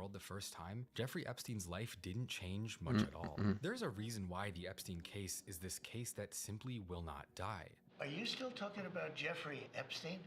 world the first time, Jeffrey Epstein's life didn't change much at all. There's a reason why the Epstein case is this case that simply will not die. Are you still talking about Jeffrey Epstein?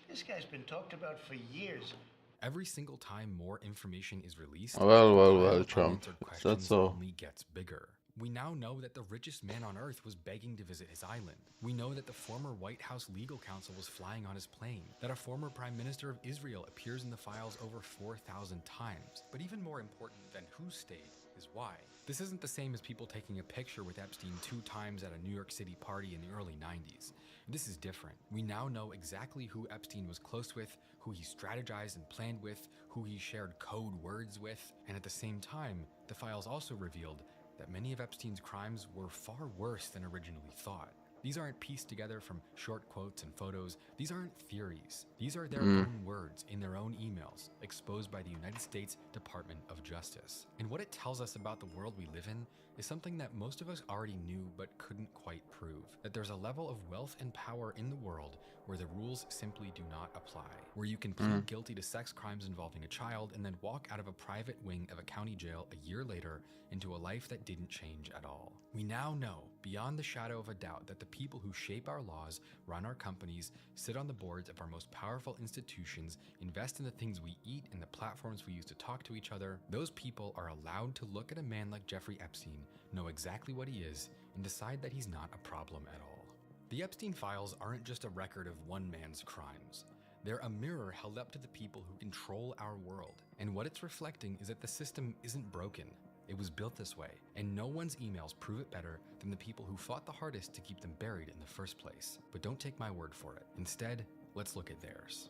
This guy's been talked about for years. Every single time more information is released, Well, the Trump. unanswered Is that questions so? only gets bigger. We now know that the richest man on earth was begging to visit his island. We know that the former White House legal counsel was flying on his plane, that a former prime minister of Israel appears in the files over 4,000 times. But even more important than who stayed is why. This isn't the same as people taking a picture with Epstein 2 times at a New York City party in the early 90s. This is different. We now know exactly who Epstein was close with, who he strategized and planned with, who he shared code words with, and at the same time, the files also revealed that many of Epstein's crimes were far worse than originally thought. These aren't pieced together from short quotes and photos. These aren't theories. These are their own words in their own emails, exposed by the United States Department of Justice. And what it tells us about the world we live in is something that most of us already knew but couldn't quite prove. That there's a level of wealth and power in the world where the rules simply do not apply. Where you can plead guilty to sex crimes involving a child and then walk out of a private wing of a county jail a year later into a life that didn't change at all. We now know, beyond the shadow of a doubt, that the people who shape our laws, run our companies, sit on the boards of our most powerful institutions, invest in the things we eat and the platforms we use to talk to each other, those people are allowed to look at a man like Jeffrey Epstein, know exactly what he is, and decide that he's not a problem at all. The Epstein files aren't just a record of one man's crimes. They're a mirror held up to the people who control our world. And what it's reflecting is that the system isn't broken. It was built this way, and no one's emails prove it better than the people who fought the hardest to keep them buried in the first place. But don't take my word for it. Instead, let's look at theirs.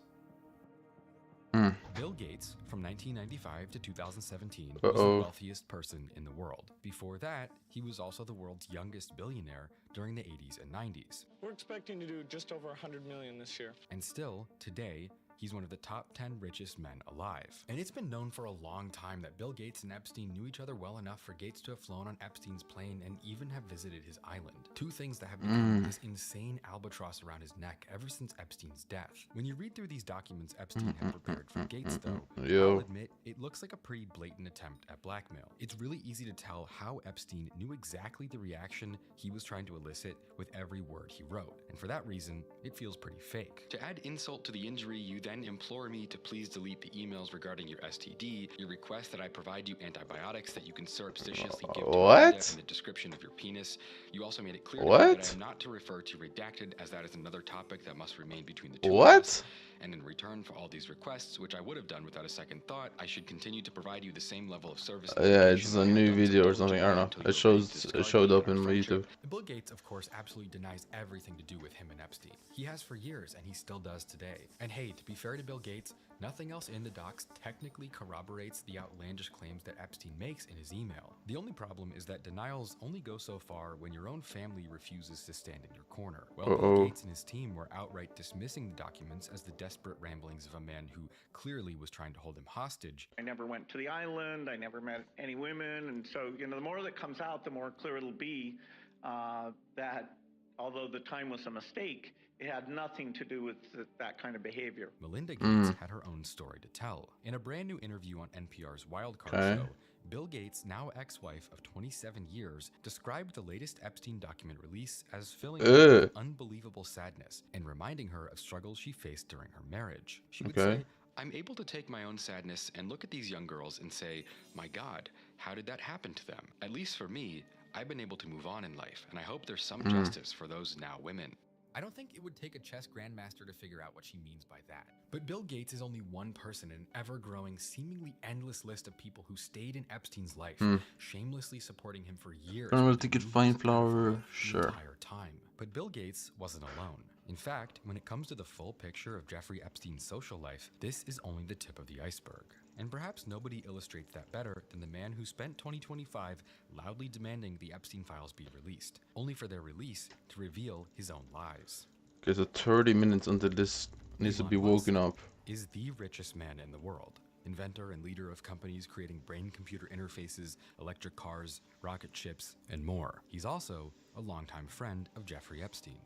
Bill Gates, from 1995 to 2017, was the wealthiest person in the world. Before that, he was also the world's youngest billionaire during the 80s and 90s. We're expecting to do just over 100 million this year. And still, today, he's one of the top 10 richest men alive. And it's been known for a long time that Bill Gates and Epstein knew each other well enough for Gates to have flown on Epstein's plane and even have visited his island. Two things that have become this insane albatross around his neck ever since Epstein's death. When you read through these documents Epstein had prepared for Gates, though, I'll admit, it looks like a pretty blatant attempt at blackmail. It's really easy to tell how Epstein knew exactly the reaction he was trying to elicit with every word he wrote. And for that reason, it feels pretty fake. To add insult to the injury, you then implore me to please delete the emails regarding your STD, you request that I provide you antibiotics that you can surreptitiously give to Amanda in the description of your penis. You also made it clear to me that I am not to refer to redacted, as that is another topic that must remain between the two of us. And in return for all these requests, which I would have done without a second thought, I should continue to provide you the same level of service. Yeah, it's a new video or something. I don't know. It showed up in my YouTube. Bill Gates, of course, absolutely denies everything to do with him and Epstein. He has for years, and he still does today. And hey, to be fair to Bill Gates, nothing else in the docs technically corroborates the outlandish claims that Epstein makes in his email. The only problem is that denials only go so far when your own family refuses to stand in your corner. Well, Bill Gates and his team were outright dismissing the documents as the desperate ramblings of a man who clearly was trying to hold him hostage. I never went to the island, I never met any women, and so, the more that comes out, the more clear it'll be that although the time was a mistake, it had nothing to do with that kind of behavior. Melinda Gates had her own story to tell. In a brand new interview on NPR's Wildcard show, Bill Gates, now ex-wife of 27 years, described the latest Epstein document release as filling her with unbelievable sadness and reminding her of struggles she faced during her marriage. She would say, I'm able to take my own sadness and look at these young girls and say, my God, how did that happen to them? At least for me, I've been able to move on in life, and I hope there's some justice for those now women. I don't think it would take a chess grandmaster to figure out what she means by that. But Bill Gates is only one person in an ever-growing, seemingly endless list of people who stayed in Epstein's life, shamelessly supporting him for years. I don't think it's fine flower, sure. The entire time. But Bill Gates wasn't alone. In fact, when it comes to the full picture of Jeffrey Epstein's social life, this is only the tip of the iceberg. And perhaps nobody illustrates that better than the man who spent 2025 loudly demanding the Epstein files be released, only for their release to reveal his own lies. Okay, so 30 minutes until this needs to be woken up. Is the richest man in the world. Inventor and leader of companies creating brain-computer interfaces, electric cars, rocket ships, and more. He's also a longtime friend of Jeffrey Epstein.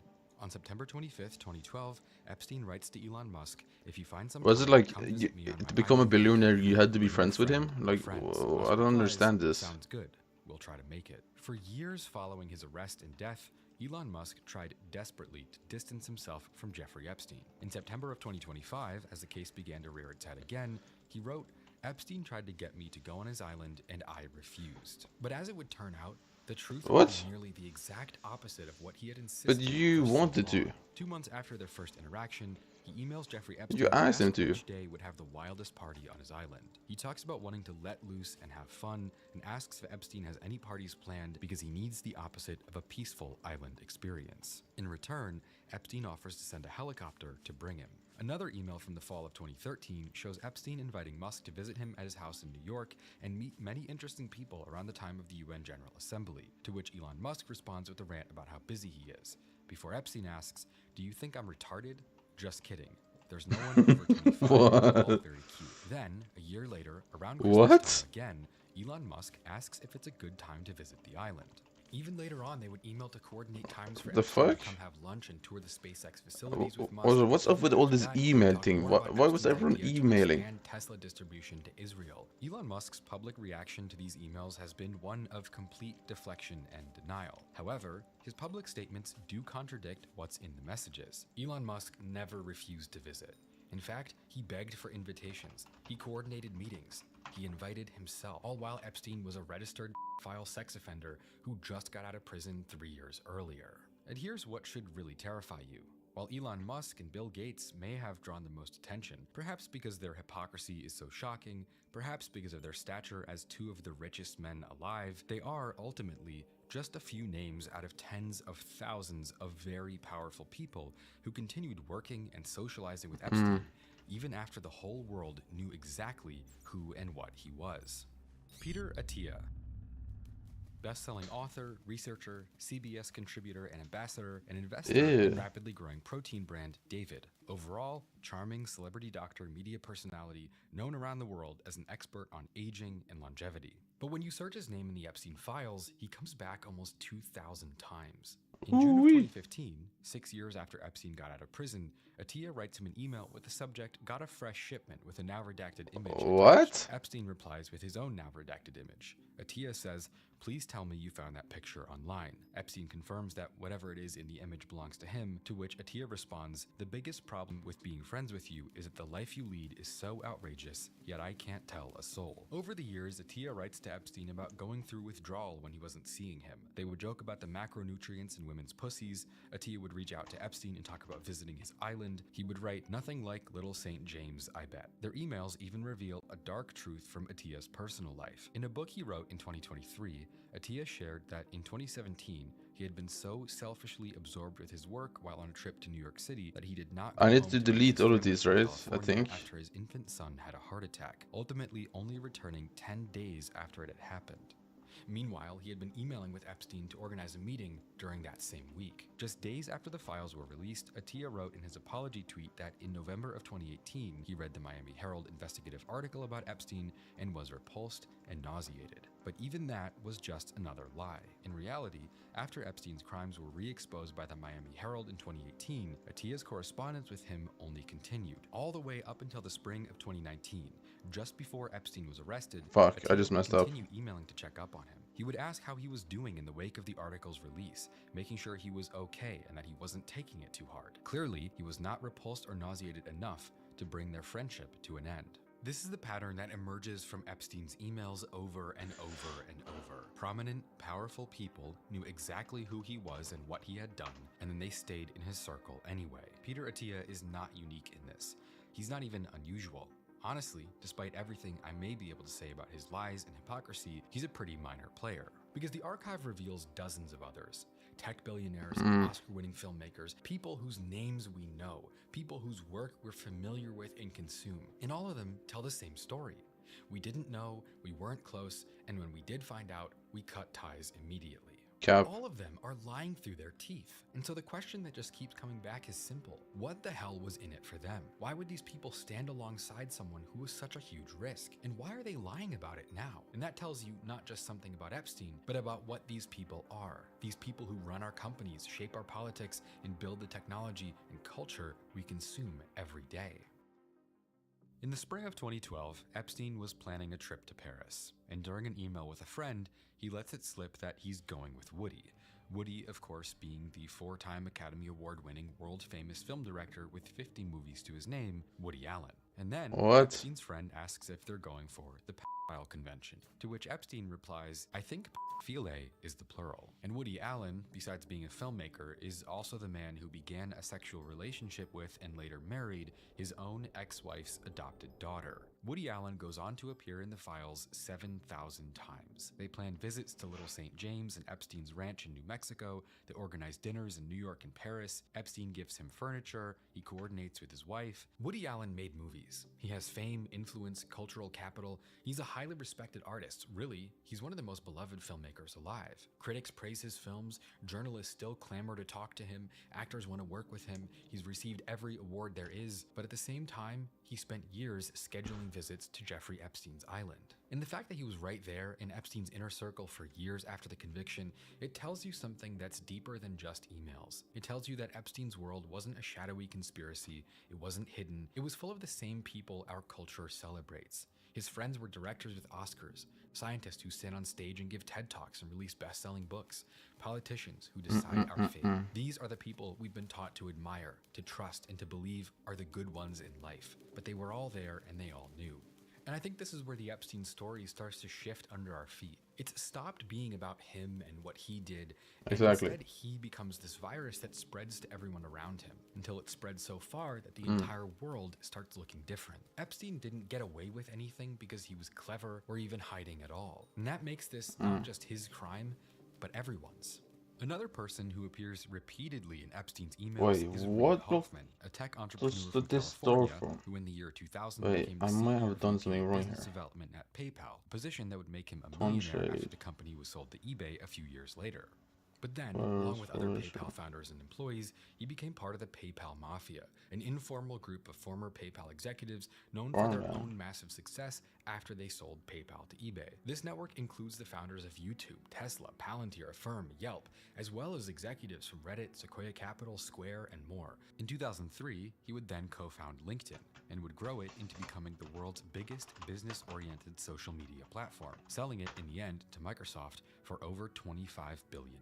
On September 25th, 2012, Epstein writes to Elon Musk, "If you find some Was it time, like come visit me on my to become a island. billionaire you had to be Bring your friends with him? friend or Like, friends." whoa, Musk I don't replies, understand this. "Sounds good. We'll try to make it." For years following his arrest and death, Elon Musk tried desperately to distance himself from Jeffrey Epstein. In September of 2025, as the case began to rear its head again, he wrote, "Epstein tried to get me to go on his island and I refused." But as it would turn out, the truth would What? be nearly the exact opposite of what he had insisted. But you for so wanted to. long. 2 months after their first interaction, he emails Jeffrey Epstein You to asked him ask to. which day would have the wildest party on his island. He talks about wanting to let loose and have fun, and asks if Epstein has any parties planned because he needs the opposite of a peaceful island experience. In return, Epstein offers to send a helicopter to bring him. Another email from the fall of 2013 shows Epstein inviting Musk to visit him at his house in New York and meet many interesting people around the time of the UN General Assembly, to which Elon Musk responds with a rant about how busy he is. Before Epstein asks, "Do you think I'm retarded?" "Just kidding. There's no one over 25. They're all very cute." Then, a year later, around Christmas What? time again, Elon Musk asks if it's a good time to visit the island. Even later on, they would email to coordinate times for The Epstein to fuck? come have lunch and tour the SpaceX facilities with Musk. Also, what's up with all this After that, email talk thing? more Why, about why was Epstein's everyone idea to emailing? expand Tesla distribution to Israel. Elon Musk's public reaction to these emails has been one of complete deflection and denial. However, his public statements do contradict what's in the messages. Elon Musk never refused to visit. In fact, he begged for invitations. He coordinated meetings. He invited himself, all while Epstein was a registered file sex offender who just got out of prison 3 years earlier. And here's what should really terrify you. While Elon Musk and Bill Gates may have drawn the most attention, perhaps because their hypocrisy is so shocking, perhaps because of their stature as two of the richest men alive, they are ultimately just a few names out of tens of thousands of very powerful people who continued working and socializing with Epstein, even after the whole world knew exactly who and what he was. Peter Attia. Best-selling author, researcher, CBS contributor and ambassador, and investor in the rapidly growing protein brand David. Overall, charming celebrity doctor, media personality, known around the world as an expert on aging and longevity. But when you search his name in the Epstein files, he comes back almost 2,000 times. In June of 2015, 6 years after Epstein got out of prison, Attia writes him an email with the subject, "Got a fresh shipment," with a now redacted image. What? Attached. Epstein replies with his own now redacted image. Attia says, "Please tell me you found that picture online." Epstein confirms that whatever it is in the image belongs to him, to which Attia responds, "The biggest problem with being friends with you is that the life you lead is so outrageous, yet I can't tell a soul." Over the years, Attia writes to Epstein about going through withdrawal when he wasn't seeing him. They would joke about the macronutrients in women's pussies. Attia would reach out to Epstein and talk about visiting his island. He would write, "Nothing like little St. James, I bet." Their emails even reveal a dark truth from Attia's personal life. In a book he wrote in 2023, Attia shared that in 2017, he had been so selfishly absorbed with his work while on a trip to New York City that he did not go I need home to visit delete his all of family these, in right? I California think. after his infant son had a heart attack, ultimately only returning 10 days after it had happened. Meanwhile, he had been emailing with Epstein to organize a meeting during that same week. Just days after the files were released, Attia wrote in his apology tweet that in November of 2018, he read the Miami Herald investigative article about Epstein and was repulsed and nauseated. But even that was just another lie. In reality, after Epstein's crimes were re-exposed by the Miami Herald in 2018, Attia's correspondence with him only continued, all the way up until the spring of 2019. Just before Epstein was arrested, Fuck, I Attia just would messed up. continue emailing to check up on him. He would ask how he was doing in the wake of the article's release, making sure he was okay and that he wasn't taking it too hard. Clearly, he was not repulsed or nauseated enough to bring their friendship to an end. This is the pattern that emerges from Epstein's emails over and over and over. Prominent, powerful people knew exactly who he was and what he had done, and then they stayed in his circle anyway. Peter Attia is not unique in this. He's not even unusual. Honestly, despite everything I may be able to say about his lies and hypocrisy, he's a pretty minor player. Because the archive reveals dozens of others. Tech billionaires, Oscar-winning filmmakers, people whose names we know, people whose work we're familiar with and consume. And all of them tell the same story. We didn't know, we weren't close, and when we did find out, we cut ties immediately. Cap. All of them are lying through their teeth. And so the question that just keeps coming back is simple. What the hell was in it for them? Why would these people stand alongside someone who was such a huge risk? And why are they lying about it now? And that tells you not just something about Epstein, but about what these people are. These people who run our companies, shape our politics, and build the technology and culture we consume every day. In the spring of 2012, Epstein was planning a trip to Paris, and during an email with a friend, he lets it slip that he's going with Woody. Woody, of course, being the 4-time Academy Award-winning world-famous film director with 50 movies to his name, Woody Allen. And then Epstein's friend asks if they're going for the pedophile convention, to which Epstein replies, "I think philae is the plural." And Woody Allen, besides being a filmmaker, is also the man who began a sexual relationship with and later married his own ex-wife's adopted daughter. Woody Allen goes on to appear in the files 7,000 times. They plan visits to Little St. James and Epstein's ranch in New Mexico. They organize dinners in New York and Paris. Epstein gives him furniture. He coordinates with his wife. Woody Allen made movies. He has fame, influence, cultural capital. He's a highly respected artist. Really, he's one of the most beloved filmmakers alive. Critics praise his films. Journalists still clamor to talk to him. Actors want to work with him. He's received every award there is. But at the same time, he spent years scheduling visits to Jeffrey Epstein's island. And the fact that he was right there in Epstein's inner circle for years after the conviction, it tells you something that's deeper than just emails. It tells you that Epstein's world wasn't a shadowy conspiracy, it wasn't hidden, it was full of the same people our culture celebrates. His friends were directors with Oscars, scientists who sit on stage and give TED Talks and release best-selling books, politicians who decide our fate. These are the people we've been taught to admire, to trust, and to believe are the good ones in life. But they were all there and they all knew. And I think this is where the Epstein story starts to shift under our feet. It's stopped being about him and what he did, and instead he becomes this virus that spreads to everyone around him, until it spreads so far that the entire world starts looking different. Epstein didn't get away with anything because he was clever or even hiding at all. And that makes this not just his crime, but everyone's. Another person who appears repeatedly in Epstein's emails is Reid Hoffman, a tech entrepreneur from California who in the year 2000 became the CEO of business development at PayPal, a position that would make him a millionaire after the company was sold to eBay a few years later. But then, along with other PayPal founders and employees, he became part of the PayPal Mafia, an informal group of former PayPal executives known for their own massive success after they sold PayPal to eBay. This network includes the founders of YouTube, Tesla, Palantir, Affirm, Yelp, as well as executives from Reddit, Sequoia Capital, Square, and more. In 2003, he would then co-found LinkedIn and would grow it into becoming the world's biggest business-oriented social media platform, selling it in the end to Microsoft for over $25 billion.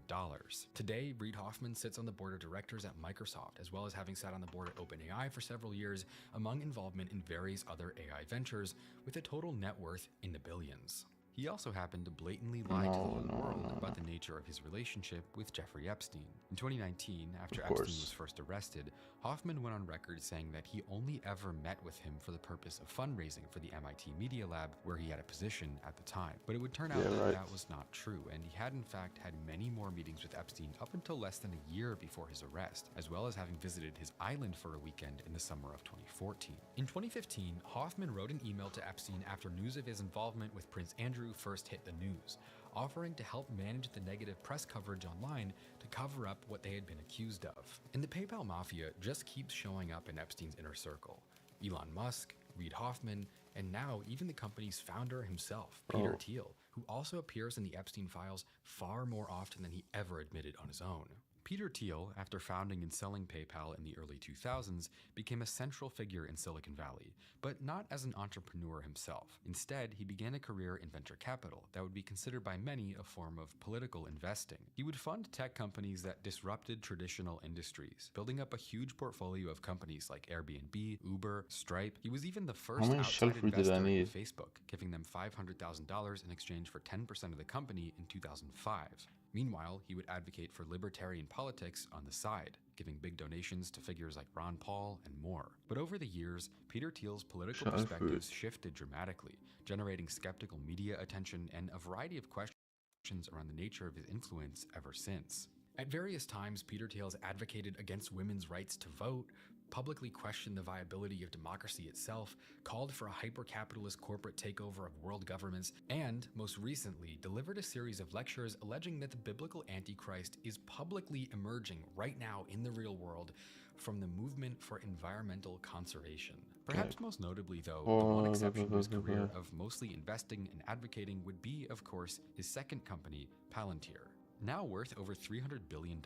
Today, Reid Hoffman sits on the board of directors at Microsoft, as well as having sat on the board at OpenAI for several years, among involvement in various other AI ventures, with a total net worth in the billions. He also happened to blatantly lie to the whole world about the nature of his relationship with Jeffrey Epstein. In 2019, after Epstein was first arrested, Hoffman went on record saying that he only ever met with him for the purpose of fundraising for the MIT Media Lab, where he had a position at the time. But it would turn out that that was not true, and he had in fact had many more meetings with Epstein up until less than a year before his arrest, as well as having visited his island for a weekend in the summer of 2014. In 2015, Hoffman wrote an email to Epstein after news of his involvement with Prince Andrew first hit the news, offering to help manage the negative press coverage online to cover up what they had been accused of. And the PayPal Mafia just keeps showing up in Epstein's inner circle. Elon Musk, Reid Hoffman, and now even the company's founder himself, Peter Thiel, who also appears in the Epstein files far more often than he ever admitted on his own. Peter Thiel, after founding and selling PayPal in the early 2000s, became a central figure in Silicon Valley, but not as an entrepreneur himself. Instead, he began a career in venture capital that would be considered by many a form of political investing. He would fund tech companies that disrupted traditional industries, building up a huge portfolio of companies like Airbnb, Uber, Stripe. He was even the first outside investor in Facebook, giving them $500,000 in exchange for 10% of the company in 2005. Meanwhile, he would advocate for libertarian politics on the side, giving big donations to figures like Ron Paul and more. But over the years, Peter Thiel's political perspectives shifted dramatically, generating skeptical media attention and a variety of questions around the nature of his influence ever since. At various times, Peter Thiel has advocated against women's rights to vote, publicly questioned the viability of democracy itself, called for a hyper-capitalist corporate takeover of world governments, and, most recently, delivered a series of lectures alleging that the biblical Antichrist is publicly emerging right now in the real world from the movement for environmental conservation. Perhaps most notably, though, the one exception to his career of mostly investing and advocating would be, of course, his second company, Palantir. Now worth over $300 billion,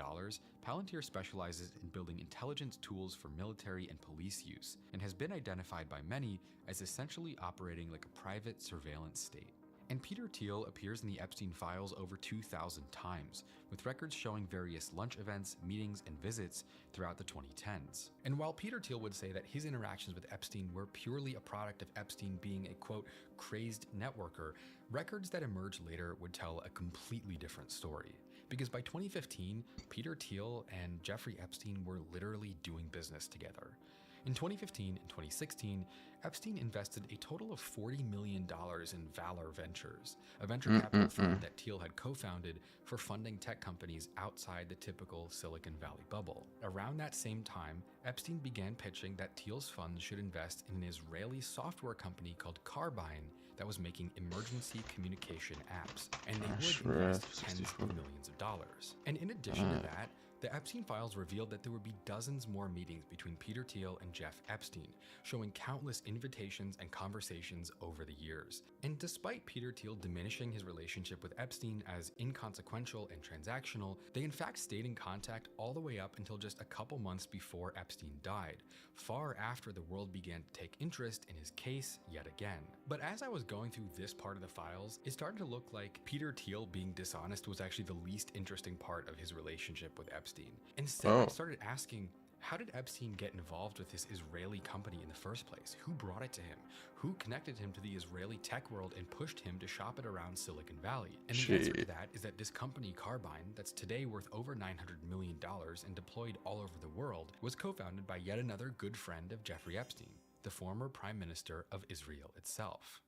Palantir specializes in building intelligence tools for military and police use, and has been identified by many as essentially operating like a private surveillance state. And Peter Thiel appears in the Epstein files over 2,000 times, with records showing various lunch events, meetings, and visits throughout the 2010s. And while Peter Thiel would say that his interactions with Epstein were purely a product of Epstein being a, quote, crazed networker, records that emerged later would tell a completely different story. Because by 2015, Peter Thiel and Jeffrey Epstein were literally doing business together. In 2015 and 2016, Epstein invested a total of $40 million in Valor Ventures, a venture capital firm that Thiel had co-founded for funding tech companies outside the typical Silicon Valley bubble. Around that same time, Epstein began pitching that Thiel's funds should invest in an Israeli software company called Carbine that was making emergency communication apps, and they would invest tens of millions of dollars. And in addition to that, the Epstein files revealed that there would be dozens more meetings between Peter Thiel and Jeff Epstein, showing countless invitations and conversations over the years. And despite Peter Thiel diminishing his relationship with Epstein as inconsequential and transactional, they in fact stayed in contact all the way up until just a couple months before Epstein died, far after the world began to take interest in his case yet again. But as I was going through this part of the files, it started to look like Peter Thiel being dishonest was actually the least interesting part of his relationship with Epstein. Instead, I started asking, how did Epstein get involved with this Israeli company in the first place? Who brought it to him? Who connected him to the Israeli tech world and pushed him to shop it around Silicon Valley? And the answer to that is that this company, Carbine, that's today worth over $900 million and deployed all over the world, was co-founded by yet another good friend of Jeffrey Epstein, the former Prime Minister of Israel itself.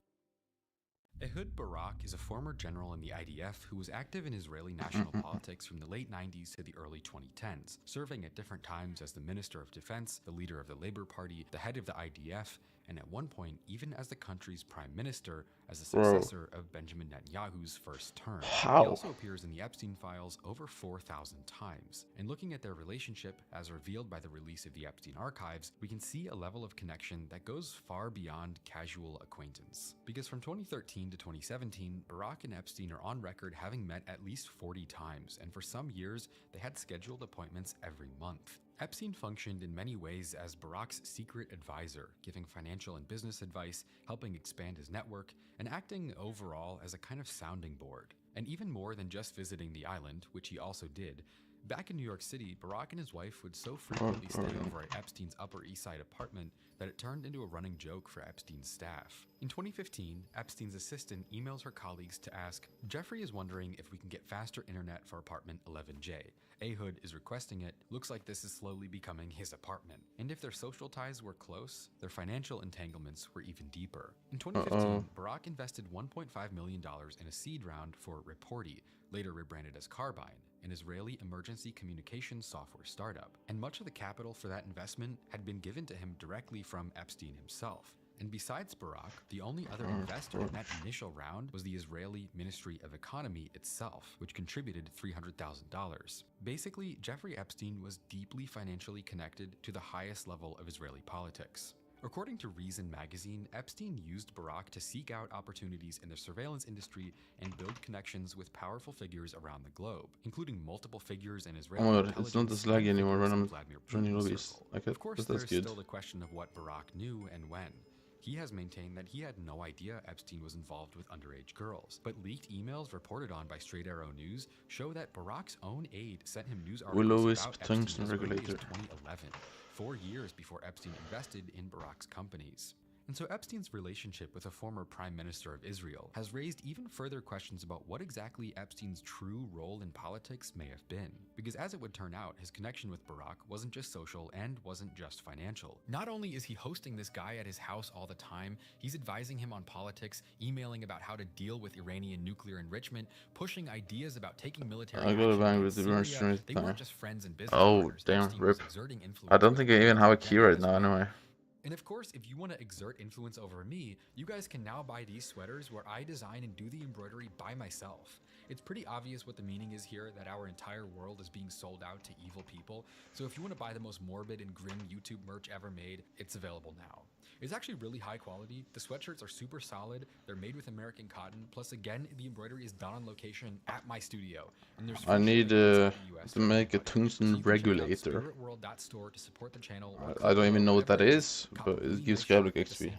Ehud Barak is a former general in the IDF who was active in Israeli national politics from the late 90s to the early 2010s, serving at different times as the Minister of Defense, the leader of the Labour Party, the head of the IDF, and at one point even as the country's prime minister as the successor of Benjamin Netanyahu's first term. He also appears in the Epstein files over 4,000 times. And looking at their relationship as revealed by the release of the Epstein archives, we can see a level of connection that goes far beyond casual acquaintance. Because from 2013 to 2017, Barak and Epstein are on record having met at least 40 times, and for some years, they had scheduled appointments every month. Epstein functioned in many ways as Barak's secret advisor, giving financial and business advice, helping expand his network, and acting overall as a kind of sounding board. And even more than just visiting the island, which he also did, back in New York City, Barak and his wife would so frequently stay over at Epstein's Upper East Side apartment that it turned into a running joke for Epstein's staff. In 2015, Epstein's assistant emails her colleagues to ask, "Jeffrey is wondering if we can get faster internet for apartment 11J. Ehud is requesting it. Looks like this is slowly becoming his apartment." And if their social ties were close, their financial entanglements were even deeper. In 2015, Barak invested $1.5 million in a seed round for Reporty, later rebranded as Carbine, an Israeli emergency communications software startup. And much of the capital for that investment had been given to him directly from Epstein himself. And besides Barak, the only other investor in that initial round was the Israeli Ministry of Economy itself, which contributed $300,000. Basically, Jeffrey Epstein was deeply financially connected to the highest level of Israeli politics. According to Reason magazine, Epstein used Barak to seek out opportunities in the surveillance industry and build connections with powerful figures around the globe, including multiple figures in Israeli intelligence. It's not as laggy anymore when I'm Vladimir joining Putin's lobbies. circle. Okay, Of course, that's there's good. still the question of what Barak knew and when. He has maintained that he had no idea Epstein was involved with underage girls, but leaked emails reported on by Straight Arrow News show that Barak's own aide sent him news articles Will-o-wisp about Epstein tungsten as early as regulator. 2011, 4 years before Epstein invested in Barak's companies. And so Epstein's relationship with a former prime minister of Israel has raised even further questions about what exactly Epstein's true role in politics may have been. Because as it would turn out, his connection with Barack wasn't just social and wasn't just financial. Not only is he hosting this guy at his house all the time, he's advising him on politics, emailing about how to deal with Iranian nuclear enrichment, pushing ideas about taking military I got a action bang against with the Syria. They weren't time. just friends and business Oh, partners. damn, Epstein was rip. exerting influence I don't think I over even have a them key right as now well. anyway. And of course, if you want to exert influence over me, you guys can now buy these sweaters where I design and do the embroidery by myself. It's pretty obvious what the meaning is here, that our entire world is being sold out to evil people. So if you want to buy the most morbid and grim YouTube merch ever made, it's available now. It's actually really high quality. The sweatshirts are super solid. They're made with American cotton. Plus, again, the embroidery is done on location at my studio. And there's I need to make a tungsten regulator. spiritworld.store to support the channel. I don't even know what that is, but it gives Skyblock XP.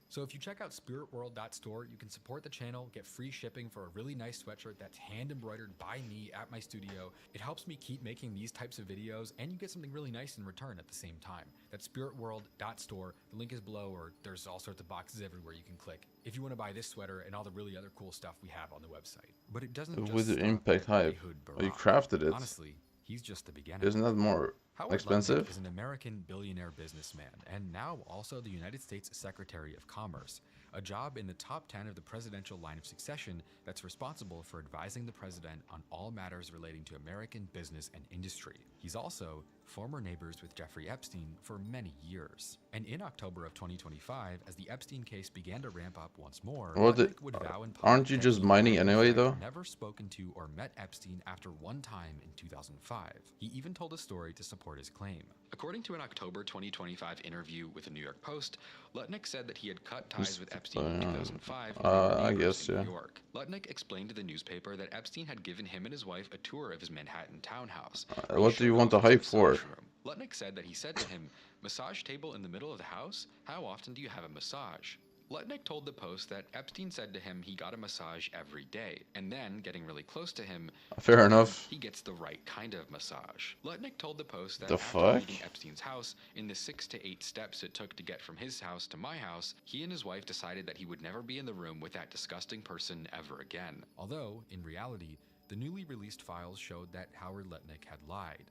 So if you check out spiritworld.store, you can support the channel, get free shipping for a really nice sweatshirt that's hand embroidered by me at my studio. It helps me keep making these types of videos, and you get something really nice in return at the same time. That's spiritworld.store. The link is below, or there's all sorts of boxes everywhere you can click if you want to buy this sweater and all the really other cool stuff we have on the website. But it doesn't just with the stop impact at hype. Hood Oh, you Barack. crafted it. Honestly, he's just the beginning. Isn't that more Howard expensive? Lutnick is an American billionaire businessman and now also the United States Secretary of Commerce, a job in the top 10 of the presidential line of succession that's responsible for advising the president on all matters relating to American business and industry. He's also former neighbors with Jeffrey Epstein for many years. And in October of 2025, as the Epstein case began to ramp up once more, Lutnick would vow in public aren't you that just he mining had, in anyway, fact, though? never spoken to or met Epstein after one time in 2005. He even told a story to support his claim. According to an October 2025 interview with the New York Post, Lutnick said that he had cut ties with Epstein in 2005 when they were I neighbors guess, in yeah. New York. Lutnick explained to the newspaper that Epstein had given him and his wife a tour of his Manhattan townhouse. What do you want the hype for? Lutnick said that he said to him, "Massage table in the middle of the house? How often do you have a massage?" Lutnick told the Post that Epstein said to him he got a massage every day, and then, getting really close to him, Fair enough. he gets the right kind of massage. Lutnick told the Post that The after fuck? leaving Epstein's house, in the 6 to 8 steps it took to get from his house to my house, he and his wife decided that he would never be in the room with that disgusting person ever again. Although, in reality, the newly released files showed that Howard Lutnick had lied.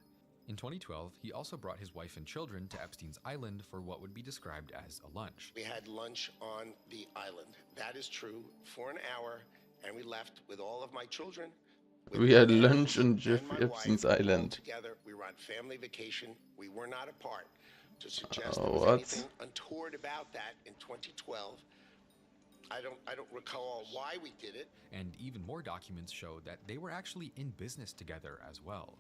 In 2012, he also brought his wife and children to Epstein's island for what would be described as a lunch. We had lunch on the island. That is true, for an hour, and we left with all of my children. We had lunch on and Jeffrey my wife, Epstein's all island. together, we were on family vacation. We were not apart. To suggest Oh, there was what? anything untoward about that in 2012, I don't recall why we did it. And even more documents show that they were actually in business together as well.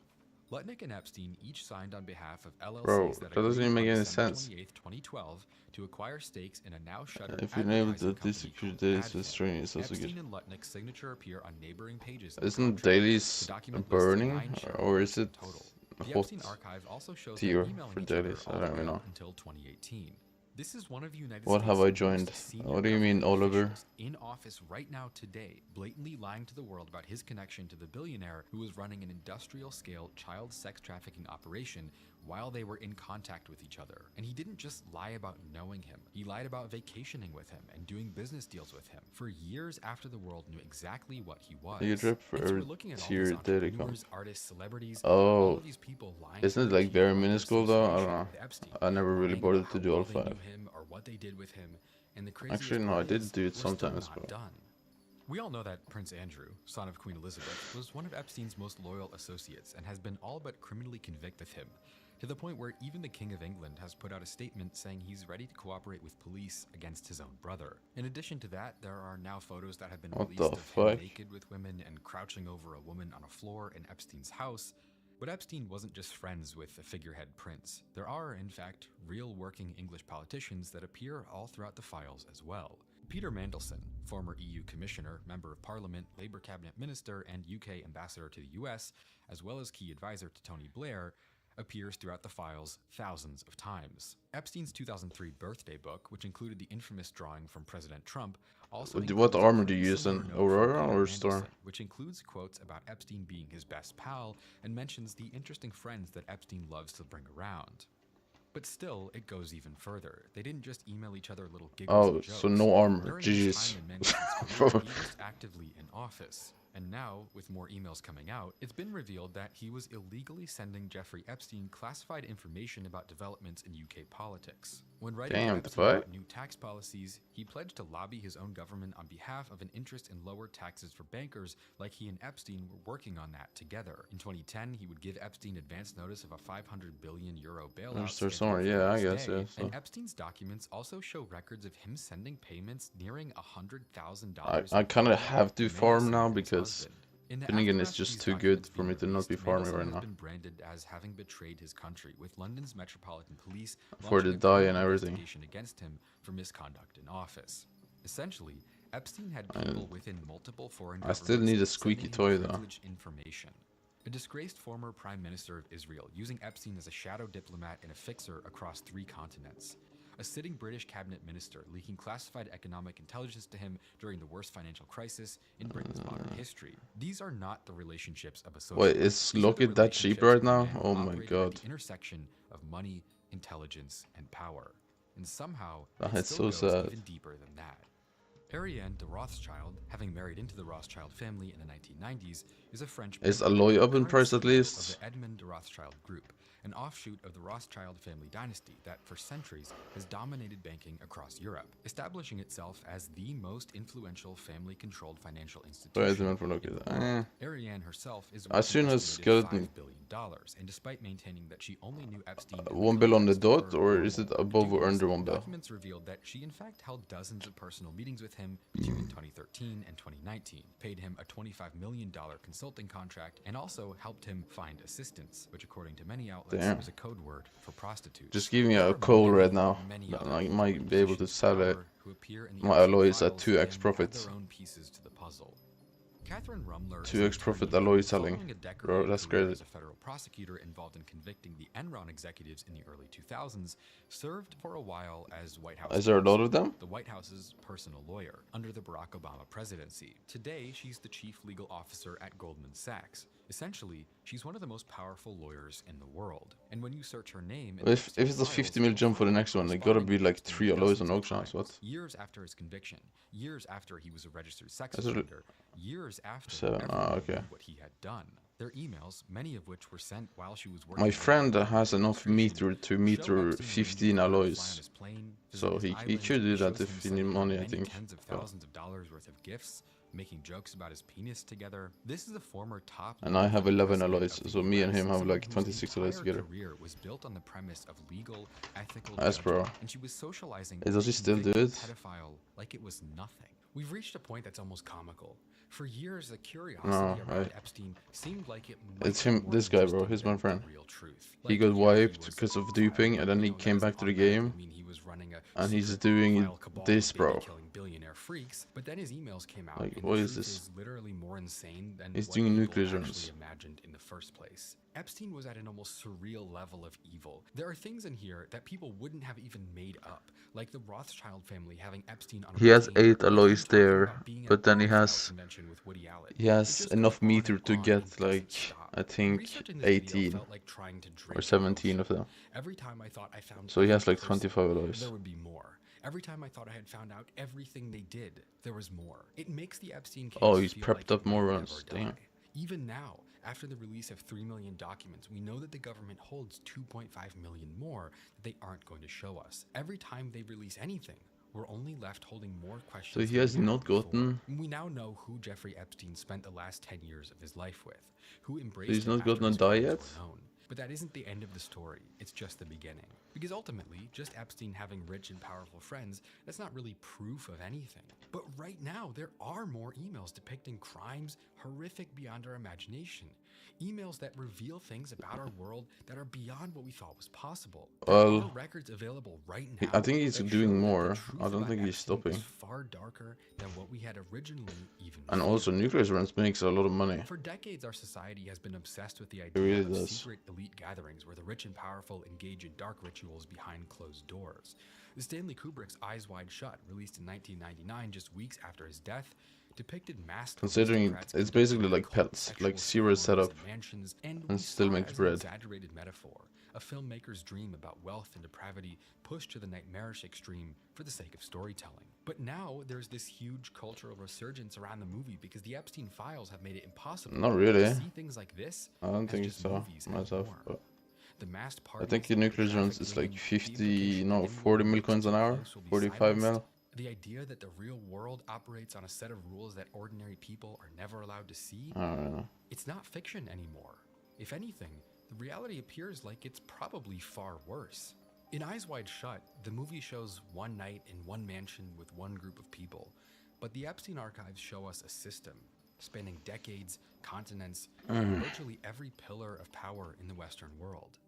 Lutnick and Epstein each signed on behalf of LLCs Bro, that that doesn't even agreed make on any December sense. 28th, 2012 to acquire stakes in a now shuttered If you name it advertising the company secret called days, Advil. the string is also Epstein good. and Lutnick's signature appear on neighboring pages of the Isn't contract. dailies The document lists burning, 9 or is shareholders in it total. a The hot Epstein archive also shows tier them emailing for each other dailies? I all don't the way even know. up until 2018. This is one of the United What States' have I most joined? senior What do you mean, government Oliver? officials in office right now today, blatantly lying to the world about his connection to the billionaire who was running an industrial-scale child sex trafficking operation while they were in contact with each other. And he didn't just lie about knowing him. He lied about vacationing with him and doing business deals with him for years after the world knew exactly what he was. You drip for And so we're every looking at all tier these daily com. entrepreneurs, artists, celebrities, all Oh, of these people lying isn't to it their like very team about their minuscule though? I don't association know. with Epstein, I never really lying bothered about to how do all well they knew 5. him or what they did with him. And the craziest Actually, no, I part did is, do it we're still sometimes, not but done. We all know that Prince Andrew, son of Queen Elizabeth, was one of Epstein's most loyal associates and has been all but criminally convicted of him, to the point where even the King of England has put out a statement saying he's ready to cooperate with police against his own brother. In addition to that, there are now photos that have been What released the of him fuck? naked with women and crouching over a woman on a floor in Epstein's house. But Epstein wasn't just friends with the figurehead prince. There are, in fact, real working English politicians that appear all throughout the files as well. Peter Mandelson, former EU Commissioner, Member of Parliament, Labour Cabinet Minister, and UK Ambassador to the US, as well as key advisor to Tony Blair, appears throughout the files thousands of times. Epstein's 2003 birthday book, which included the infamous drawing from President Trump, also What includes a armor do pretty you use similar then? note from Aurora Peter or Storm? Mandelson, which includes quotes about Epstein being his best pal and mentions the interesting friends that Epstein loves to bring around. But still, it goes even further. They didn't just email each other little giggles and Oh, jokes. so no armor. During his GG's. time in Manson's career, he was actively in office. And now, with more emails coming out, it's been revealed that he was illegally sending Jeffrey Epstein classified information about developments in UK politics. When writing to Epstein about new tax policies, he pledged to lobby his own government on behalf of an interest in lower taxes for bankers, like he and Epstein were working on that together. In 2010, he would give Epstein advance notice of a €500 billion bailout. Somewhere, yeah, I guess, yeah. So. And Epstein's documents also show records of him sending payments nearing $100,000. I kind of have to farm now because Finnegan is just too good for me to not be farming right now. Been branded as having betrayed his country, with London's Metropolitan Police for the die and everything against him for misconduct in office. Essentially, Epstein had people within multiple foreign governments. I still need a squeaky toy though. Information. A disgraced former prime minister of Israel using Epstein as a shadow diplomat and a fixer across 3 continents. A sitting British cabinet minister leaking classified economic intelligence to him during the worst financial crisis in Britain's modern history. These are not the relationships of a social. Wait, is Lockett that cheap right now? Oh my god. The intersection of money, intelligence, and power. And somehow, it's so sad. Even deeper than that. Ariane de Rothschild, having married into the Rothschild family in the 1990s, is a French. Is Alloy up in price at least? Of the Edmond de Rothschild Group, an offshoot of the Rothschild family dynasty that for centuries has dominated banking across Europe, establishing itself as the most influential family-controlled financial institution. Ariane herself is as soon as skeleton $5 billion, and despite maintaining that she only knew Epstein 1 bill on the dot, or is it above or under 1 bill? Documents revealed that she in fact held dozens of personal meetings with him between 2013 and 2019, paid him a $25 million consulting contract, and also helped him find assistance, which according to many outlets was a code word for prostitutes. Just give me a coal right now. I might be able to sell it. My alloys at 2x profits. 2x profit alloy selling. Bro, that's crazy. As a federal prosecutor involved in convicting the Enron executives in the early 2000s, served for a while as White House. Is there a lot of them? The White House's personal lawyer under the Barack Obama presidency. Today, she's the chief legal officer at Goldman Sachs. Essentially, she's one of the most powerful lawyers in the world. And when you search her name, if it's a 50 mil jump for the next one, it gotta be like 3 alloys on auction house. What? Years after his conviction, years after he was a registered sex offender, years after what he had done. Their emails, many of which were sent while she was working. My friend has enough meter to meter 15 alloys, so he should do that if he need money, I think. Tens of thousands of dollars worth of gifts, making jokes about his penis together. This is a former top. And I have 11 alloys, so me and him have like 26 alloys together. Career was built on the premise of legal, ethical. Yes, bro. And she was socializing. Does he still do it? Pedophile, like it was nothing. We've reached a point that's almost comical. For years, the curiosity around Epstein seemed like it. It's him, this guy, bro. He's my friend. He got wiped because of duping, and then he came back to the game, and he's doing this, bro. Billionaire freaks, but then his emails came out. Like, what is this? Literally more insane than he's doing nuclear actually imagined in the first place. Epstein was at an almost surreal level of evil. There are things in here that people wouldn't have even made up, like the Rothschild family having Epstein on. He has 8 alloys there, but then he has enough meter to get like I think 18 or 17 of them. Every time I thought I found so he has like 25 alloys. There would be more. Every time I thought I had found out everything they did, there was more. It makes the Epstein case he's prepped up more runs. Damn. Even now, after the release of 3 million documents, we know that the government holds 2.5 million more that they aren't going to show us. Every time they release anything, we're only left holding more questions. So he has not gotten. We now know who Jeffrey Epstein spent the last 10 years of his life with, who embraced. So he's not gotten a die yet? But that isn't the end of the story, it's just the beginning. Because ultimately, just Epstein having rich and powerful friends, that's not really proof of anything. But right now, there are more emails depicting crimes horrific beyond our imagination. Emails that reveal things about our world that are beyond what we thought was possible. There are records available right now. I think he's doing more. I don't think he's stopping. Far darker than what we had originally even. And also, nuclear runs makes a lot of money. For decades, our society has been obsessed with the idea of secret elite gatherings where the rich and powerful engage in dark rituals behind closed doors. Stanley Kubrick's Eyes Wide Shut, released in 1999, just weeks after his death, depicted masked Considering aristocrats it's and basically different like cult pets, sexual like zero ceremonies setup, and mansions, and we and still saw it makes as an bread. exaggerated metaphor, a filmmaker's dream about wealth and depravity pushed to the nightmarish extreme for the sake of storytelling. But now there's this huge cultural resurgence around the movie because the Epstein files have made it impossible Not really. to see things like this I don't as think just so movies myself, anymore. but The masked I parties, think the nuclear the drones is traffic like ringing, the 50, implication no, that 40 anyone mil who coins looks an too hour, close will be 45 mil. silenced. The idea that the real world operates on a set of rules that ordinary people are never allowed to see, I don't know. it's not fiction anymore. If anything, the reality appears like it's probably far worse. In Eyes Wide Shut, the movie shows one night in one mansion with one group of people, but the Epstein archives show us a system spanning decades, continents, and virtually every pillar of power in the Western world.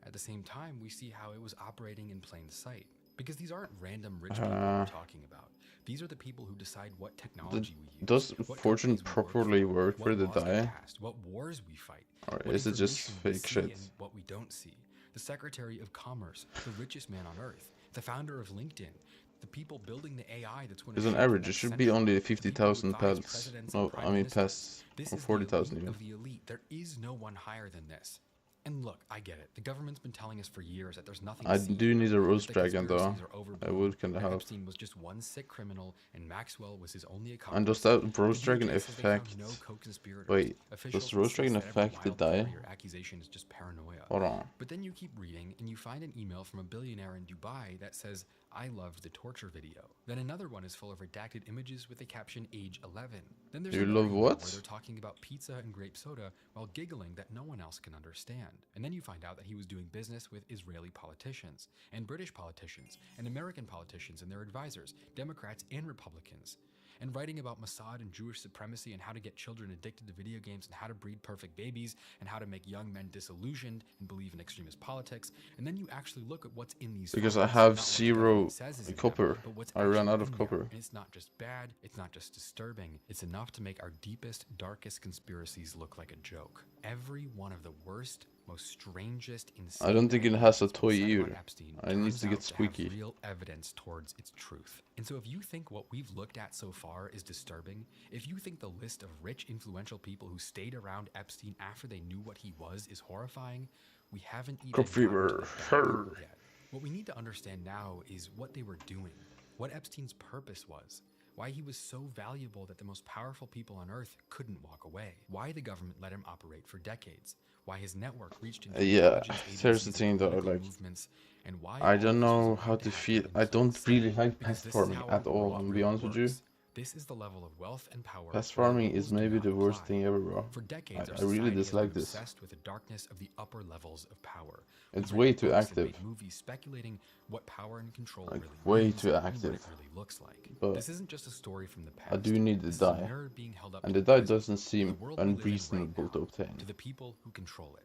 At the same time, we see how it was operating in plain sight. Because these aren't random rich people we're talking about. These are the people who decide what technology we use. Does what fortune companies we work properly for, work for what the laws get die? passed, what wars we fight, Or what is it just information we fake see shit? and what we don't see. The Secretary of Commerce, the richest man on earth, the founder of LinkedIn, the people building the AI that's going to Because on shape the average, it next should be century, only the people who 50,000 advise pets. presidents No, and prime I mean ministers. pests. This Or is the 40,000 elite even. of the elite. There is no one higher than this. And look, I get it. The government's been telling us for years that there's nothing I to see do here, need a that roast the dragon though. conspiracies are I overblown, would kinda that help. Epstein was just one sick criminal and Maxwell was his only accomplice. And does that The roast dragon DOJ says they found affect... no co-conspirators. Wait, Officials does roast dragon insist that every affect the wild die? theory or accusation is just paranoia. Hold on. But then you keep reading and you find an email from a billionaire in Dubai that says, "I loved the torture video." Then another one is full of redacted images with the caption age 11. Then there's You another love email what? where they're talking about pizza and grape soda while giggling that no one else can understand. And then you find out that he was doing business with Israeli politicians and British politicians and American politicians and their advisors, Democrats and Republicans. And writing about Mossad and Jewish supremacy and how to get children addicted to video games and how to breed perfect babies and how to make young men disillusioned and believe in extremist politics. And then you actually look at what's in these Because I files, have not what the zero government says is in them, copper. but what's I ran actually out of in there. copper. And it's not just bad, it's not just disturbing, it's enough to make our deepest, darkest conspiracies look like a joke. Every one of the worst, most strangest, insane I don't think it has a toy said about ear. Epstein It needs turns to out get have squeaky. real evidence towards its truth. And so if you think what we've looked at so far is disturbing, if you think the list of rich, influential people who stayed around Epstein after they knew what he was is horrifying, we haven't even Crop gotten to fever. the bad part yet. What we need to understand now is what they were doing, what Epstein's purpose was, why he was so valuable that the most powerful people on Earth couldn't walk away, why the government let him operate for decades, why his network reached into Yeah, intelligence here's the agencies thing and though, political like, movements, and why I all don't of this was know allowed how to happen feel. in I plain don't sight. really like Because pest this is farming how at our all, world I'm be really honest with you. works. This is the level of wealth and power. Pest where the farming rules is do maybe not the worst apply. thing ever, bro. For decades, our I really society has dislike been this. obsessed with the darkness of the upper levels of power. It's We've way written too books and active. made movies speculating what power and control Like, really way means too and what active. it really looks like. But This isn't just a story from the past. I do need the This is a die. mirror being held up And to the die present, doesn't to the seem world we live in right unreasonable now, to obtain. to the people who control it.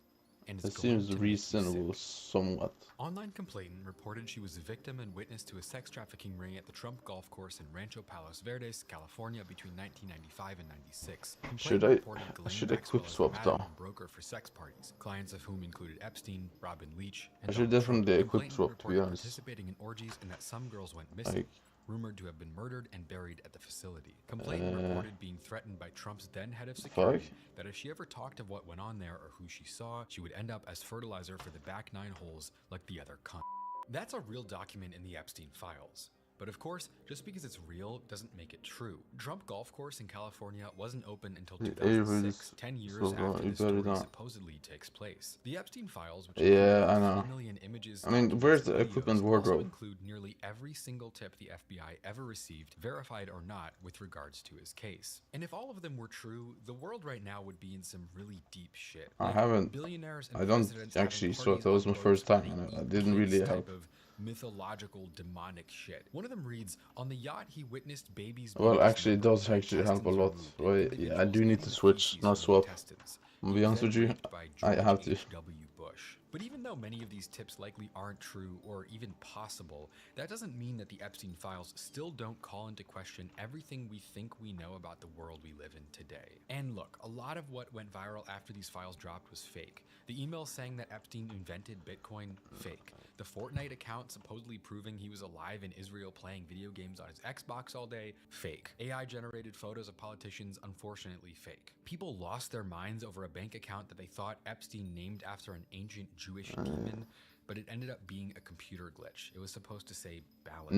And it's It going seems to make you reasonable sick. somewhat. Online complainant reported she was a victim and witness to a sex trafficking ring at the Trump golf course in Rancho Palos Verdes, California between 1995 and 96. Should Complainant I reported Ghislaine should Maxwell equip as a swap madam though? and broker for sex parties, clients of whom included Epstein, Robin Leach, and I should Donald Trump. definitely equip Complainant swap, to be reported honest. participating in orgies and that some girls went missing. Like, Rumored to have been murdered and buried at the facility. Complainant reported being threatened by Trump's then head of security that if she ever talked of what went on there or who she saw, she would end up as fertilizer for the back 9 holes like the other cunt. That's a real document in the Epstein files. But of course, just because it's real doesn't make it true. Trump Golf Course in California wasn't open until 2006, 10 years after the story supposedly takes place. The Epstein files, which yeah, I include know. 4 million images, I mean, documents, where's the and equipment videos, wardrobe? also include nearly every single tip the FBI ever received, verified or not, with regards to his case. And if all of them were true, the world right now would be in some really deep shit. I Like haven't. billionaires and I don't presidents having actually saw parties that was on my boats first time, where they and I eat didn't kids really type help. of mythological demonic shit. One of them reads, on the yacht he witnessed babies. Well, being actually, it does dismembered, actually help a intestines lot. removed, Wait, and yeah, I do individuals need eating to the switch, feces not from swap. intestines. I'm gonna be honest with you, Raped by I George have to. H.W. Bush. But even though many of these tips likely aren't true or even possible, that doesn't mean that the Epstein files still don't call into question everything we think we know about the world we live in today. And look, a lot of what went viral after these files dropped was fake. The email saying that Epstein invented Bitcoin, fake. The Fortnite account supposedly proving he was alive in Israel playing video games on his Xbox all day, fake. AI-generated photos of politicians, unfortunately fake. People lost their minds over a bank account that they thought Epstein named after an ancient Jewish demon, but it ended up being a computer glitch. It was supposed to say balance.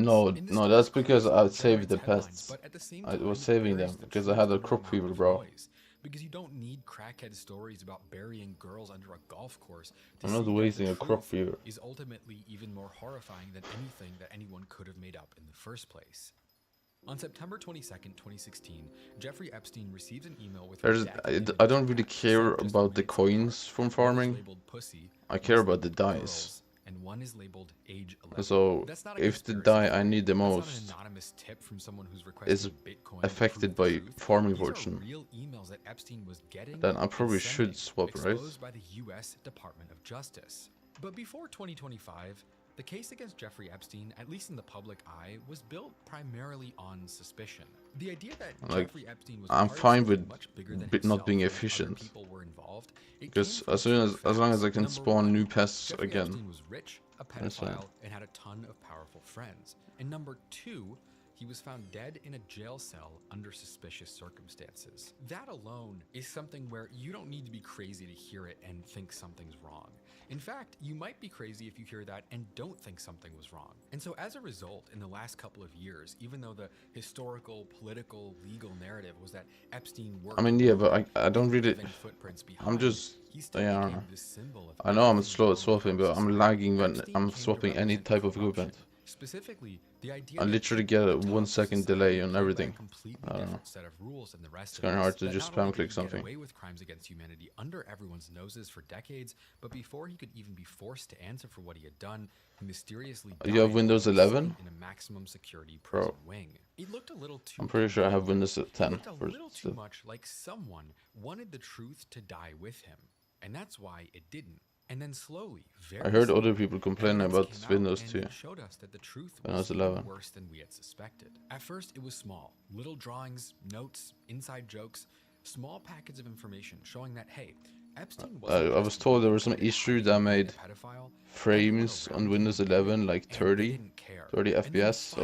No, that's because I saved the pests. I was saving them because I had a crop fever, bro. Because you don't need crackhead stories about burying girls under a golf course to I'm not see wasting that a the crop truth fever. is ultimately even more horrifying than anything that anyone could have made up in the first place. On September 22nd, 2016, Jeffrey Epstein receives an email with I don't really care about the coins from farming. I care about the dyes. And one is labeled age 11. So if the dye I need the most is affected by farming fortune, then I probably should swap, right? By the US Department of Justice. But before 2025, the case against Jeffrey Epstein, at least in the public eye, was built primarily on suspicion. The idea that Jeffrey Epstein was I'm fine with much bigger than not being himself and efficient, other people were involved, because as long as I can spawn new pests Jeffrey again, Epstein was rich, a pedophile, and had a ton of powerful friends. And number two, he was found dead in a jail cell under suspicious circumstances. That alone is something where you don't need to be crazy to hear it and think something's wrong. In fact, you might be crazy if you hear that and don't think something was wrong. And so as a result, in the last couple of years, even though the historical, political, legal narrative was that Epstein worked, I mean, yeah, but I don't really, I'm just, yeah, I know I'm slow at swapping, but I'm lagging when I'm swapping any type of equipment. Specifically, the idea I literally get a 1 second delay on everything. I don't know. It's kind of hard to just spam click something. Away with crimes against humanity under everyone's noses for decades, but before he could even be forced to answer for what he had done, he mysteriously died. You have Windows 11? In a maximum security prison wing. It looked a little too. I'm pretty sure I have Windows 10. It looked a little too much like someone wanted the truth to die with him, and that's why it didn't. And then slowly, I heard other people complaining about Windows 2. Showed us that the truth was was 11. worse than we had suspected. At first, it was small, little drawings, notes, inside jokes, small packets of information showing that hey, Epstein I was told there was some issue that made frames on Windows 11 like 30 FPS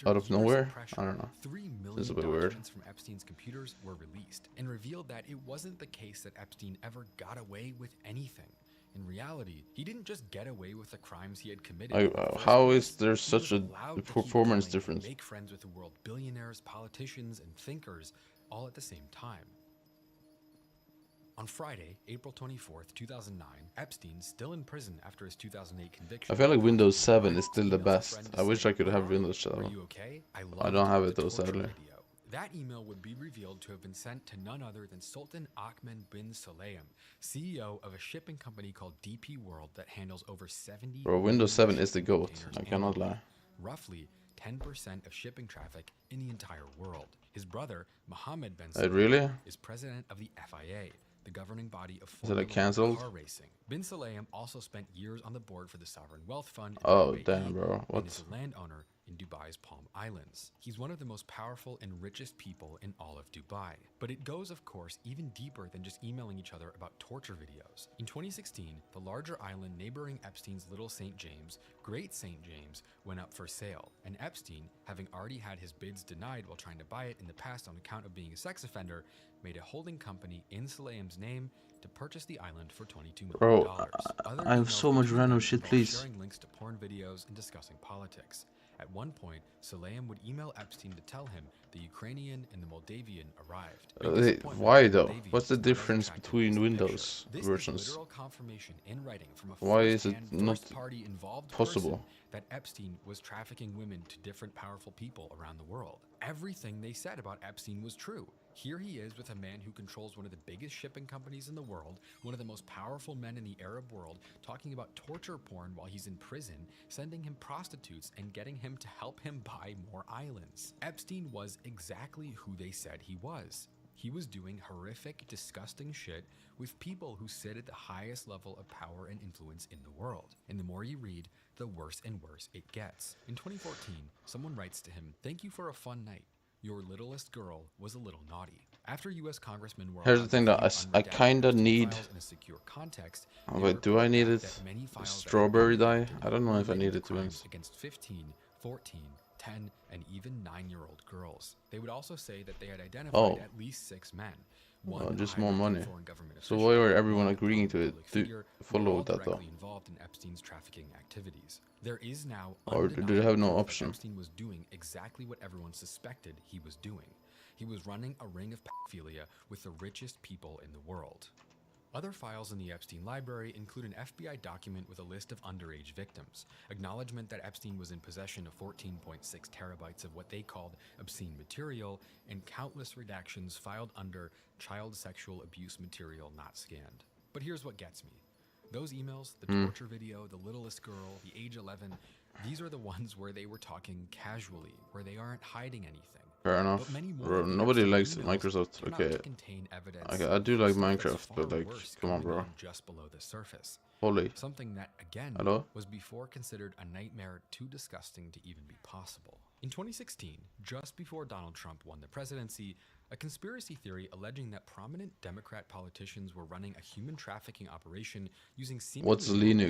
out of nowhere. I don't know. 3 million This is a bit weird. documents from Epstein's computers were released and revealed that it wasn't the case that Epstein ever got away with anything. In reality, he didn't just get away with the crimes he had committed. How is there such a performance difference? Make friends with the world billionaires, politicians, and thinkers all at the same time. On Friday, April 24th, 2009, Epstein, still in prison after his 2008 conviction. I feel like Windows 7 is still the best. I wish I could have Windows 7. Are you okay? I don't have it though, sadly. That email would be revealed to have been sent to none other than Sultan Ahmed bin Sulayem, CEO of a shipping company called DP World that handles over 70. Bro, Windows 7 is the GOAT. I cannot lie. Roughly 10% of shipping traffic in the entire world. His brother, Mohammed bin Sulayem, really? is president of the FIA, the governing body of cancelled? car racing. Bin Sulayem also spent years on the board for the Sovereign Wealth Fund. Oh, damn, bro. What? And is a landowner in Dubai's Palm Islands. He's one of the most powerful and richest people in all of Dubai. But it goes, of course, even deeper than just emailing each other about torture videos. In 2016, the larger island neighboring Epstein's Little St. James, Great St. James, went up for sale. And Epstein, having already had his bids denied while trying to buy it in the past on account of being a sex offender, made a holding company in Sulayem's name to purchase the island for $22 million. Bro, I have so much random shit, please. Sharing links to porn videos and discussing politics. At one point, Sulayem would email Epstein to tell him the Ukrainian and the Moldavian arrived. Why though? What's the difference between Windows versions? Why is it not possible? That Epstein was trafficking women to different powerful people around the world. Everything they said about Epstein was true. Here he is with a man who controls one of the biggest shipping companies in the world, one of the most powerful men in the Arab world, talking about torture porn while he's in prison, sending him prostitutes, and getting him to help him buy more islands. Epstein was exactly who they said he was. He was doing horrific, disgusting shit with people who sit at the highest level of power and influence in the world. And the more you read, the worse and worse it gets. In 2014, someone writes to him, "Thank you for a fun night. Your littlest girl was a little naughty." After U.S. congressmen were Here's the thing that I kinda need. in a secure context, Wait, do I need it? Strawberry dye? I don't know if I need it to be honest. Against 15, 14, 10, and even 9-year-old girls. They would also say that they had identified at least 6 men. Just more money. So why are everyone agreeing to it? To follow that though? Involved in Epstein's trafficking activities. There is now or do they have no option? Epstein was doing exactly what everyone suspected he was doing. He was running a ring of pedophilia with the richest people in the world. Other files in the Epstein library include an FBI document with a list of underage victims, acknowledgement that Epstein was in possession of 14.6 terabytes of what they called obscene material, and countless redactions filed under child sexual abuse material not scanned. But here's what gets me. Those emails, the torture video, the littlest girl, the age 11, these are the ones where they were talking casually, where they aren't hiding anything. Fair enough. Bro, nobody likes Microsoft. Okay. I do like Minecraft, but like, come on, bro. Just below the surface. Holy. Something that, again, was before considered a nightmare too disgusting to even be possible. In 2016, just before Donald Trump won the presidency, a conspiracy theory alleging that prominent Democrat politicians were running a human trafficking operation using seemingly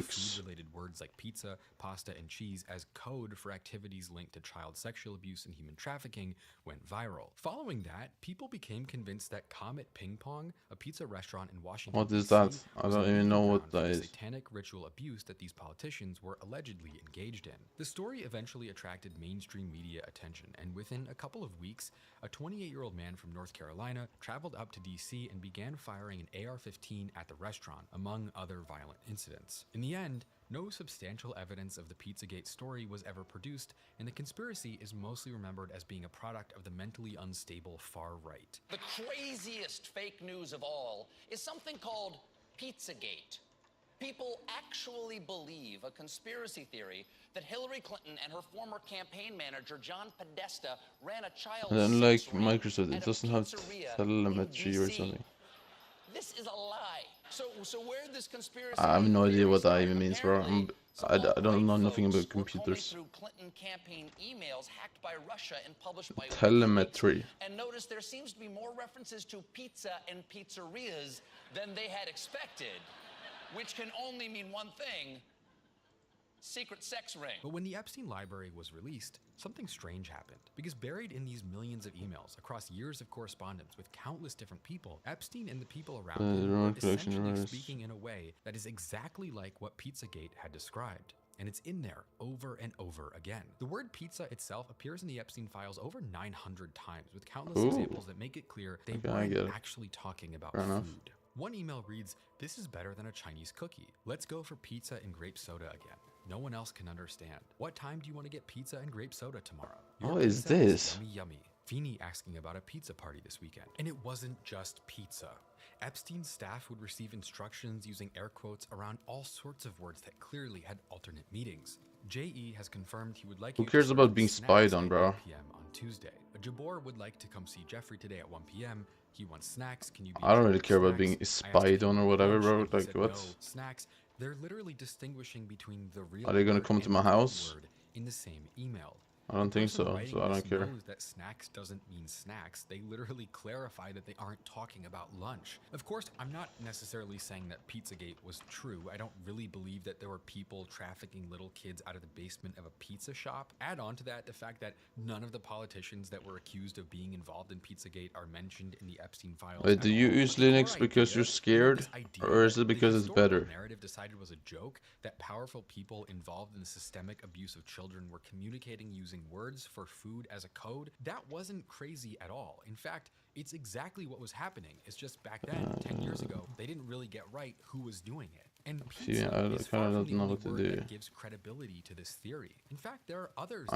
food-related words like pizza, pasta, and cheese as code for activities linked to child sexual abuse and human trafficking went viral. Following that, people became convinced that Comet Ping Pong, a pizza restaurant in Washington, what is that? I don't even know what that is. Satanic ritual abuse that these politicians were allegedly engaged in. The story eventually attracted mainstream media attention, and within a couple of weeks, a 28-year-old man from North Carolina traveled up to DC and began firing an AR-15 at the restaurant, among other violent incidents. In the end, no substantial evidence of the Pizzagate story was ever produced, and the conspiracy is mostly remembered as being a product of the mentally unstable far right. The craziest fake news of all is something called Pizzagate. People actually believe a conspiracy theory that Hillary Clinton and her former campaign manager, John Podesta, ran a child and then, like sex ring Microsoft, it at a doesn't have pizzeria telemetry in or DC. something. This is a lie. So where did this conspiracy I have no idea what that even means, bro. Apparently, I don't know nothing about folks were combing computers. through Clinton campaign emails hacked by Russia and published by Telemetry. and noticed there seems to be more references to pizza and pizzerias than they had expected, which can only mean one thing: secret sex ring. But when the Epstein library was released, something strange happened. Because buried in these millions of emails across years of correspondence with countless different people, Epstein and the people around him were essentially speaking in a way that is exactly like what Pizzagate had described. And it's in there over and over again. The word pizza itself appears in the Epstein files over 900 times, with countless examples that make it clear they weren't actually talking about food. One email reads, "This is better than a Chinese cookie. Let's go for pizza and grape soda again. No one else can understand. What time do you want to get pizza and grape soda tomorrow? What is this? Yummy, yummy." Feeney asking about a pizza party this weekend. And it wasn't just pizza. Epstein's staff would receive instructions using air quotes around all sorts of words that clearly had alternate meanings. J.E. has confirmed he would like Who cares about being spied on, bro? 1 p.m. on Tuesday. Jabor would like to come see Jeffrey today at 1 p.m. He wants snacks. Can you be I don't really care about being spied on or whatever, bro. Like, what? No, snacks. They're literally distinguishing between the real Are they gonna word come to and my the fake house? word in the same email. I don't think so, Writing so I this don't care. knows that snacks doesn't mean snacks. They literally clarify that they aren't talking about lunch. Of course, I'm not necessarily saying that Pizzagate was true. I don't really believe that there were people trafficking little kids out of the basement of a pizza shop. Add on to that the fact that none of the politicians that were accused of being involved in Pizzagate are mentioned in the Epstein files. Wait, do you use Linux because you're scared, or is it because it's better? Narrative decided was a joke that powerful people involved in the systemic abuse of children were communicating using words for food as a code. That wasn't crazy at all. In fact, it's exactly what was happening. It's just back then, 10 years ago, they didn't really get right who was doing it. And See, pizza I is far kind of from don't the know only what to word do. that gives credibility to this theory. In fact, there are others.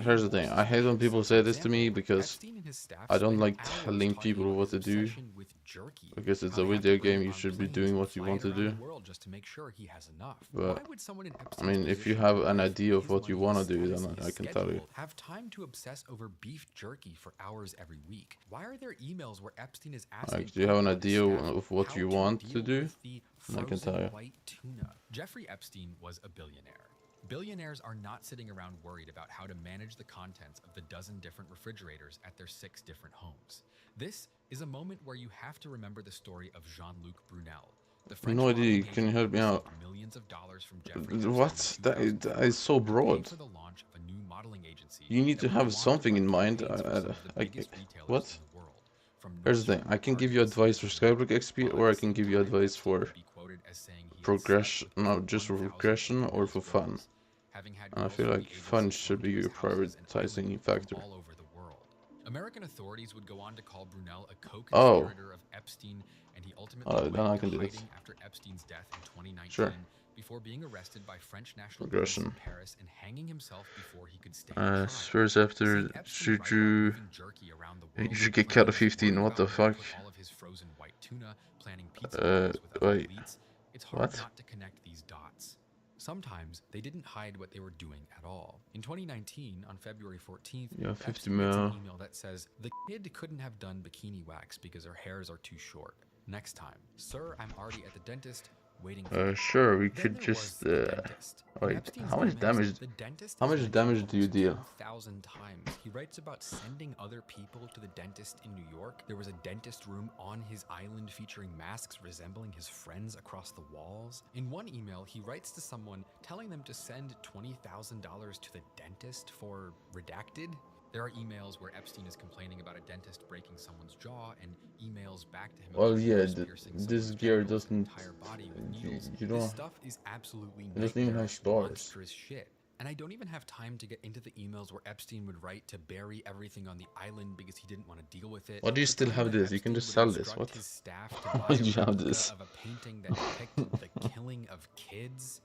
Here's the thing. I hate when people say this to me because Epstein and his staff I don't spent like hours telling talking people about what his to do. obsession with jerky, Because it's how a they have to video bring game, it you on should be planes doing and what you fly want it to around do. the world just to make sure he has enough. But Why would someone in I Epstein's mean, if you position, have with an his idea of his what you money, want his to do, status, then his I can tell you. schedule, have time to obsess over beef jerky for hours every week? Why are there emails where Epstein is asking Like, do you have an people on his idea staff of what how you to want to deal do? with the I can tell frozen you. white tuna? Jeffrey Epstein was a billionaire. Billionaires are not sitting around worried about how to manage the contents of the dozen different refrigerators at their 6 different homes. This is a moment where you have to remember the story of Jean-Luc Brunel. The French No idea. modeling Can you agent help me who out? received millions of dollars from Jeffrey What? Epstein in That 2004 is so to pay broad. for the launch of a new modeling agency You need that to would have go on to something run in mind. campaigns for some of the biggest retailers What? in the world. From Here's the thing. Nordstrom I to can give you Target to advice for H&M. Skyblock XP, While or at I the can same give you time, advice Epstein for would be quoted as saying he had slept progression. with No, over just for 1,000 progression or female for fun. girls, having had And I girls feel from like the fun agency should come to be his a houses and prioritizing island factor. from all over the world. American authorities would go on to call Brunel a Oh, co-conspirator of Epstein, and he ultimately then I went can into do this. hiding after Epstein's death in 2019 Sure. before being arrested by French National Police Progression. in Paris and hanging himself before he could stand trial. First after Seeing Epstein write about moving jerky around the world, you should get claiming cut of he was 15. worried What the about where to fuck? put all of his frozen white tuna, planning pizza parties with other Wait. elites, it's hard What? not to connect these dots. Sometimes they didn't hide what they were doing at all. In 2019, on February 14th, Yeah, 50 Epstein gets an mil. email that says, "The kid couldn't have done bikini wax because her hairs are too short. Next time, sir, I'm already at the dentist waiting for you." Sure, we Then could there just was the dentist. In wait. Epstein's How much emails, damage? the dentist How is much mentioned damage do you almost deal? 2,000 times. He writes about sending other people to the dentist in New York. There was a dentist room on his island featuring masks resembling his friends across the walls. In one email, he writes to someone telling them to send $20,000 to the dentist for redacted. There are emails where Epstein is complaining about a dentist breaking someone's jaw, and emails back to him Well, about yeah, piercing this someone's gear genitals and doesn't. entire body with needles. You This don't. stuff is absolutely It doesn't even have nightmarish, stars. monstrous shit. And I don't even have time to get into the emails where Epstein would write to bury everything on the island because he didn't want to deal with it. Why do you The still time have when this? You can Epstein just would sell this. instruct What? his staff to Why buy do a you have replica this? of a painting that depicted the killing of kids.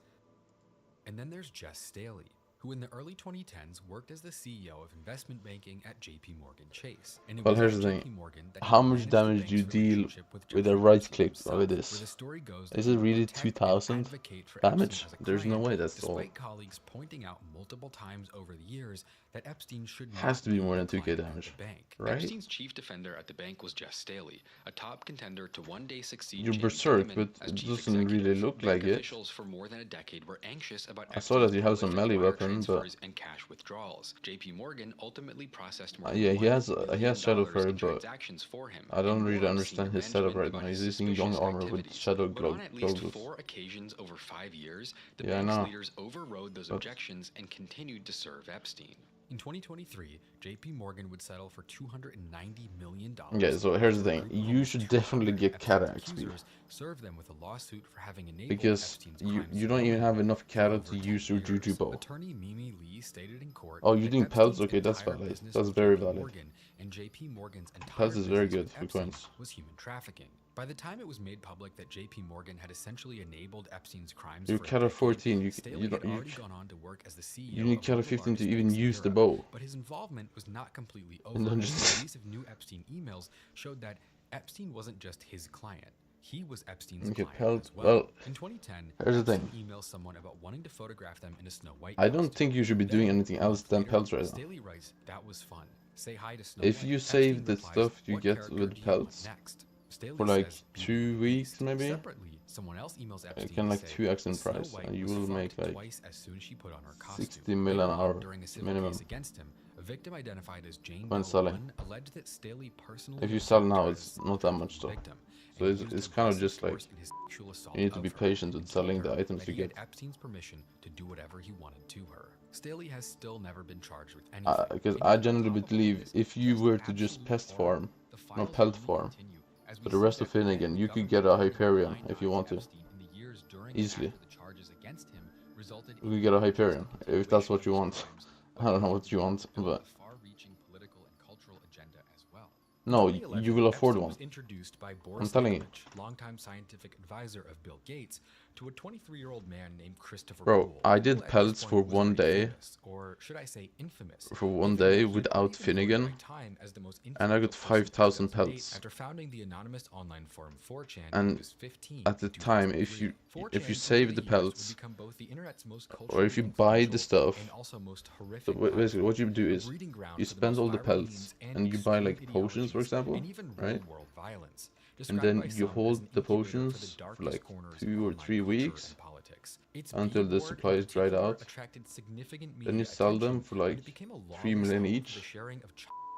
And then there's Jess Staley, who in the early 2010s worked as the CEO of investment banking at JP Morgan Chase. And it Well, was here's at the JP thing. Morgan that he How much managed the damage do you bank's deal relationship with with a Jeffrey right Epstein click himself, of where this? the story goes that Is he it would really protect and 2,000 advocate for damage? Epstein as a There's no client, way that's all. despite colleagues pointing out multiple times over the years that Epstein should not Has to be more a than 2k client at damage, the bank. right? Epstein's chief defender at the bank was Jess Staley, a top contender to one day succeed You're Jamie berserk, Dimon but as it chief doesn't really executive. look Bank like it. officials for more than a decade were anxious about I saw that Epstein's you have some prolific melee wire weapon, but transfers and cash withdrawals. JP Morgan ultimately processed more than yeah, he has $1 he has shadow billion fur, in but transactions for him, I don't and really more understand senior his setup management right about now. his He's using young suspicious armor with activities. shadow But on at least gloves. 4 occasions over 5 years, the Yeah, I bank's know. leaders overrode those But objections and continued to serve Epstein. In 2023, JP Morgan would settle for $290 million. yeah, so here's the after a thing. group of You almost should definitely 200 get Kata Epstein's XP. accusers served them with a lawsuit for having enabled Because Epstein's you crimes don't even have knowingly. enough For Kata over to 10 use your Juju years, bow. Attorney Mimi Lee stated in court Oh, you're that doing pelts? Epstein's Okay, that's entire valid. business That's with very JP valid. Morgan and JP Morgan's entire Pelts is very business good with for Epstein coins. was human trafficking. By the time it was made public that JP Morgan had essentially enabled Epstein's crimes You're for a Kata decade, 14. Staley had already gone on to work as the CEO You need of Kata one of the 15 to largest even banks in use the Europe. bow. But his involvement was not completely And over. then The just release of new Epstein emails showed that Epstein wasn't just his client. He was Epstein's Okay, client pelt. as well. Well, In 2010, here's the Epstein thing. emails someone about wanting to photograph them in a Snow White I don't costume. think you should be doing Then, anything a else month than later, pelts right now. Staley writes, "That was fun. Say hi to Snow If White." you save Epstein the replies, stuff you "What get character with do you want pelts next?" Staley for like says, "Beauty 2 and the weeks Beast." maybe, Separately, someone else emails it Epstein can to like say, 2x in Snow price, White and you was will fucked make like twice as soon as she put on her costume. 60 mil an Later on, hour during a civil minimum. case against him, a victim identified as Jane When Doe selling. 1 alleged that Staley personally If you sell observed now, her it's as not that much the though. victim, So and it's used kind of aggressive just like force in his sexual assault you need to of be her patient with and told selling the her items that you he had get. Epstein's permission to do whatever he wanted to her. Staley has still never been charged with anything. Because And I yet, on genuinely top of all believe this, if you just were to just absolute pest horror, farm, the no files pelt only farm, continue as we for the see rest that of Finnegan, when you the could get a government turned Hyperion blind if you eye to want to. Epstein in the years during Easily. and after the charges against him resulted You in could get a not just Hyperion, the if that's what continuation you of want. his crimes, I don't know but what you want, built but a far-reaching political and cultural agenda as well. No, you will afford one. Was introduced by I'm Boris telling you. Nikolic, longtime scientific advisor of Bill Gates, to a 23-year-old man named Christopher Bro, Poole, I who did at this pelts point for was one very day. famous, or should I say infamous, For one even day though he without already enjoyed Finnegan. by Time as the most And I got influential person in 5,000 2008 pelts. after founding the anonymous online forum 4chan when he And was 15 at the in time, 2003. if you 4chan save over the years would pelts, become both the internet's most or if you culturally buy the influential stuff, and also most so horrific basically what you platform, do a is breeding ground you for the spend most all the viral pelts memes and you buy extreme like potions, for ideologies, example, and even right? real-world violence. And Described then by you some as hold an the incubator for the potions for darkest like corners of 2 or online 3 culture weeks and politics. Its until the billboard supply in is dried particular out. attracted significant Then you media sell them attention, for and like it became a 3 lawless million home for each. the sharing of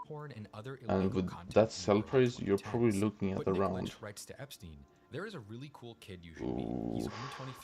porn and other And illegal with content that in the sell early price, you're probably 2010s. looking at But around. Nikolic writes to Epstein, "There is a really cool kid you should meet. He's Ooh, only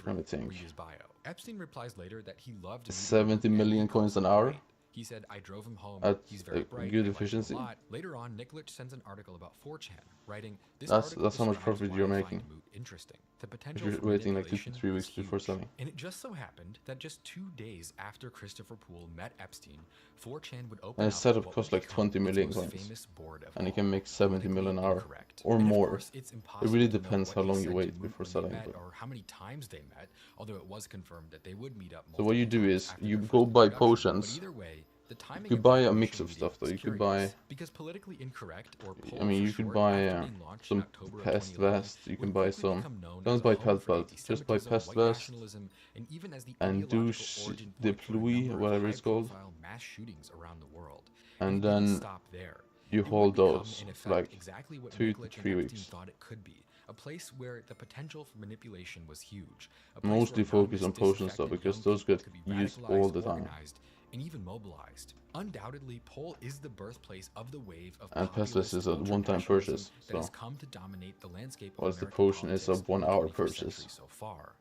let me 23. think. Read his bio." Epstein replies later that he loved meeting 70 him, and million he calls coins an him hour great. He said, "I drove him home. at He's very a bright. good I liked him efficiency. a lot." Later on, Nikolic sends an article about 4chan, writing, "This That's article how much describes profit why you're I making find Moot interesting. The if potential you're for waiting like 2 to manipulation 3 is weeks before huge." selling. And it just so happened that just 2 days after Christopher Poole met Epstein, 4chan would open And his up setup what costs would like become 20 its million most coins. famous board of And you all. can make 70 Politically million an hour incorrect. or And of more. course, it's It impossible really to know depends what how he long said you to wait Moot before when they selling. met But or how many times they met, although it was confirmed that they would meet up so what you multiple do times is after you their go first buy introduction. But potions. either way, the You timing could of buy a information mix of media stuff though. was You could curious, buy, because politically incorrect, or I POL mean, for you could short, buy after being launched in some October of pest 2011, vest. You would can buy quickly some. become known Don't as a buy home pelt for belt. Just buy anti-Semitism, pest white vest nationalism, and even as the and ideological origin de point for a pluie, number of whatever it's called. high-profile mass shootings around the world. And it didn't then stop there. you It would hold become, those in for effect, like exactly what 2 to Nikolic 3 and Epstein weeks. thought it could be. A place where the potential for manipulation was huge. A place Mostly where focus on anonymous, potion stuff disaffected because young those people get could be used all radicalized, the time. organized, and even mobilized. Undoubtedly, Pole is the birthplace of the wave of And pest vest populist is a one-time ultranationalism purchase. that has So come to dominate the landscape of whilst the American potion is a politics in the 1-hour 21st purchase. century so far.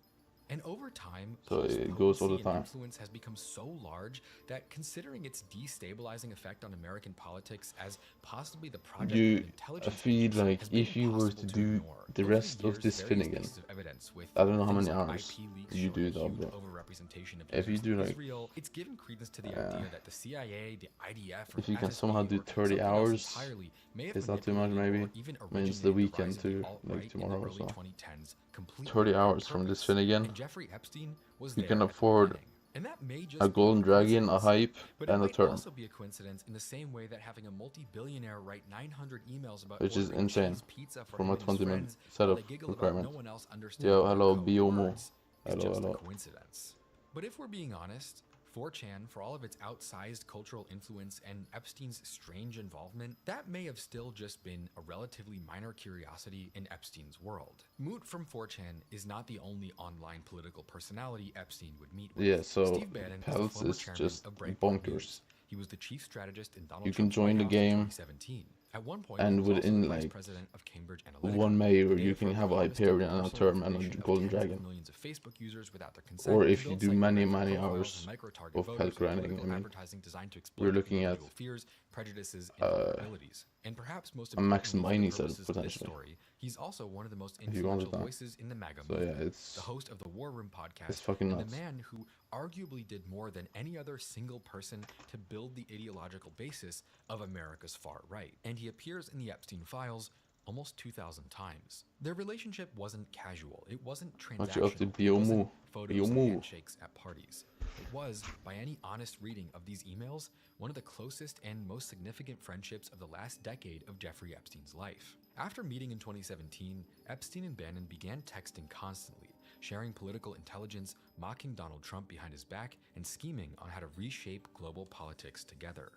And over time, So Pole's it goes all the potency time. and influence has become so large that, considering its destabilizing effect on American politics as possibly the product of an I intelligence feel agency, like has been if you were impossible to do ignore. the Over rest of years, this various Finnegan, pieces of evidence with I don't know how things many like hours IP leaks you do showing though, huge bro. overrepresentation of If you users do in like, Israel, it's given credence to the idea that the CIA, the IDF, or if you can FSB, somehow do or 30 something else hours, entirely may have is that too much manipulated maybe? or even I mean, it's the originated the weekend rise of the too, alt-right like in the tomorrow, early so 2010s completely 30 on hours from this purpose. Finnegan. And Jeffrey Epstein was You there can at the afford beginning. And that may just a be golden dragon, a coincidence. hype, But it and a might turn, also be a coincidence in the same way that having a multi-billionaire write 900 emails about which is ordering insane cheese pizza for from him a and his 20-minute friends while setup they giggle about requirement. no one else understanding Yo, their hello, code Biomo. words is Hello, just hello. a coincidence. But if we're being honest, 4chan, for all of its outsized cultural influence and Epstein's strange involvement, that may have still just been a relatively minor curiosity in Epstein's world. Moot from 4chan is not the only online political personality Epstein would meet with. Yeah, so Steve Bannon is the Peltz former is chairman just of Breitbart bonkers. News. He was the chief strategist in Donald You can Trump's join White the House game, in 2017. At one point, and he was also within the vice like president of Cambridge Analytica. 1 May, The or you data can firm have a harvested Hyperion the and a personal term and information a of golden tens of dragon. millions of Facebook users without their consent, Or to if you build do many, psychographic many profiles hours and micro-target of voters pet with grinding, political I mean, advertising designed to exploit we're looking at individual fears, prejudices, and vulnerabilities. And perhaps most a max importantly, for the mining setup, purposes of this potentially, story, he's also one of the most if you wanted influential that. voices in the MAGA So yeah, movement, it's the host of the War Room podcast, it's fucking and nuts. the man who arguably did more than any other single person to build the ideological basis of America's far right. And he appears in the Epstein files almost 2,000 times. Their relationship wasn't casual. It wasn't What you up to, transactional. It wasn't Biomu? photos and Biomu. handshakes at parties. It was, by any honest reading of these emails, one of the closest and most significant friendships of the last decade of Jeffrey Epstein's life. After meeting in 2017, Epstein and Bannon began texting constantly, sharing political intelligence, mocking Donald Trump behind his back, and scheming on how to reshape global politics together.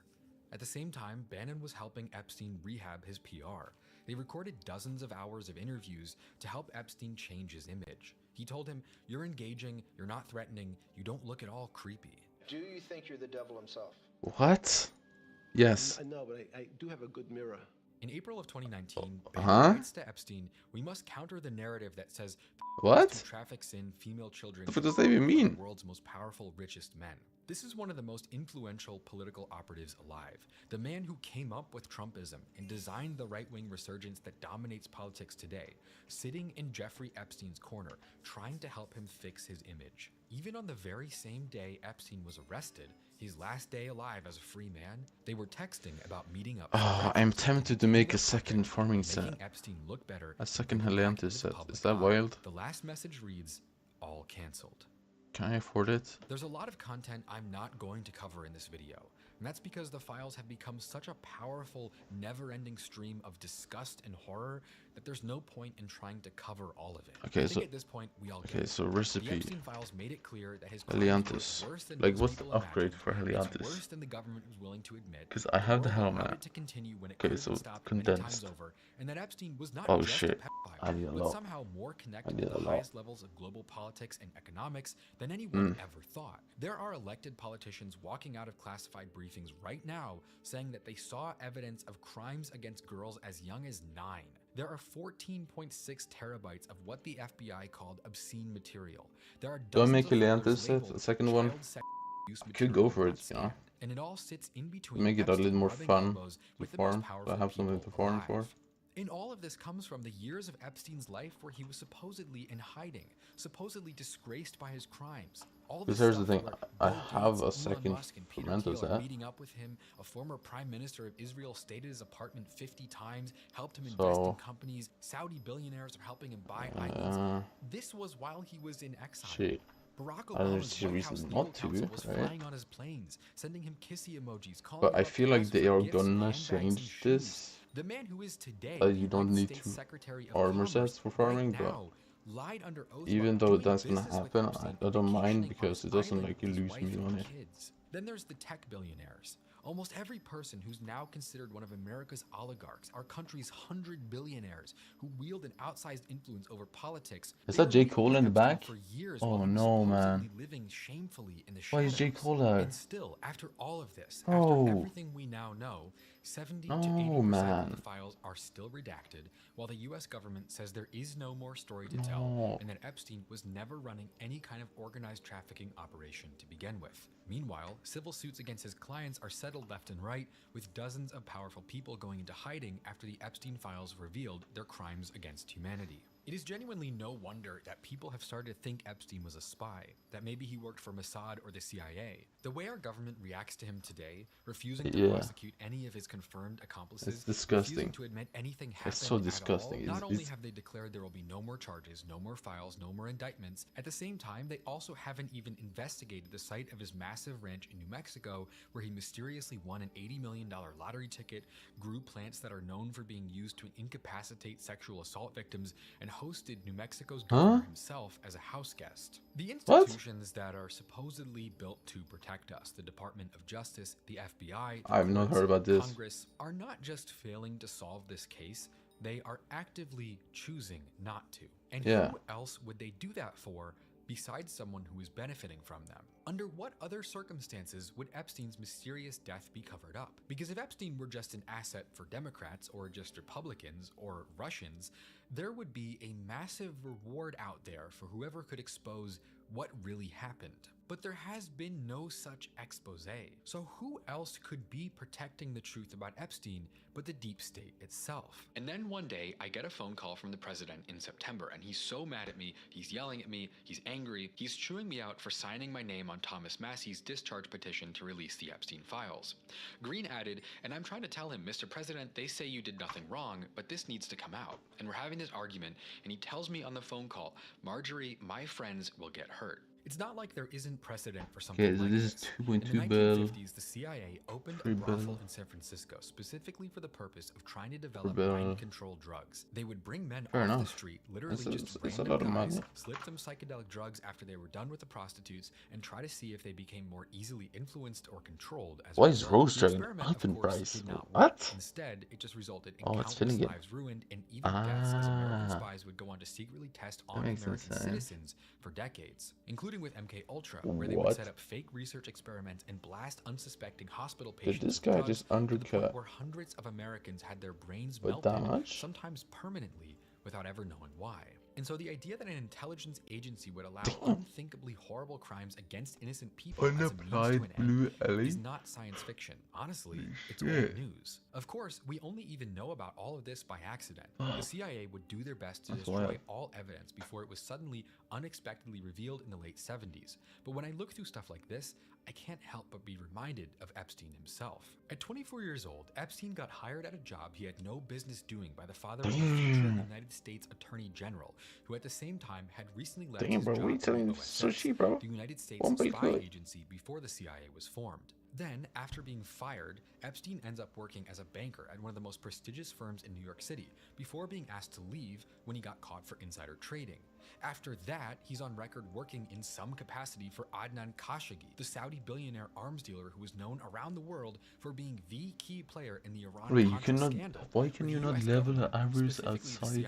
At the same time, Bannon was helping Epstein rehab his PR. They recorded dozens of hours of interviews to help Epstein change his image. He told him, "You're engaging, you're not threatening, you don't look at all creepy." Do you think you're the devil himself? What? Yes. I know, but I do have a good mirror. In April of 2019, Bannon Huh? writes to Epstein, "We must counter the narrative that says What? who traffics in female children The fuck does that even mean? are the world's most powerful, richest men." This is one of the most influential political operatives alive, the man who came up with Trumpism and designed the right-wing resurgence that dominates politics today, sitting in Jeffrey Epstein's corner, trying to help him fix his image. Even on the very same day Epstein was arrested, his last day alive as a free man, they were texting about meeting up. I'm tempted to make a second farming set. Making Epstein look better. A second Helianthus set. Is that wild? The last message reads, all cancelled. Can I afford it? There's a lot of content I'm not going to cover in this video, and that's because the files have become such a powerful, never-ending stream of disgust and horror that there's no point in trying to cover all of it. Okay, so at this point we all get okay, so recipe. The Epstein files made it clear that his Helianthus. Like, what's the upgrade for Helianthus? Worse than the government was willing to admit. Because I have the helmet. To continue when it okay, so condensed. Over, and that Epstein was not oh just shit! a I need a but lot. somehow more connected to the highest levels of global politics and economics than anyone ever thought. There are elected politicians walking out of classified briefings right now saying that they saw evidence of crimes against girls as young as 9. There are 14.6 terabytes of what the FBI called obscene material. There are do I make Helianthus set? The second one? I could go for it, you know. And it all sits in between. Make it a little more fun to farm. So I have something to farm for. And all of this comes from the years of Epstein's life where he was supposedly in hiding, supposedly disgraced by his crimes. All this here's the thing, I have a second Fermento set. Meeting up with him, a former prime minister of Israel stayed at his apartment 50 times, helped him invest in companies, Saudi billionaires are helping him buy islands. This was while he was in exile. Shit. Barack Obama's White House legal counsel was flying on his planes, sending him kissy emojis. But I feel like they are gonna change this. The man who is today You don't need two armor sets for farming, but even though that's gonna happen, I don't mind because it doesn't like you lose me on it. Then there's the tech billionaires. Almost every person who's now considered one of America's oligarchs, our country's 100 billionaires who wield an outsized influence over politics. Is that J. Cole in the back? Oh no, man. Living shamefully in the why is J. Cole out? And still, after all of this, after everything we now know, 70 to 80% of the files are still redacted, while the US government says there is no more story to tell, and that Epstein was never running any kind of organized trafficking operation to begin with. Meanwhile, civil suits against his clients are settled left and right, with dozens of powerful people going into hiding after the Epstein files revealed their crimes against humanity. It is genuinely no wonder that people have started to think Epstein was a spy, that maybe he worked for Mossad or the CIA. The way our government reacts to him today, refusing to prosecute any of his confirmed accomplices, it's disgusting. refusing to admit anything happened it's so disgusting. At all. Not only have they declared there will be no more charges, no more files, no more indictments, at the same time, they also haven't even investigated the site of his massive ranch in New Mexico, where he mysteriously won an $80 million lottery ticket, grew plants that are known for being used to incapacitate sexual assault victims, and hosted New Mexico's governor himself as a house guest. The institutions that are supposedly built to protect us, the Department of Justice, the FBI, I've not heard about this. Congress, are not just failing to solve this case, they are actively choosing not to. And who else would they do that for besides someone who is benefiting from them? Under what other circumstances would Epstein's mysterious death be covered up? Because if Epstein were just an asset for Democrats or just Republicans or Russians, there would be a massive reward out there for whoever could expose what really happened. But there has been no such expose. So who else could be protecting the truth about Epstein but the deep state itself? And then one day I get a phone call from the president in September, and he's so mad at me, he's yelling at me, he's angry, he's chewing me out for signing my name on Thomas Massey's discharge petition to release the Epstein files. Green added, and I'm trying to tell him, Mr. President, they say you did nothing wrong, but this needs to come out. And we're having this argument, and he tells me on the phone call, Marjorie, my friends will get hurt. It's not like there isn't precedent for something like this. Is 2.2 In the 1950s, the CIA opened a brothel in San Francisco specifically for the purpose of trying to develop mind-controlled drugs. They would bring men off the street, literally just random guys, slip them psychedelic drugs after they were done with the prostitutes, and try to see if they became more easily influenced or controlled. As why is Rose dragging up in price? What? Instead, it just resulted in countless lives ruined and even deaths, as American spies would go on to secretly test on American citizens for decades, including with MK Ultra, where they would set up fake research experiments and blast unsuspecting hospital patients. Did this guy just undercut? Where hundreds of Americans had their brains melted, sometimes permanently, without ever knowing why. And so the idea that an intelligence agency would allow unthinkably horrible crimes against innocent people as a means to an end is not science fiction. Honestly, it's old news. Of course, we only even know about all of this by accident. The CIA would do their best to destroy all evidence before it was suddenly, unexpectedly revealed in the late 70s. But when I look through stuff like this, I can't help but be reminded of Epstein himself. At 24 years old, Epstein got hired at a job he had no business doing by the father of the future United States Attorney General, who at the same time had recently left his job with OSS, the United States spy agency before the CIA was formed. Then, after being fired, Epstein ends up working as a banker at one of the most prestigious firms in New York City before being asked to leave when he got caught for insider trading. After that, he's on record working in some capacity for Adnan Khashoggi, the Saudi billionaire arms dealer who is known around the world for being the key player in the Iran-Contra scandal. Why can you not level the ivories outside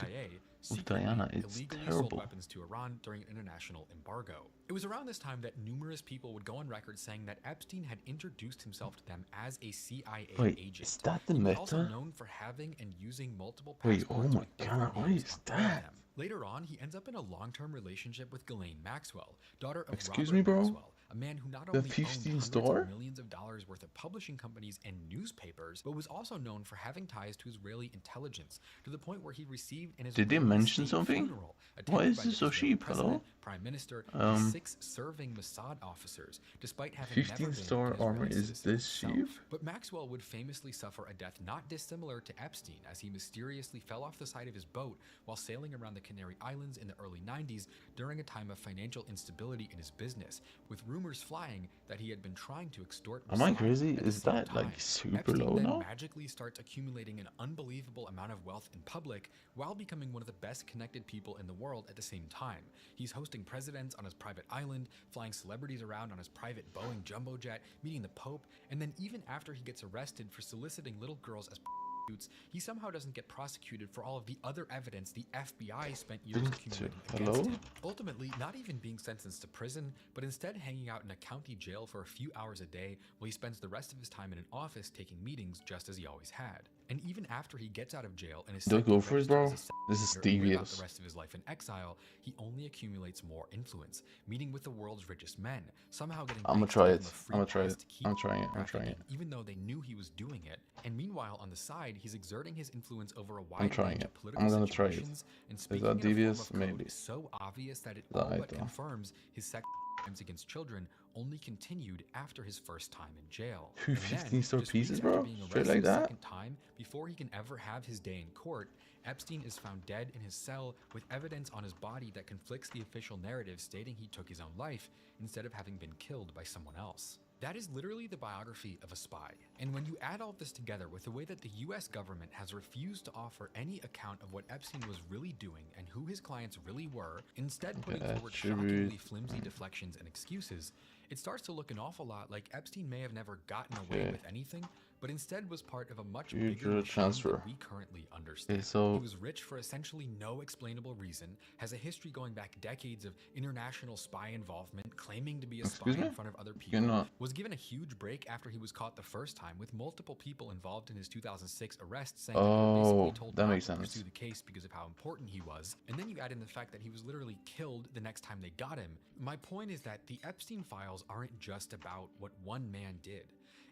of Diana? It's terrible. Sold weapons to Iran during an international embargo. It was around this time that numerous people would go on record saying that Epstein had introduced himself to them as a CIA agent. Is that the He was meta? also known for having and using multiple Wait, oh passports my with different god, what names is on all of that? them. Later on, he ends up in a long-term relationship with Ghislaine Maxwell, daughter of Excuse Robert me, bro? Maxwell, a man who not The only owned 15 hundreds store? of millions of dollars worth of publishing companies and newspapers, but was also known for having ties to Israeli intelligence, to the point where he received an Did they Israeli mention state something? funeral Why attended is by this the so Israeli cheap? Hello? president, prime minister, and 6 serving Mossad officers, despite having never 15 been star an Israeli armor is citizen this himself. cheap? But Maxwell would famously suffer a death not dissimilar to Epstein, as he mysteriously fell off the side of his boat while sailing around the Canary Islands in the early 90s during a time of financial instability in his business, with rumors flying that he had been trying to extort Am I Mossad crazy? at the Is same that time. like super Epstein low then now? magically starts accumulating an unbelievable amount of wealth in public while becoming one of the best connected people in the world at the same time. He's hosting presidents on his private island, flying celebrities around on his private Boeing jumbo jet, meeting the Pope, and then even after he gets arrested for soliciting little girls as prostitutes, he somehow doesn't get prosecuted for all of the other evidence the FBI spent years accumulating against him. Ultimately, not even being sentenced to prison, but instead hanging out in a county jail for a few hours a day while he spends the rest of his time in an office taking meetings just as he always had. And even after he gets out of jail and is Don't set go to for it, register bro. as a sex This is offender and live out devious. the rest of his life in exile, he only accumulates more influence, meeting with the world's richest men, somehow getting I'ma banks try to give it. him a free I'ma try pass it. to keep I'm trying it. I'm trying trafficking, it. even though they knew he was doing it. And meanwhile, on the side, he's exerting his influence over a I'm wide trying range it. of political I'm gonna try it. situations and Is speaking that in a form devious? of code Maybe. so obvious that it That all I but don't. confirms his sex crimes against children only continued after his first time in jail. Two And then, 15-star just weeks pieces, after bro? being Straight arrested like a that? second time, before he can ever have his day in court, Epstein is found dead in his cell with evidence on his body that conflicts the official narrative stating he took his own life instead of having been killed by someone else. That is literally the biography of a spy. And when you add all this together with the way that the US government has refused to offer any account of what Epstein was really doing and who his clients really were, instead putting forward shockingly flimsy deflections and excuses, it starts to look an awful lot like Epstein may have never gotten away with anything, but instead was part of a much bigger machine transfer. than we currently understand. Okay, so he was rich for essentially no explainable reason, has a history going back decades of international spy involvement, claiming to be a spy in front of other people, was given a huge break after he was caught the first time, with multiple people involved in his 2006 arrest saying that they were basically told not to pursue the case because of how important he was. And then you add in the fact that he was literally killed the next time they got him. My point is that the Epstein files aren't just about what one man did.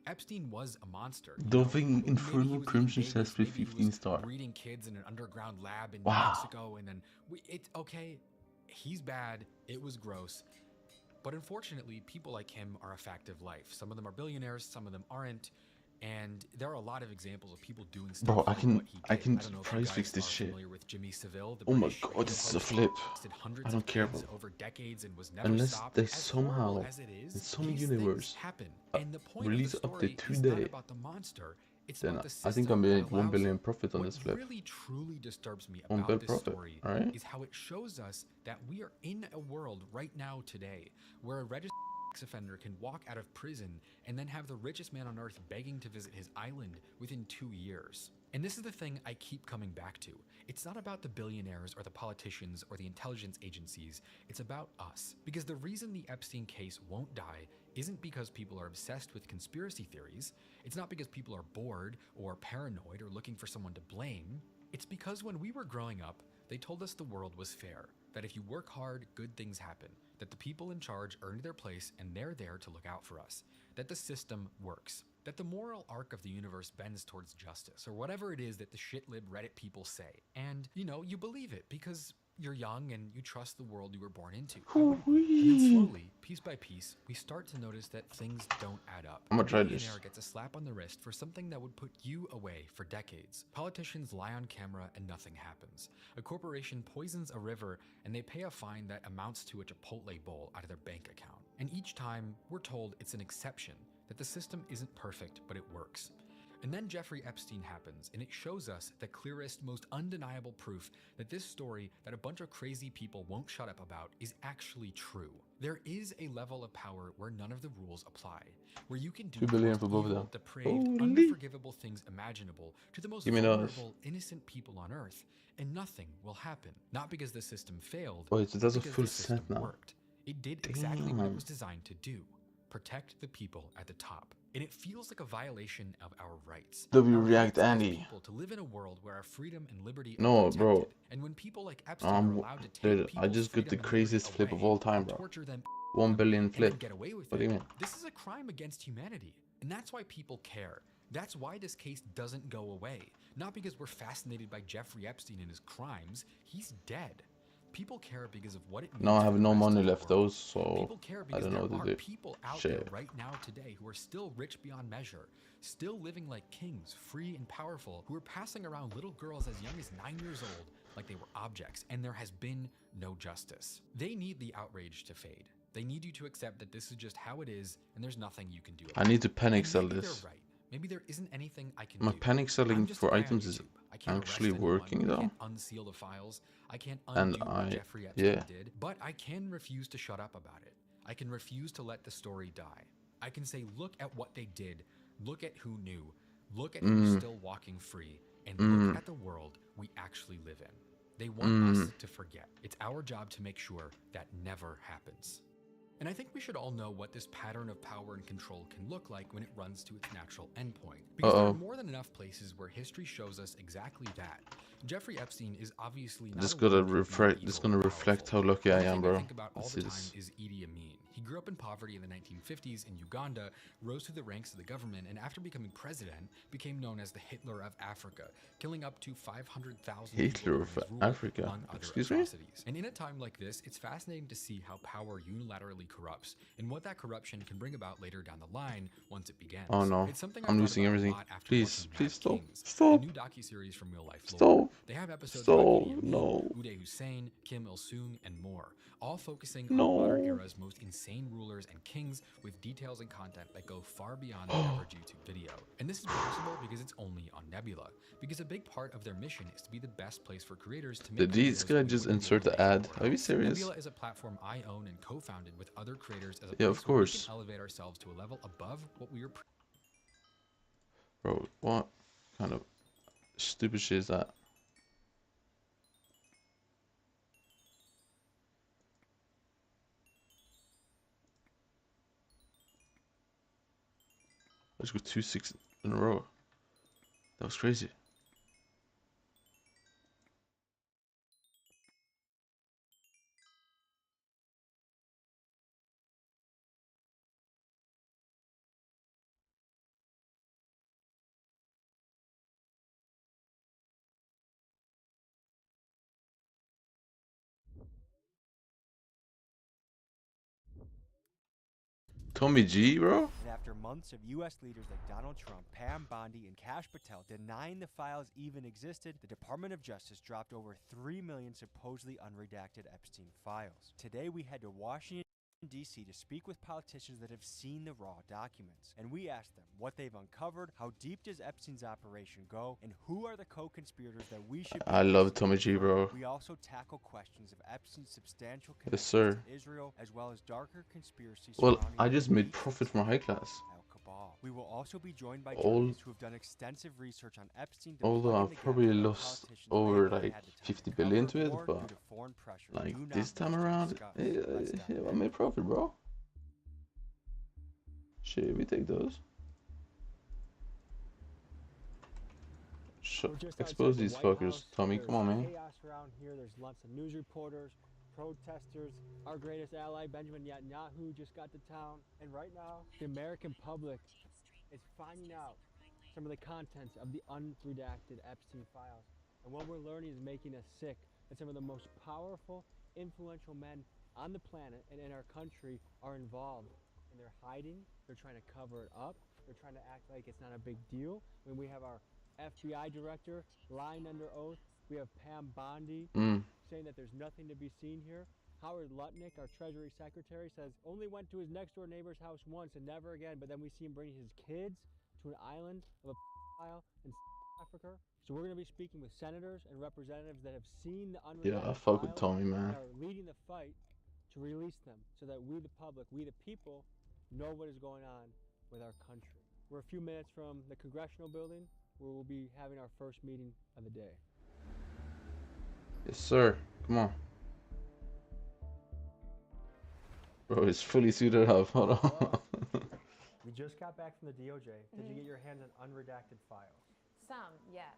Epstein was a monster. Doving Infernal Crimson says with 15 star. Breeding kids in an underground lab in Mexico, and then okay, he's bad. It was gross. But unfortunately, people like him are a fact of life. Some of them are billionaires, some of them aren't. And there are a lot of examples of people doing stuff. Bro, I can don't know if price you fix guys this are shit. familiar with Jimmy Savile, the Oh my British god, radio this is a host, flip. did hundreds I don't of care, kids bro. over decades and was never Unless stopped. they As somehow, horrible as it is, in some these universe, things happen. And the point release of the update story is today, not about the monster. It's then about the I think I system made that 1 allows billion it. profit on this flip. What really truly disturbs me 1 about bill this profit, story alright? is how it shows us that we are in a world right now today where a registered sex offender can walk out of prison and then have the richest man on earth begging to visit his island within 2 years. And this is the thing I keep coming back to. It's not about the billionaires or the politicians or the intelligence agencies. It's about us. Because the reason the Epstein case won't die isn't because people are obsessed with conspiracy theories. It's not because people are bored or paranoid or looking for someone to blame. It's because when we were growing up, They told us the world was fair, that if you work hard, good things happen, that the people in charge earned their place and they're there to look out for us, that the system works, that the moral arc of the universe bends towards justice, or whatever it is that the shitlib Reddit people say. And, you know, you believe it because you're young and you trust the world you were born into. And then slowly, piece by piece, we start to notice that things don't add up. I'm gonna try A this. billionaire gets a slap on the wrist for something that would put you away for decades. Politicians lie on camera and nothing happens. A corporation poisons a river and they pay a fine that amounts to a Chipotle bowl out of their bank account. And each time, we're told it's an exception, that the system isn't perfect, but it works. And then Jeffrey Epstein happens, and it shows us the clearest, most undeniable proof that this story that a bunch of crazy people won't shut up about is actually true. There is a level of power where none of the rules apply, where you can do 2 the billion most for both of evil, them. depraved, Holy. unforgivable things imaginable to the most Give me those. vulnerable, innocent people on Earth, and nothing will happen. Not because the system failed, Wait, so but that's a because full the system set now. worked. It did exactly what it Damn. was designed to do. Protect the people at the top. And it feels like a violation of our rights. W Our React rights as Andy. people to live in a world where our freedom and liberty are No, protected. bro. And when people like Epstein are allowed to take Dude, I people's just got the freedom and craziest liberty flip of away all time, and bro. torture them 1 billion and then flip. get away with What do it. you mean? This is a crime against humanity. And that's why people care. That's why this case doesn't go away. Not because we're fascinated by Jeffrey Epstein and his crimes. He's dead. People care because of what it means. No, I have for the no rest of money the left world. though, so People care I because don't know there what are to do. people out Shit. there right now today who are still rich beyond measure, still living like kings, free and powerful, who are passing around little girls as young as 9 years old like they were objects, and there has been no justice. They need the outrage to fade. They need you to accept that this is just how it is, and there's nothing you can do about it. I need to panic And sell maybe this. they're right. Maybe there isn't anything I can My do. panic selling I'm just for a guy on items is YouTube. I can't arrest actually anyone. working I though. can't unseal the files. I can't And undo what I- Jeffrey Epstein yeah. did, but I can refuse to shut up about it. I can refuse to let the story die. I can say, look at what they did. Look at who knew. Look at who's still walking free. And look at the world we actually live in. They want us to forget. It's our job to make sure that never happens. And I think we should all know what this pattern of power and control can look like when it runs to its natural endpoint. Because there are more than enough places where history shows us exactly that. Jeffrey Epstein is obviously not This a gonna lone, not reflect. evil This gonna or reflect how powerful. lucky I One am, thing bro. think about all Let's the see time this. is Idi Amin. He grew up in poverty in the 1950s in Uganda, rose through the ranks of the government, and after becoming president, became known as the Hitler of Africa, killing up to 500,000 Hitler people during of his rule, Africa? among other Excuse me? atrocities. And in a time like this, it's fascinating to see how power unilaterally corrupts, and what that corruption can bring about later down the line once it begins. Oh no, It's something I'm I've losing thought about everything. a lot after Please, watching please Mad stop. Kings, Stop. the new docuseries from Real Life Lore. Stop. They have episodes Stop. about Idi Amin, No. Uday Hussein, Kim Il-sung, and more, all focusing No. on modern era's most insane rulers and kings with details and content that go far beyond the average YouTube video. And this is possible because it's only on Nebula, because a big part of their mission is to be the best place for creators to make Did this videos guy we just wouldn't be insert able the to make ad? anywhere Are you else. serious? Nebula is a platform I own and co-founded with other creators as a Yeah, place of where we course. can elevate ourselves to a level above what we were Bro, what kind of stupid shit is that? I just got 2-6 in a row. That was crazy. Tommy G, bro? And after months of U.S. leaders like Donald Trump, Pam Bondi, and Kash Patel denying the files even existed, the Department of Justice dropped over 3 million supposedly unredacted Epstein files. Today we head to Washington, D.C. to speak with politicians that have seen the raw documents. And we asked them what they've uncovered, how deep does Epstein's operation go, and who are the co-conspirators that we should be I love investigating Tommy G, further. bro. We also tackle questions of Epstein's substantial Yes, connections sir. to Israel, as well as darker conspiracies Well, surrounding I the just made elite profit from high class. Al-Cabal. We will also be joined by All- journalists who have done extensive research on Epstein. to Although plug in I've the gaps probably that our lost politicians may over have not like had the time 50 to billion cover, to it, or but due to foreign pressure like do not this time wish to around, discuss. Let's dive I in. made profit, bro. Shit, we take those. We're just Expose outside the these White fuckers. House. Tommy, There's come on, man. chaos around here. There's lots of news reporters, protesters. Our greatest ally, Benjamin Netanyahu, just got to town. And right now, the American public is finding out some of the contents of the unredacted Epstein files. And what we're learning is making us sick that some of the most powerful, influential men on the planet and in our country are involved. And they're hiding, they're trying to cover it up, they're trying to act like it's not a big deal. When we have our FBI director lying under oath, we have Pam Bondi saying that there's nothing to be seen here. Howard Lutnick, our Treasury Secretary, says only went to his next door neighbor's house once and never again, but then we see him bringing his kids to an island of a file in Africa. So we're going to be speaking with senators and representatives that have seen the unredacted Yeah, I fuck with files Tommy, man. and are leading the fight to release them so that we, the public, we, the people, know what is going on with our country. We're a few minutes from the Congressional building where we'll be having our first meeting of the day. Yes, sir. Come on. Bro, it's fully suited up. Hold on. We just got back from the DOJ. Did you get your hands on unredacted files? Some, yes.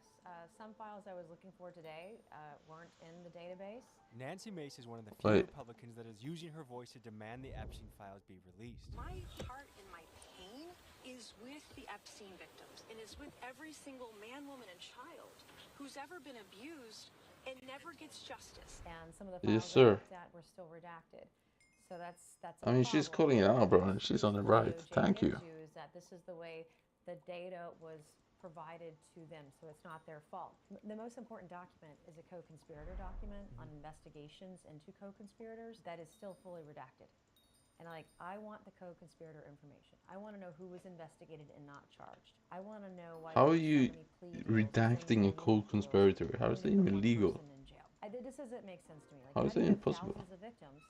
Some files I was looking for today weren't in the database. Nancy Mace is one of the few Republicans that is using her voice to demand the Epstein files be released. My heart and my pain is with the Epstein victims and is with every single man, woman, and child who's ever been abused and never gets justice. And some of the files Yes, sir. I looked at were still redacted. So that's I mean, she's calling it out, bro, and she's on the right. Thank you. Is that this is the way the data was provided to them, so it's not their fault. The most important document is a co-conspirator document on investigations into co-conspirators that is still fully redacted. And I want the co-conspirator information. I want to know who was investigated and not charged. I want to know why. How are you redacting a co-conspirator? How is that even legal? This doesn't make sense to me. How is that impossible? Thousands of victims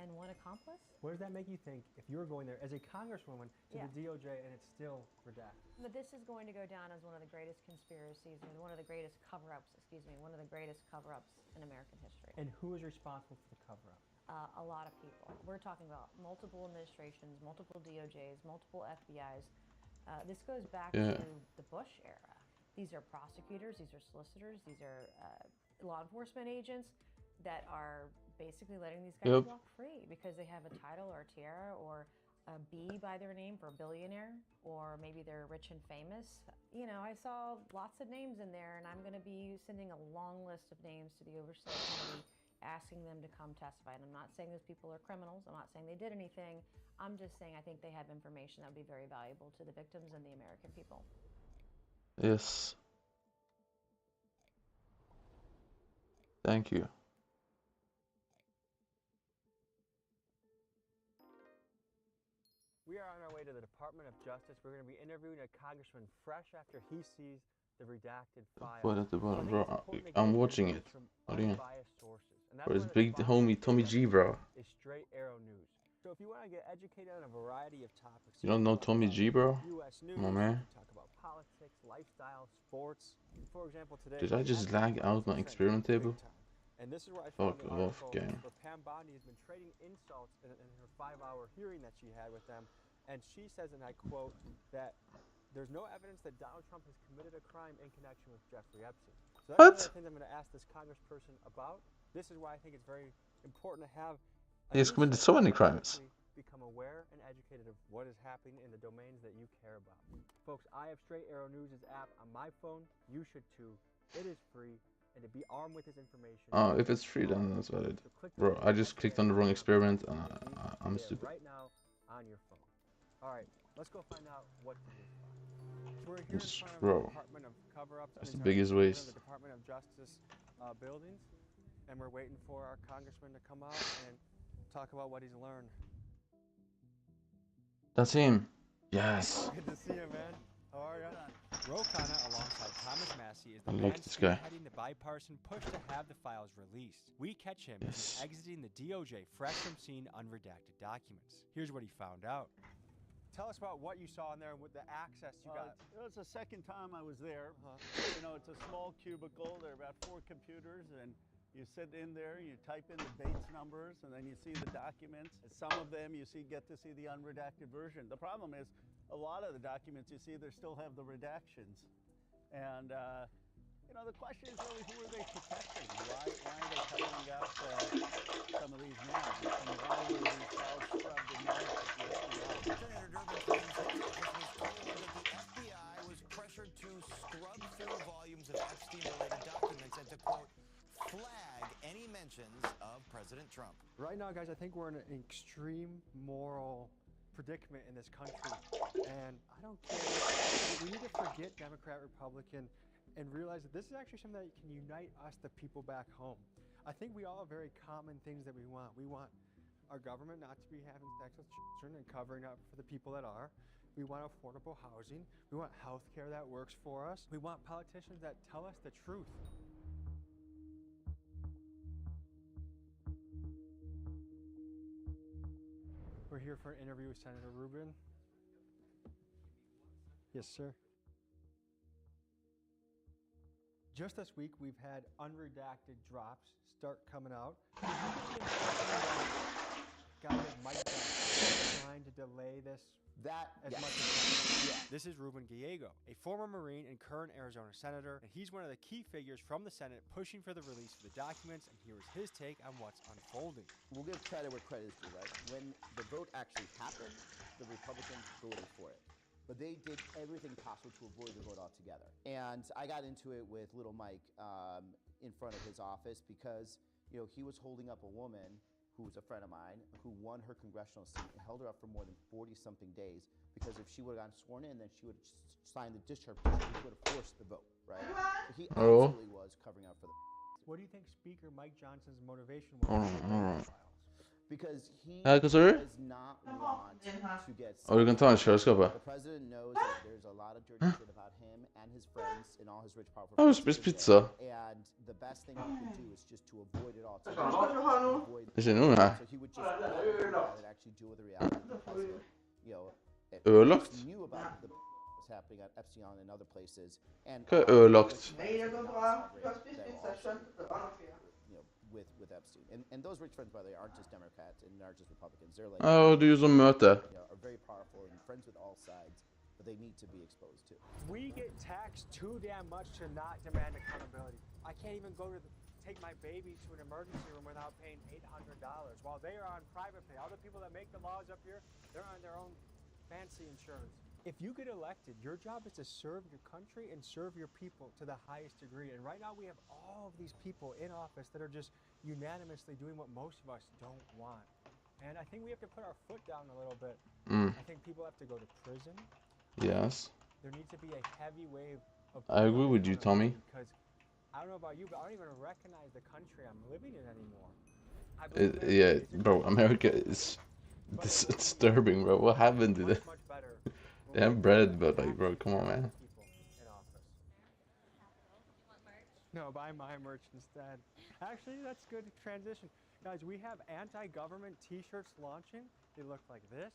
and one accomplice? What does that make you think if you were going there as a congresswoman to the DOJ and it's still redacted? But this is going to go down as one of the greatest conspiracies and one of the greatest cover-ups, one of the greatest cover-ups in American history. And who is responsible for the cover-up? A lot of people. We're talking about multiple administrations, multiple DOJs, multiple FBIs. This goes back to the Bush era. These are prosecutors, these are solicitors, these are law enforcement agents that are basically letting these guys walk free because they have a title or a tiara or a B by their name for a billionaire, or maybe they're rich and famous. You know, I saw lots of names in there, and I'm going to be sending a long list of names to the Oversight Committee asking them to come testify. And I'm not saying those people are criminals. I'm not saying they did anything. I'm just saying I think they have information that would be very valuable to the victims and the American people. Yes. Thank you. We are on our way to the Department of Justice. We're going to be interviewing a congressman fresh after he sees the redacted files. What at the bottom, bro? I'm watching it. What do you mean? Bro, it's big homie Tommy G, bro. Is Straight Arrow News. So if you want to get educated on a variety of topics, You don't know Tommy G, bro? US news, Come on, man. talk about politics, lifestyle, sports. For example, today. Did I just lag out my experiment table? And this is where I Fuck found the off, article game. where Pam Bondi has been trading insults in her 5-hour hearing that she had with them. And she says, and I quote, that there's no evidence that Donald Trump has committed a crime in connection with Jeffrey Epstein. So that's one of the things I'm going to ask this congressperson about. This is why I think it's very important to have. He has committed so many crimes. Become aware and educated of what is happening in the domains that you care about. Folks, I have Straight Arrow News' app on my phone. You should too. It is free. And to be armed with this information. Oh, if it's free, then that's valid. Bro, I just clicked on the wrong experiment and I'm stupid. Right now on your phone. All right, let's go find out what to do. So we're here in front of the Department of Cover-Ups. That's the biggest waste. The Department of Justice buildings, and we're waiting for our congressman to come out and talk about what he's learned. That's him. Yes. Good to see you, man. How are you? Ro Khanna, alongside Thomas Massey, is the I man like this guy. spearheading the bipartisan push to have the files released. We catch him as he's exiting the DOJ fresh from seeing unredacted documents. Here's what he found out. Tell us about what you saw in there and what the access you got. It was the second time I was there. You know, it's a small cubicle. There are about 4 computers, and you sit in there, you type in the Bates numbers, and then you see the documents. And some of them you get to see the unredacted version. The problem is, a lot of the documents you see, they still have the redactions. And You know, the question is really, who are they protecting? Why are they covering up some of these men? And why were these files scrubbed and marked at the FBI? Senator Durbin claims his office was told that the FBI was pressured to scrub through volumes of Epstein-related documents and to, quote, flag any mentions of President Trump. Right now, guys, I think we're in an extreme moral predicament in this country. And I don't care. We need to forget Democrat, Republican, and realize that this is actually something that can unite us, the people back home. I think we all have very common things that we want. We want our government not to be having sex with children and covering up for the people that are. We want affordable housing. We want health care that works for us. We want politicians that tell us the truth. We're here for an interview with Senator Rubin. Yes, sir. Just this week, we've had unredacted drops start coming out. Guy like Mike trying to delay this as much as possible. This is Ruben Gallego, a former Marine and current Arizona senator, and he's one of the key figures from the Senate pushing for the release of the documents, and here is his take on what's unfolding. We'll give credit where credit is due, right? When the vote actually happened, the Republicans voted for it. But they did everything possible to avoid the vote altogether. And I got into it with little Mike in front of his office because, you know, he was holding up a woman who was a friend of mine who won her congressional seat and held her up for more than 40-something days because if she would have gotten sworn in, then she would have signed the discharge petition, which would have forced the vote, right? So he absolutely was covering up for the. What do you think Speaker Mike Johnson's motivation was? Because he Vad sa du? does not want to get. Ja, du kan ta en kylskåpet. The president knows that there's a lot of dirty shit about him and his friends and all his rich, powerful Har du friends. spist pizza? And the best thing he could do is just to avoid it all. Avoid Det känner hon här. so he would just rather actually deal with the reality of the president. You know, Överlagt? he knew about the was happening at Epstein and other places. And Vad är överlagt? With Epstein. And those rich friends, by the way, aren't just Democrats and aren't just Republicans. They're like, Ja, du är som möte. you know, are very powerful and friends with all sides, but they need to be exposed too. We get taxed too damn much to not demand accountability. I can't even go to take my baby to an emergency room without paying $800 while they are on private pay. All the people that make the laws up here, they're on their own fancy insurance. If you get elected, your job is to serve your country and serve your people to the highest degree. And right now we have all of these people in office that are just unanimously doing what most of us don't want. And I think we have to put our foot down a little bit. I think people have to go to prison. Yes. There needs to be a heavy wave of. I agree with you, Tommy. Because I don't know about you, but I don't even recognize the country I'm living in anymore. Yeah, bro, America is disturbing, bro. What happened to it? They have bread, but like, bro, come on, man. No, buy my merch instead. Actually, that's good transition. Guys, we have anti-government t-shirts launching. They look like this.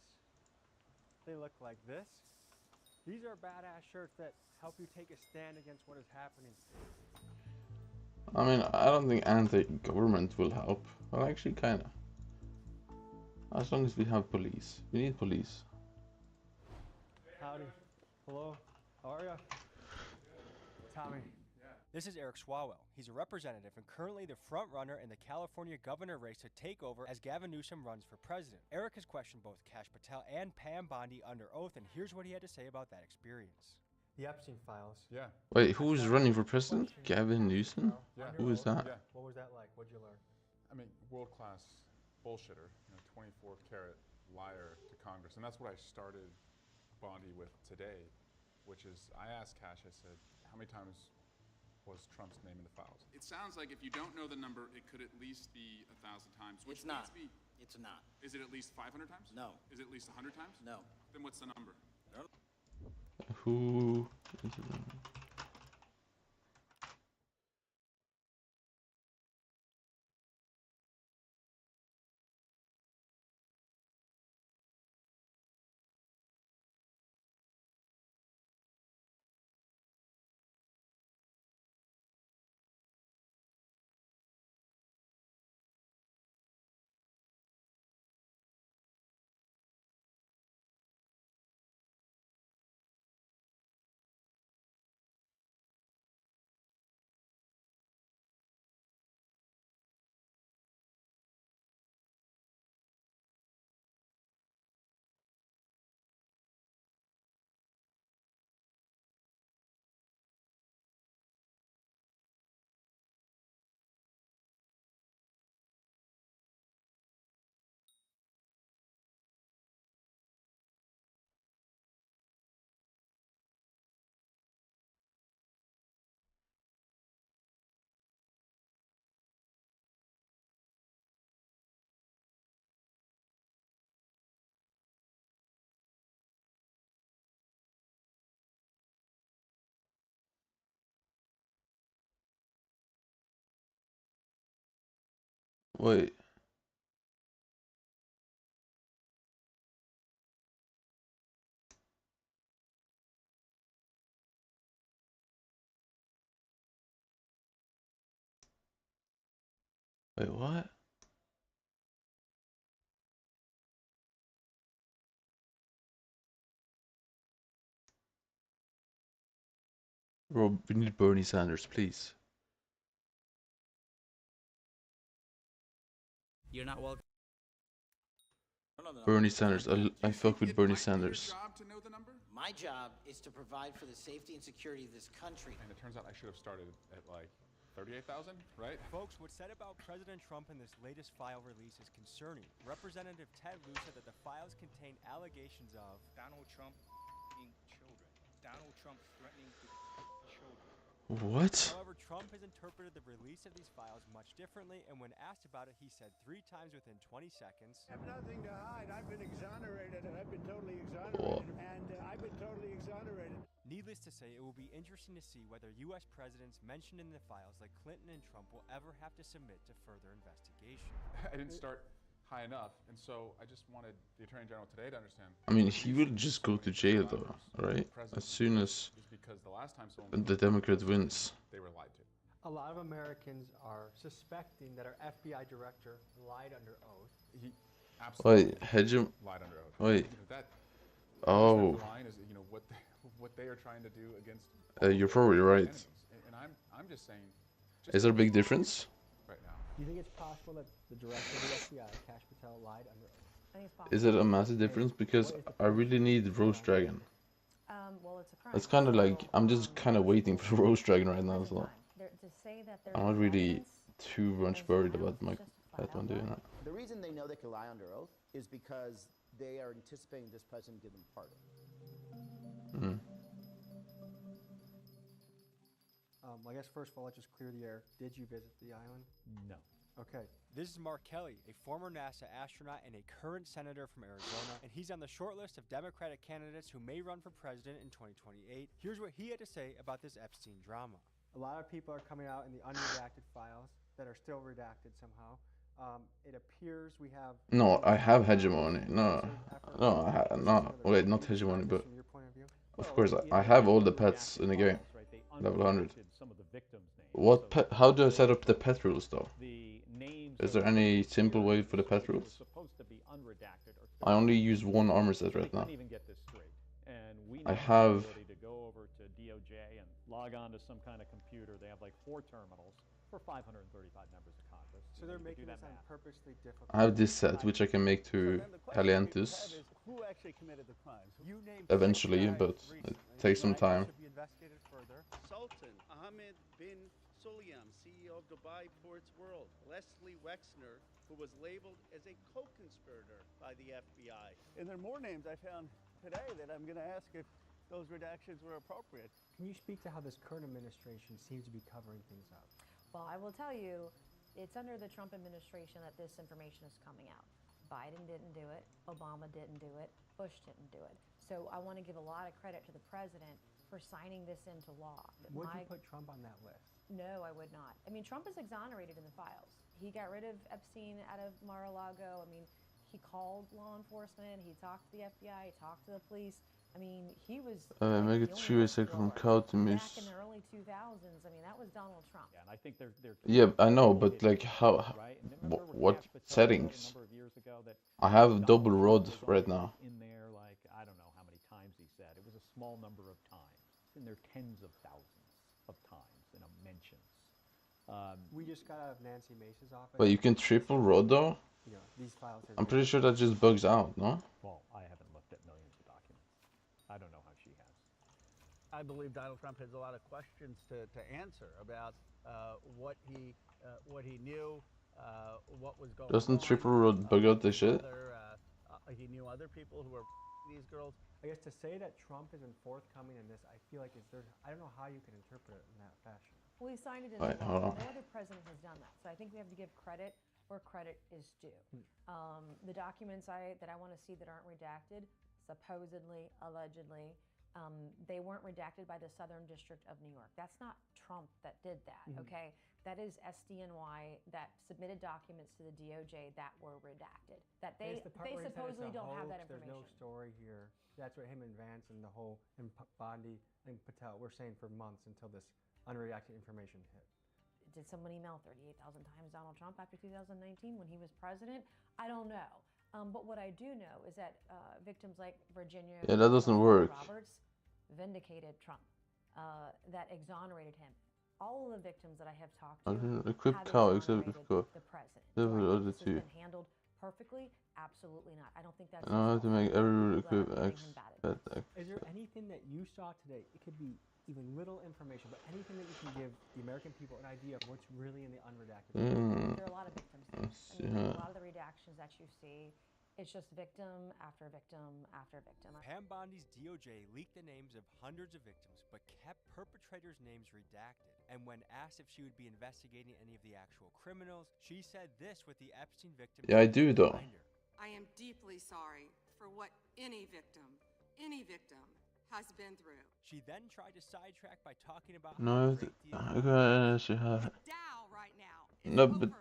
They look like this. These are badass shirts that help you take a stand against what is happening. I mean, I don't think anti-government will help. Well, actually, kind of. As long as we have police. We need police. Howdy. Hello. How are you? Tommy. This is Eric Swalwell. He's a representative and currently the front runner in the California governor race to take over as Gavin Newsom runs for president. Eric has questioned both Kash Patel and Pam Bondi under oath, and here's what he had to say about that experience. The Epstein files. Yeah. Wait, who's running for president? Gavin Newsom? Yeah. Who is that? Yeah. What was that like? What'd you learn? I mean, world-class bullshitter, 24-karat liar to Congress. And that's what I started Bondi with today, which is I asked Kash, I said, how many times was Trump's name in the files? It sounds like if you don't know the number, it could at least be 1,000 times. Which It's not. Be, It's not. is it at least 500 times? No. Is it at least 100 times? No. Then what's the number? Who is it? Wait. Wait, what? Rob, we need Bernie Sanders, please. You're not welcome. Bernie Sanders. I fuck with Bernie Sanders. My job is to provide for the safety and security of this country. And it turns out I should have started at like 38,000, right? Folks, what's said about President Trump in this latest file release is concerning. Representative Ted Lieu said that the files contain allegations of Donald Trump threatening children. Donald Trump threatening children. What? However, Trump has interpreted the release of these files much differently, and when asked about it, he said 3 times within 20 seconds, I have nothing to hide. I've been exonerated, and I've been totally exonerated, and I've been totally exonerated. Needless to say, it will be interesting to see whether U.S. presidents mentioned in the files like Clinton and Trump will ever have to submit to further investigation. I didn't start high enough, and so I just wanted the Attorney General today to understand. I mean, he will just go to jail though, right? As soon as the Democrat wins. They were lied to. A lot of Americans are suspecting that our FBI director lied under oath. He absolutely Wait, lied under oath. Wait. That line is, what they are trying to do against. You're probably right. Enemies. And I'm just saying. Is there a big difference? Right now. Do you think it's possible that the director of the FBI, Kash Patel, lied under oath? I think it's possible. Is it a massive difference? Because I really need Roast Dragon. Well, it's a crime. It's kind of like I'm just kind of waiting for Roast Dragon right now, so I'm not really too much worried about my pet one doing that. The reason they know they can lie under oath is because they are anticipating this president give them a pardon. I guess first of all, let's just clear the air. Did you visit the island? No. Okay. This is Mark Kelly, a former NASA astronaut and a current senator from Arizona, and he's on the short list of Democratic candidates who may run for president in 2028. Here's what he had to say about this Epstein drama. A lot of people are coming out in the unredacted files that are still redacted somehow. It appears we have... No, I have hegemony. No, wait, not hegemony, but of course I have all the pets in the game. Level 100. What pet? How do I set up the pet rules though? Is there any simple way for the pet rules? I only use one armor set right now. I have. Log on to some kind of computer. They have like 4 terminals for 535 members of Congress. So they're making this on purposely difficult. I have this set which I can make to Helianthus Who actually committed the crimes? eventually, but it takes some time. Sultan Ahmed bin Sulayem, CEO of Dubai Ports World. Leslie Wexner, who was labeled as a co-conspirator by the FBI. And there are more names I found today that I'm going to ask if those redactions were appropriate. Can you speak to how this current administration seems to be covering things up? Well, I will tell you, it's under the Trump administration that this information is coming out. Biden didn't do it, Obama didn't do it, Bush didn't do it. So I want to give a lot of credit to the president for signing this into law. Would you put Trump on that list? No, I would not. I mean, Trump is exonerated in the files. He got rid of Epstein out of Mar-a-Lago. I mean, he called law enforcement, he talked to the FBI, he talked to the police. I mean, he was make it true a second from cow to moose. back in the early 2000s. I mean, that was Donald Trump. Yeah, and I think they're Yeah, I know, but like how? What settings? I have double rod right now. In there, like I don't know how many times he said. It was a small number of times. It's in there tens of thousands of times in mentions. We just got out of Nancy Mace's office. But you can triple rod though. Yeah, these files. I'm pretty sure that just bugs out, no? Well, I haven't looked at millions of documents. I don't know how she has. I believe Donald Trump has a lot of questions to answer about what he knew, what was going on. Doesn't triple rod bug out the shit? He knew other people who were these girls. I guess to say that Trump isn't forthcoming in this, I feel like I don't know how you can interpret it in that fashion. Well, he signed it into Wait, law. hold on. No other president has done that. So I think we have to give credit where credit is due. The documents that I want to see that aren't redacted, supposedly, allegedly, they weren't redacted by the Southern District of New York. That's not Trump that did that, okay? That is SDNY that submitted documents to the DOJ that were redacted. That they supposedly don't have that information. There's no story here. That's what him and Vance and the whole and Bondi and Patel were saying for months until this unredacted information hit. Did someone email 38,000 times Donald Trump after 2019 when he was president? I don't know. But what I do know is that victims like Virginia Yeah, that doesn't work. Roberts vindicated Trump, that exonerated him. All of the victims that I have talked to Equip have cow, exonerated except cow. the president. Level Do I other think this two. has been handled perfectly? Absolutely not. I don't think that's. Now I have to make every rule equip X. Is there anything that you saw today? It could be even little information, but anything that you can give the American people an idea of what's really in the unredacted. There are a lot of victims. I mean, a lot of the redactions that you see, it's just victim after victim after victim. Pam Bondi's DOJ leaked the names of hundreds of victims, but kept perpetrators' names redacted. And when asked if she would be investigating any of the actual criminals, she said this with the Epstein victim. Yeah, I do though. I am deeply sorry for what any victim has been through. She then tried to sidetrack by talking about No, I gotta actually have it. Dow right now. No, but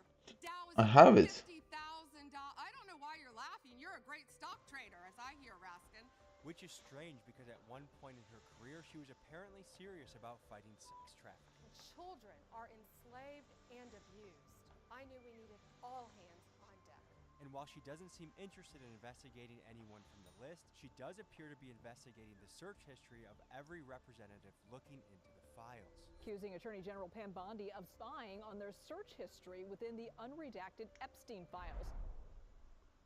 I have it. I don't know why you're laughing. You're a great stock trader, as I hear, Raskin. Which is strange because at one point in her career, she was apparently serious about fighting sex trafficking. Children are enslaved and abused. I knew we needed all hands on deck. And while she doesn't seem interested in investigating anyone from the list, she does appear to be investigating the search history of every representative looking into the files. Accusing Attorney General Pam Bondi of spying on their search history within the unredacted Epstein files.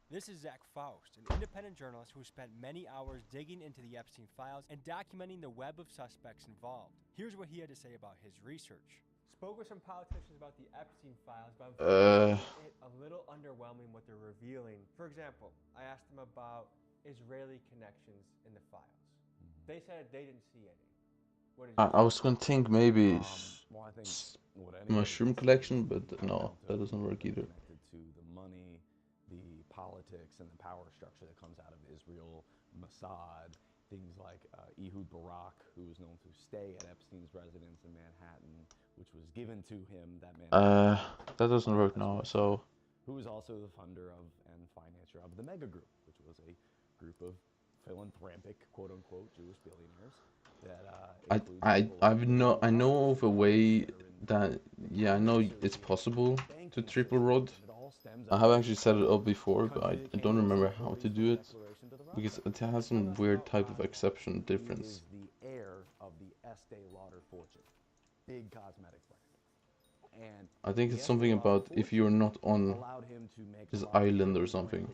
This is Zach Faust, an independent journalist who spent many hours digging into the Epstein files and documenting the web of suspects involved. Here's what he had to say about his research. Spoke with some politicians about the Epstein files, but I'm a little underwhelming what they're revealing. For example, I asked them about Israeli connections in the files. They said they didn't see any. What did you I was gonna think maybe Well, I think mushroom collection, but no, that doesn't work either. Connected to the money, the politics, and the power structure that comes out of Israel, Mossad, things like Ehud Barak, who was known to stay at Epstein's residence in Manhattan, which was given to him. That man. That doesn't work now. So. Who was also the funder of and financer of the Mega Group, which was a group of philanthropic, quote unquote, Jewish billionaires. That I know of a way that I know it's possible to triple rod. I have actually set it up before, but I don't remember how to do it because it has some weird type of exception difference. He is the heir of the Estee Lauder fortune, big cosmetic brand, and I think it's something about if you're not on this island or something.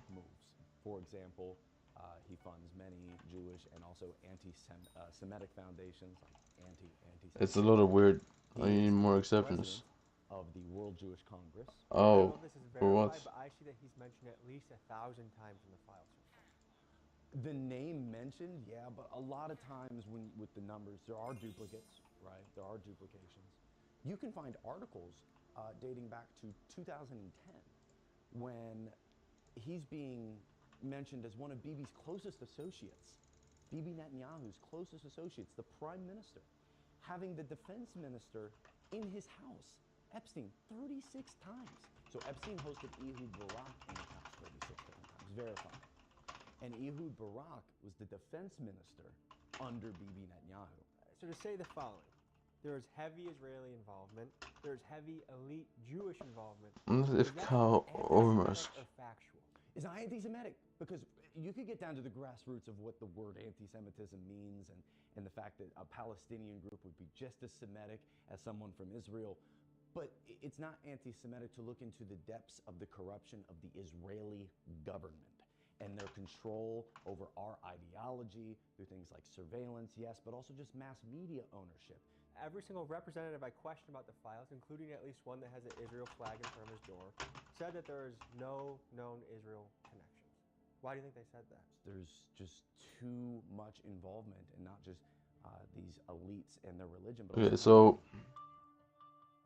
For example, he funds many Jewish and also anti-Semitic foundations, like anti-Semitic. It's a lot of weird. I need more exceptions. Of the World Jewish Congress. Oh, for what? But I see that he's mentioned at least 1,000 times in the files. The name mentioned, yeah, but a lot of times when with the numbers, there are duplicates, right? There are duplications. You can find articles dating back to 2010 when he's being mentioned as one of Bibi's closest associates, Bibi Netanyahu's closest associates, the prime minister, having the defense minister in his house. Epstein, 36 times. So Epstein hosted Ehud Barak in his house 36 different times, verified. And Ehud Barak was the defense minister under Bibi Netanyahu. So to say the following, there is heavy Israeli involvement, there's heavy elite Jewish involvement. If cow overmusk. Factual. It's not anti-Semitic, because you could get down to the grassroots of what the word anti-Semitism means and the fact that a Palestinian group would be just as Semitic as someone from Israel. But it's not anti-Semitic to look into the depths of the corruption of the Israeli government and their control over our ideology through things like surveillance, yes, but also just mass media ownership. Every single representative I questioned about the files, including at least one that has an Israel flag in front of his door, said that there is no known Israel connections. Why do you think they said that? There's just too much involvement in not just these elites and their religion, but Okay, also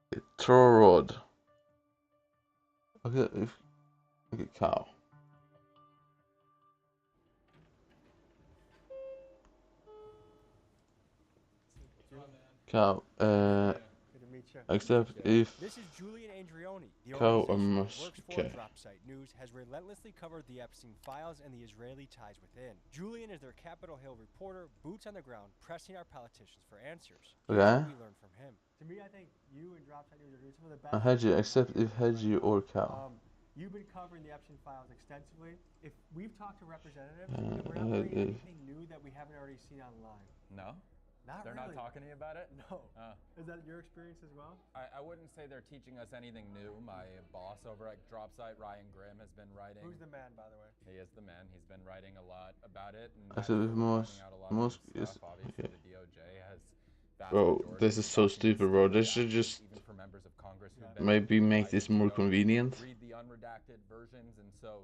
so throw rod. Okay, cow. Good Cow. to meet you. Except if This is Julian Andreoni, the cow or organization that musk. works for Okay. Dropsite News, has relentlessly covered the Epstein files and the Israeli ties within. Julian is their Capitol Hill reporter, boots on the ground, pressing our politicians for answers. Here's Okay. what we learned from him. To me, I think you and Dropsite News are doing some of the A best. hedgie, except if hedgie or cow. You've been covering the Epstein files extensively. If we've talked to representatives, Uh, and we're not learning uh, anything new that we haven't already seen online. No? Not They're really. not talking to you about it? No. Is that your experience as well? I wouldn't say they're teaching us anything new. My boss over at Dropsite, Ryan Grimm, has been writing. Who's the man, by the way? He is the man. He's been writing a lot about it. And I said if finding out a lot of most good is stuff. Obviously, okay. the DOJ has vast Bro, majority this of is so documents stupid, bro. They that should just even for members of Congress who've been maybe make invited this to more go convenient. read the unredacted versions, and so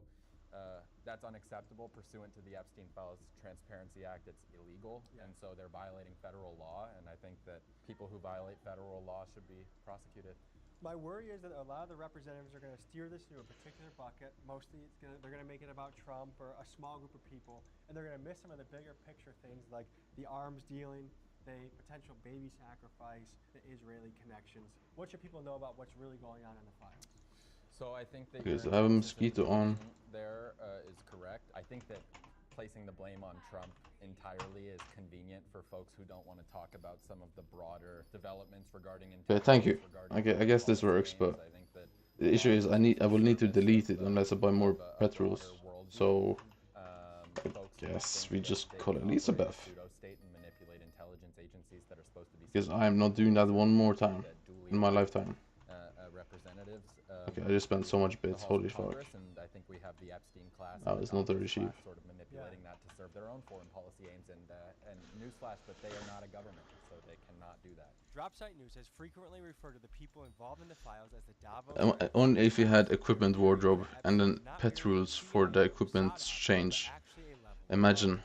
that's unacceptable pursuant to the Epstein Files Transparency Act. It's illegal, and so they're violating federal law, and I think that people who violate federal law should be prosecuted. My worry is that a lot of the representatives are going to steer this into a particular bucket. Mostly, they're going to make it about Trump or a small group of people, and they're going to miss some of the bigger picture things like the arms dealing, the potential baby sacrifice, the Israeli connections. What should people know about what's really going on in the files? So I think that Okay, so your I have a analysis of mosquito on. there is correct. I think that placing the blame on Trump entirely is convenient for folks who don't want to talk about some of the broader developments regarding Okay, thank you. regarding Okay, I guess this works, but I think that the issue is I will need to delete it unless I buy more pet rules. So I guess we just call Elizabeth. pseudo-state and manipulate intelligence agencies that are supposed to be Because I am not doing that one more time in my lifetime. representatives. Okay, I just spent so much bits. Holy fuck. And I think we have the Epstein class. That was not very cheap. Sort of manipulating that to serve their own foreign policy aims, and newsflash, but they are not a government, so they cannot do that. Dropsite News has frequently referred to the people involved in the files as the Davos. Only if you had equipment wardrobe and then pet rules for the equipment change. Imagine.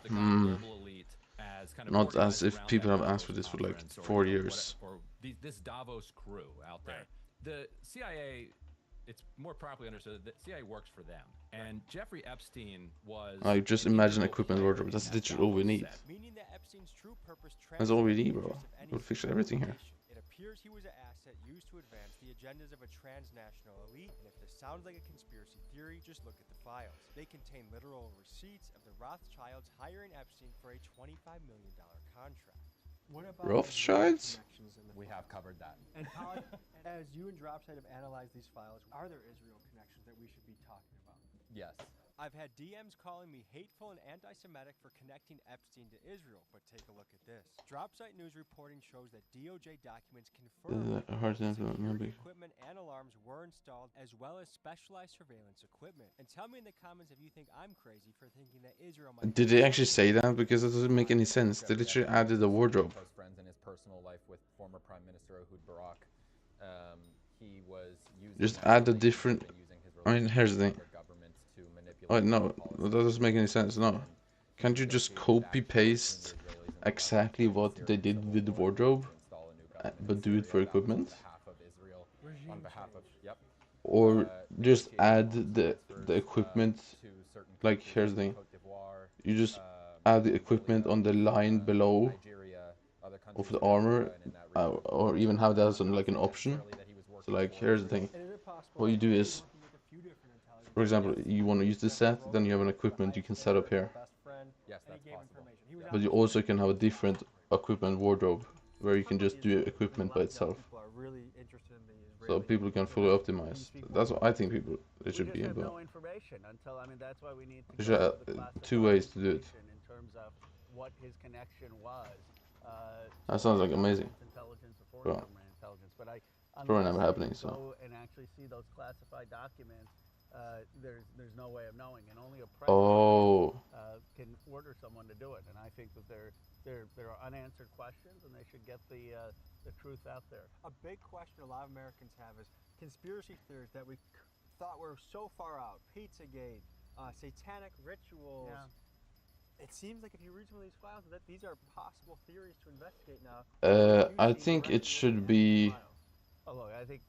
Not as if people have asked for this for like 4 years. Or this Davos crew out there. The CIA, it's more properly understood that CIA works for them. And Jeffrey Epstein was... I just imagine equipment wardrobe. That's literally all we need. Meaning that Epstein's true purpose That's all we need, bro. We'll fix everything here. It appears he was an asset used to advance the agendas of a transnational elite, and if this sounds like a conspiracy theory, just look at the files. They contain literal receipts of the Rothschilds hiring Epstein for a $25 million contract. What about Rothschilds? We have covered that. And as you and Dropsite have analyzed these files, are there Israel connections that we should be talking about? Yes. I've had DMs calling me hateful and anti-Semitic for connecting Epstein to Israel, but take a look at this. Dropsite News reporting shows that DOJ documents confirm hard to security remember. equipment and alarms were installed, as well as specialized surveillance equipment. And tell me in the comments if you think I'm crazy for thinking that Israel might... Did they actually say that? Because that doesn't make any sense. They literally added a wardrobe. Close friends in his personal life with former Prime Minister Ehud Barak. He was using Just add a different... I mean, here's the thing. Oh, no, that doesn't make any sense, no. Can't you just copy-paste exactly what they did with the wardrobe, but do it for equipment? Or just add the equipment, like, here's the thing. You just add the equipment on the line below of the armor, or even have that as like an option. So, like, here's the thing. What you do is, for example, you want to use this set, then you have an equipment you can set up here. Yes, that's possible. But you also can have a different equipment wardrobe, where you can just do equipment by itself. So people can fully optimize. That's what I think people they should be able. No information until, I mean, that's why we need to They should have 2 ways to do it. in terms of what his connection was. That sounds like amazing. Intelligence or Bro. foreign government intelligence, but Probably never happening, so. Go and actually see those classified documents. There's no way of knowing, and only a Oh. president can order someone to do it. And I think that there are unanswered questions, and they should get the truth out there. A big question a lot of Americans have is conspiracy theories that we thought were so far out. Pizzagate, satanic rituals. Yeah. It seems like if you read some of these files, that these are possible theories to investigate now. I think it should be Although I think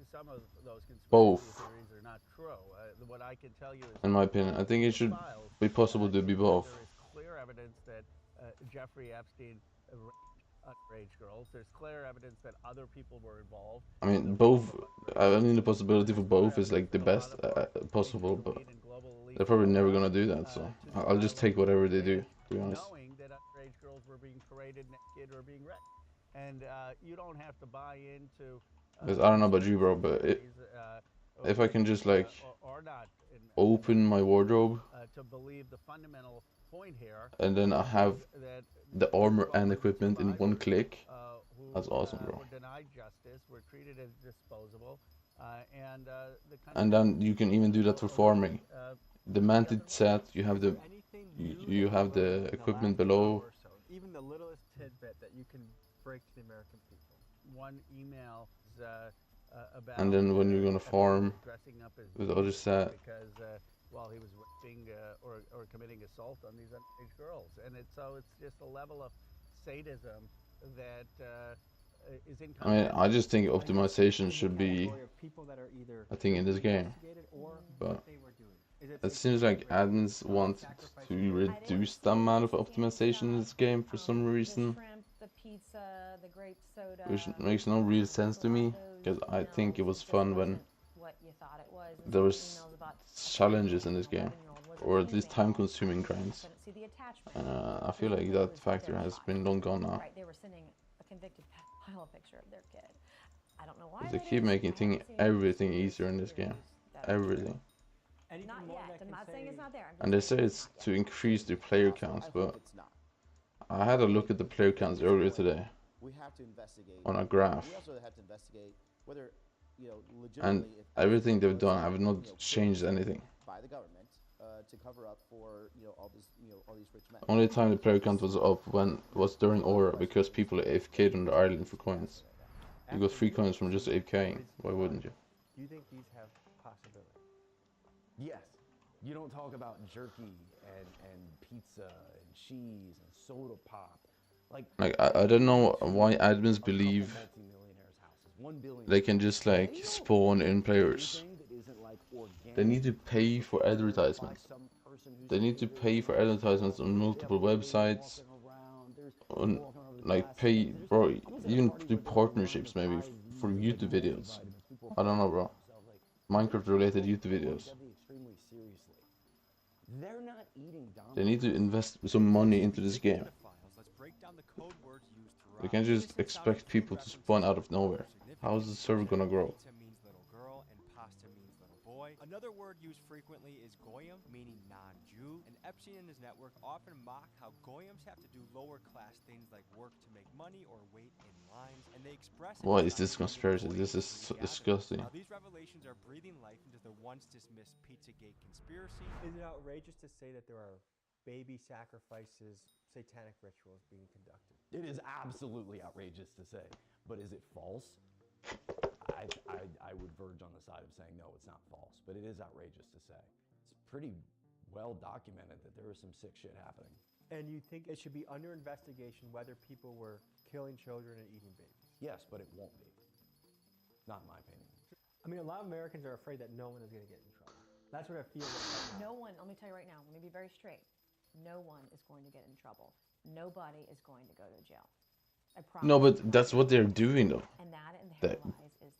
some of those conspiracy both, theories are not true. What I can tell you is, in my opinion. I think it should be possible to be both. there is clear evidence that Jeffrey Epstein underage girls. There's clear evidence that other people were involved. I mean, both. I mean, the possibility for both is like the best possible, but they're probably never gonna do that. So I'll just take whatever they do. To be honest. Knowing that underage girls were being paraded naked or being wrecked, and you don't have to buy into. Because I don't know about you, bro, but if I can just like open my wardrobe to believe the fundamental point here, and then I have the armor and equipment in one click, that's awesome, bro. were denied justice, were treated as disposable, And then you can even do that for farming. The manted set, you have the equipment below. Even the littlest tidbit that you can break to the American people. One email about. And then when you're gonna farm with the other set. Because while he was raping or committing assault on these underage girls, and it's just a level of sadism that is I mean, I just think optimization should be a thing in this game, but it seems like admins want to reduce the amount of optimization in this game for some reason, which makes no real sense to me, because I think it was fun when there was challenges in this game, or at least time-consuming grinds. I feel like that factor has been long gone now. Picture of their kid. I don't know why. They keep making everything easier in this game. Everything. Not yet. I'm not saying it's not there. And they say it's to increase the player counts, but I had a look at the player counts earlier today on a graph. We also have to investigate whether, And everything they've done have not changed anything. by the government to cover up for all these rich men. Only time the player count was up was during Aura, because people AFK'd on the island for coins. You got 3 coins from just AFKing. Why wouldn't you? Do you think these have possibility? Yes. You don't talk about jerky and pizza and cheese and soda pop. Like I don't know why admins believe they can just like spawn in players. They need to pay for advertisements. They need to pay for advertisements on multiple websites. On like pay, bro, even do partnerships maybe for YouTube videos. I don't know, bro. Minecraft related YouTube videos. They need to invest some money into this game. We can't just expect people to spawn out of nowhere. How is the server gonna grow? Another word used frequently is goyim, meaning non-Jew, and Epstein and his network often mock how goyims have to do lower class things like work to make money or wait in lines, and they express. What is this conspiracy? This is so disgusting. These revelations are breathing life into the once dismissed Pizzagate conspiracy. Is it outrageous to say that there are baby sacrifices, satanic rituals being conducted? It is absolutely outrageous to say, but is it false? I would verge on the side of saying no, it's not false, but it is outrageous to say. It's pretty well documented that there was some sick shit happening. And you think it should be under investigation whether people were killing children and eating babies? Yes, but it won't be. Not in my opinion. I mean, a lot of Americans are afraid that no one is going to get in trouble. That's what I feel like. No one, let me tell you right now, let me be very straight. No one is going to get in trouble. Nobody is going to go to jail. No, but that's what they're doing though. That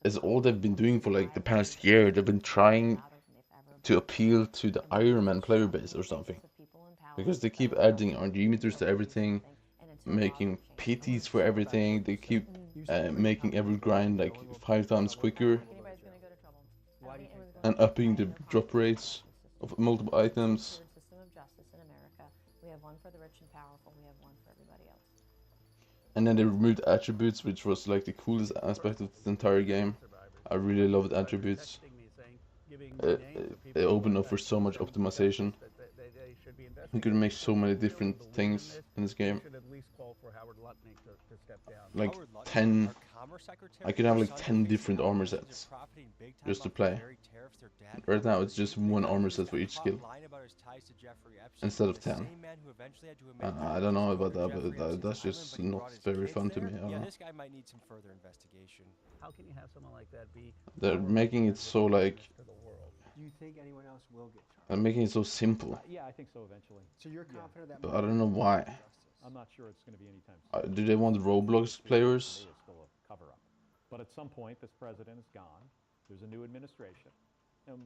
is all they've been doing for like the past year. They've been trying to appeal to the Ironman player base or something. Because they keep adding RNG meters to everything, making PTs for everything. They keep making every grind like 5 times quicker. And upping the drop rates of multiple items. We have one for the rich and powerful, we have one for everybody else. And then they removed attributes, which was like the coolest aspect of the entire game. I really loved attributes. It opened up for so much optimization. You could make so many different things in this game. Like 10, I could have like 10 different armor sets just to play. Right now it's just one armor set for each skill instead of 10. I don't know about that, but that's just not very fun to me. I don't know. This guy might need some further investigation. How can you have someone like that be? They're making it so like. Do you think anyone else will get charged? They're making it so simple. Yeah, I think so eventually. So you're confident that. But I don't know why. I'm not sure it's going to be anytime soon. Do they want Roblox players? It's still a cover-up. But at some point, this president is gone. There's a new administration. And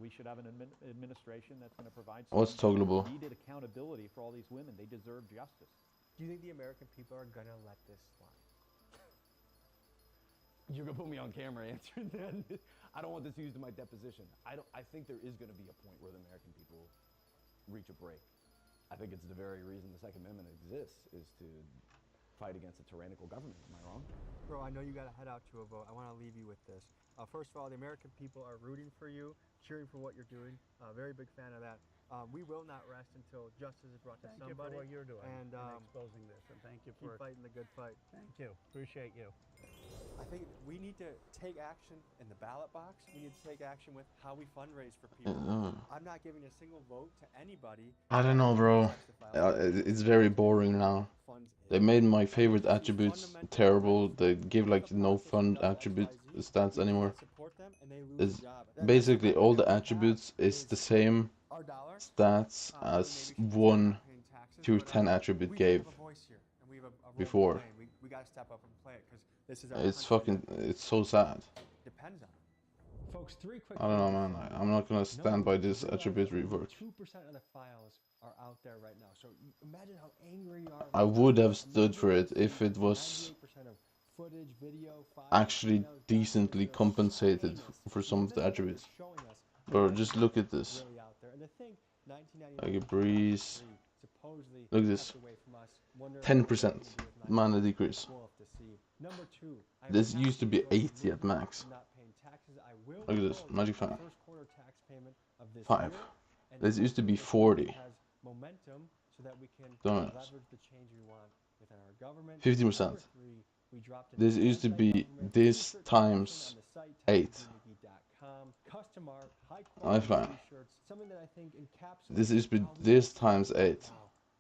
we should have an administration that's going to provide some toggleable? needed accountability for all these women. They deserve justice. Do you think the American people are gonna let this slide? You're gonna put me on camera answering that. I don't want this used in my deposition. I think there is gonna be a point where the American people reach a break. I think it's the very reason the Second Amendment exists, is to fight against a tyrannical government. Am I wrong? Bro, I know you gotta head out to a vote. I wanna leave you with this. First of all, the American people are rooting for you, cheering for what you're doing. Very big fan of that. We will not rest until justice is brought to somebody. Thank you for what you're doing and exposing this, and thank you for keep fighting the good fight. Thank you. Appreciate you. I think we need to take action in the ballot box. We need to take action with how we fundraise for people. I'm not giving a single vote to anybody. I don't know, bro. It's very boring now. They made my favorite attributes terrible. They give like no fun attribute stats anymore. It's basically all the attributes is the same stats as 1 through 10 attribute gave before. We gotta step up and play it because this is It's so sad. Depends on it. Folks, 3 quick I don't know, man. I'm not gonna stand by this attribute rework. 2% of the files are out there right now. So imagine how angry you are. I would have stood for it if it was footage, video, actually decently compensated for some of the attributes. Bro, just look at this. Like a breeze. Look at this. 10% mana decrease. This used to be 80 at max. Look at this. Magic 5. 5. This used to be 40. Don't know. 50%. This used to be this times 8. I find this used to be this times 8.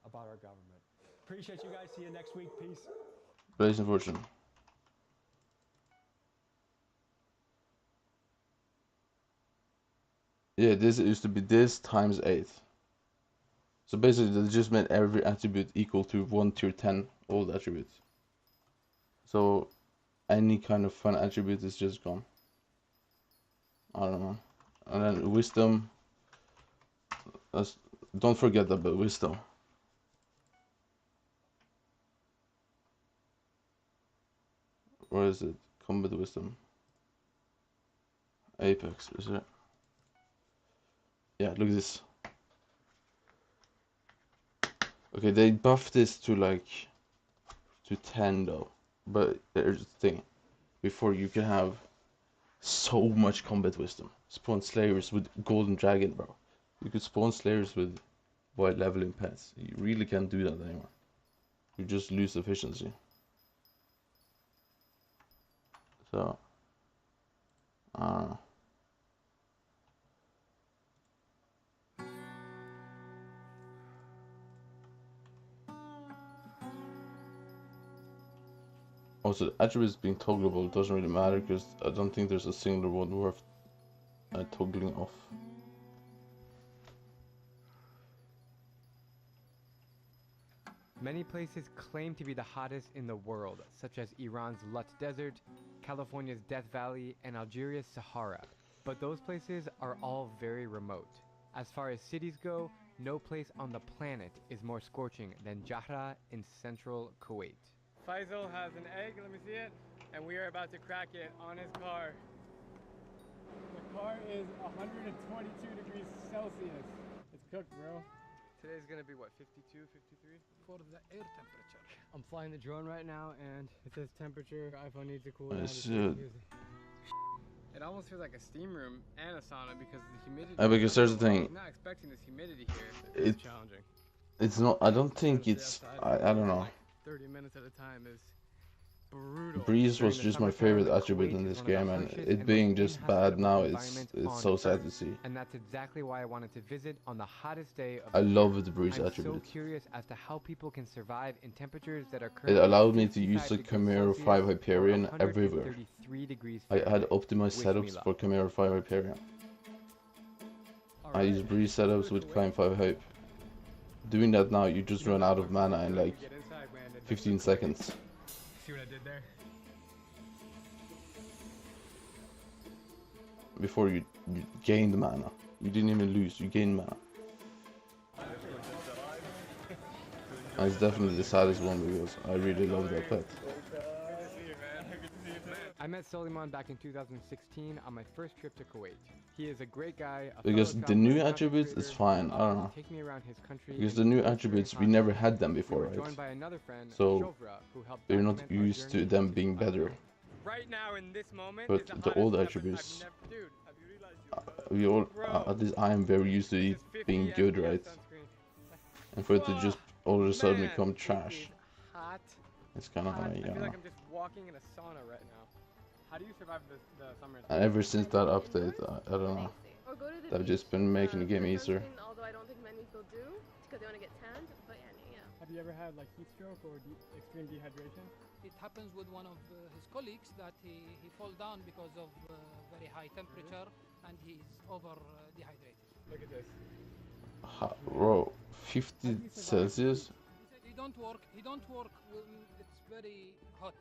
About our government. Appreciate you guys. See you next week. Peace. Place and fortune. Yeah, this used to be this times 8. So basically they just made every attribute equal to 1 through 10, all the attributes. So any kind of fun attribute is just gone. I don't know. And then wisdom. Don't forget about wisdom. Where is it? Combat wisdom. Apex, is it? Yeah, look at this. Okay, they buffed this to like to 10 though. But there's the thing. Before you can have so much combat wisdom. Spawn slayers with golden dragon, bro. You could spawn slayers with white leveling pets. You really can't do that anymore. You just lose efficiency. So, I don't know. Also, attributes being toggleable doesn't really matter because I don't think there's a single one worth toggling off. Many places claim to be the hottest in the world, such as Iran's Lut Desert, California's Death Valley, and Algeria's Sahara. But those places are all very remote. As far as cities go, no place on the planet is more scorching than Jahra in central Kuwait. Faisal has an egg, let me see it, and we are about to crack it on his car. The car is 122 degrees Celsius. It's cooked, bro. Today's gonna be what, 52, 53? For the air temperature. I'm flying the drone right now, and it says temperature. iPhone needs to cool down. It almost feels like a steam room and a sauna because of the humidity. Because there's the thing. I'm not expecting this humidity here. It's challenging. It's not. I don't think it's. I don't know. 30 minutes at a time is brutal. Breeze was just my favorite attribute in this game, and it being just bad now, it's so sad to see. And that's exactly why I wanted to visit on the hottest day of I love the breeze I'm attribute. so curious as to how people can survive in temperatures that are currently It allowed me to use the 55 Chimera degrees 5 Celsius Hyperion or everywhere. 133 degrees I had Fahrenheit. optimized Wish me setups luck. for Chimera 5 Hyperion. I use breeze setups with Climb 5 Hype. doing that now, you just run out of mana in like 15 seconds. See what I did there? Before you gained mana. You didn't even lose, you gained mana. And it's definitely the saddest one because I really love that pet. I met Soliman back in 2016 on my first trip to Kuwait. He is a great guy. Because the new attributes is fine, I don't know. Take me around his country. Because the new attributes, we never had them before, right? So we're not used to them being better. Right now in this moment, but the old attributes, we all, at least I am very used to it being good, right? And for it to just all of a sudden become trash, it's kind of like, I feel like I'm just walking in a sauna right now. How do you survive the summer? And ever since that update, I don't know. They've just been making the game easier. Although I don't think many people do, because they want to get tanned. But yeah. Have you ever had like heat stroke or extreme dehydration? It happens with one of his colleagues that he fall down because of very high temperature and he's over dehydrated. Look at this. Bro, 50 Celsius? He don't work when it's very hot.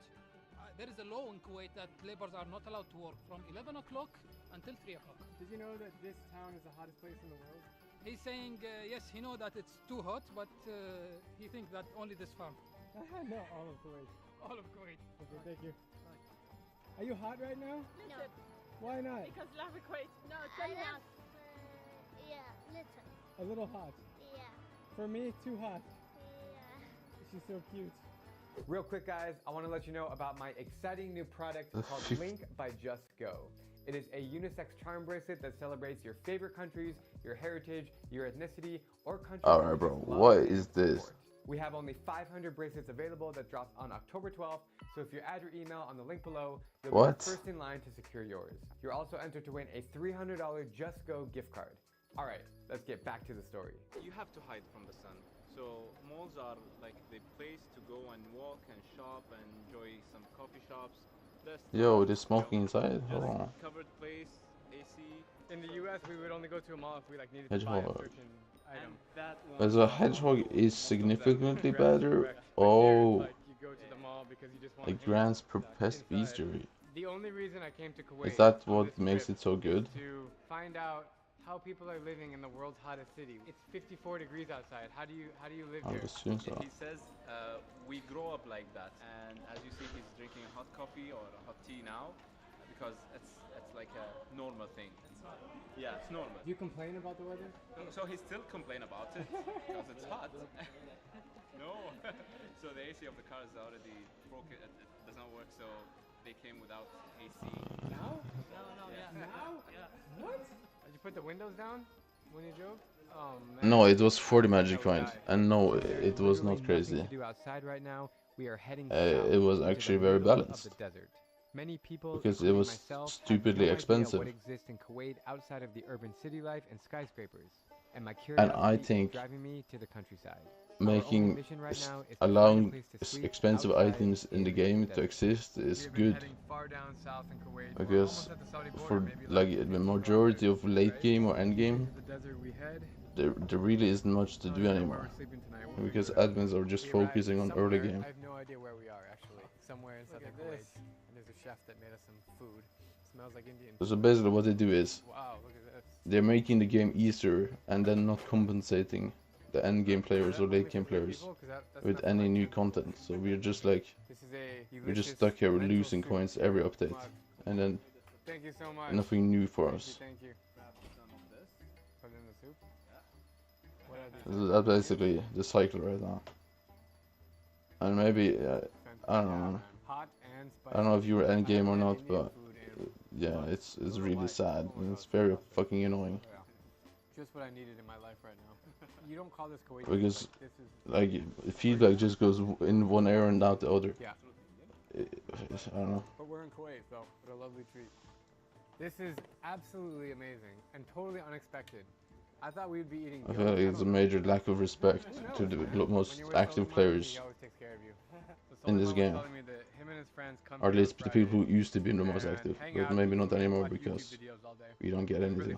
There is a law in Kuwait that laborers are not allowed to work from 11 o'clock until 3 o'clock. Did you know that this town is the hottest place in the world? He's saying, yes, he know that it's too hot, but he thinks that only this farm. No, all of Kuwait. All of Kuwait. Okay, thank you. Are you hot right now? No. Why not? Because love Kuwait. No, tell me hot. Yeah, little. A little hot? Yeah. For me, too hot. Yeah. She's so cute. Real quick, guys, I want to let you know about my exciting new product called Link by Just Go. It is a unisex charm bracelet that celebrates your favorite countries, your heritage, your ethnicity, or countries. Alright, bro, what is this? We have only 500 bracelets available that drops on October 12th, so if you add your email on the link below, you'll be first in line to secure yours. You're also entered to win a $300 Just Go gift card. Alright, let's get back to the story. You have to hide from the sun. So malls are like the place to go and walk and shop and enjoy some coffee shops. Yo, they're smoking inside? Hold on. Covered place, AC. In the US, we would only go to a mall if we like needed to buy a certain item. As a hedgehog is significantly better. Oh, Like you go to the mall because you just want like grams per pest bestiary. The only reason I came to Kuwait Is that what makes it so good? to find out how people are living in the world's hottest city. It's 54 degrees outside. How do you live I would here? assume so. He says we grow up like that, and as you see, he's drinking a hot coffee or a hot tea now because it's like a normal thing. Yeah, it's normal. Do you complain about the weather? So he still complain about it because it's hot. No. So the AC of the car is already broken. It does not work. So they came without AC. Now? No. Yeah. Now? Yeah. What? Did you put the windows down when you drove? Oh man. No, it was 40 magic coins, and no, it was not crazy. To do outside right now. We are heading It was actually very balanced. Many people, because it was stupidly expensive. What exists in Kuwait outside of the urban city life and skyscrapers, and my And I curiosity think is driving me to the countryside. making allowing expensive items in the game to exist is good, because for like the majority of late game or end game, there really isn't much to do anymore, because admins are just focusing on early game. I have no idea where we are actually. Somewhere in southern Kuwait. And there's a chef that made us some food. Smells like Indian. So basically what they do is Wow, look at this. they're making the game easier and then not compensating the end game players or late game players with any new content. So we're just like, we're just stuck here with losing coins every update, and then Thank you so much. nothing new for us. Thank you. Put it in the soup. What are these? So that's basically the cycle right now. And maybe I don't know. I don't know if you were end game or not, but yeah, it's really sad and it's very fucking annoying. Just what I needed in my life right now. You don't call this Kuwait Because this is like feedback just goes in one ear and out the other. Yeah. I don't know. But we're in Kuwait, so what a lovely treat. This is absolutely amazing and totally unexpected. I thought we'd be eating. I feel like it's a major lack of respect to the most active players in this game, or at least the people who used to be the most active, but maybe not anymore because we don't get anything.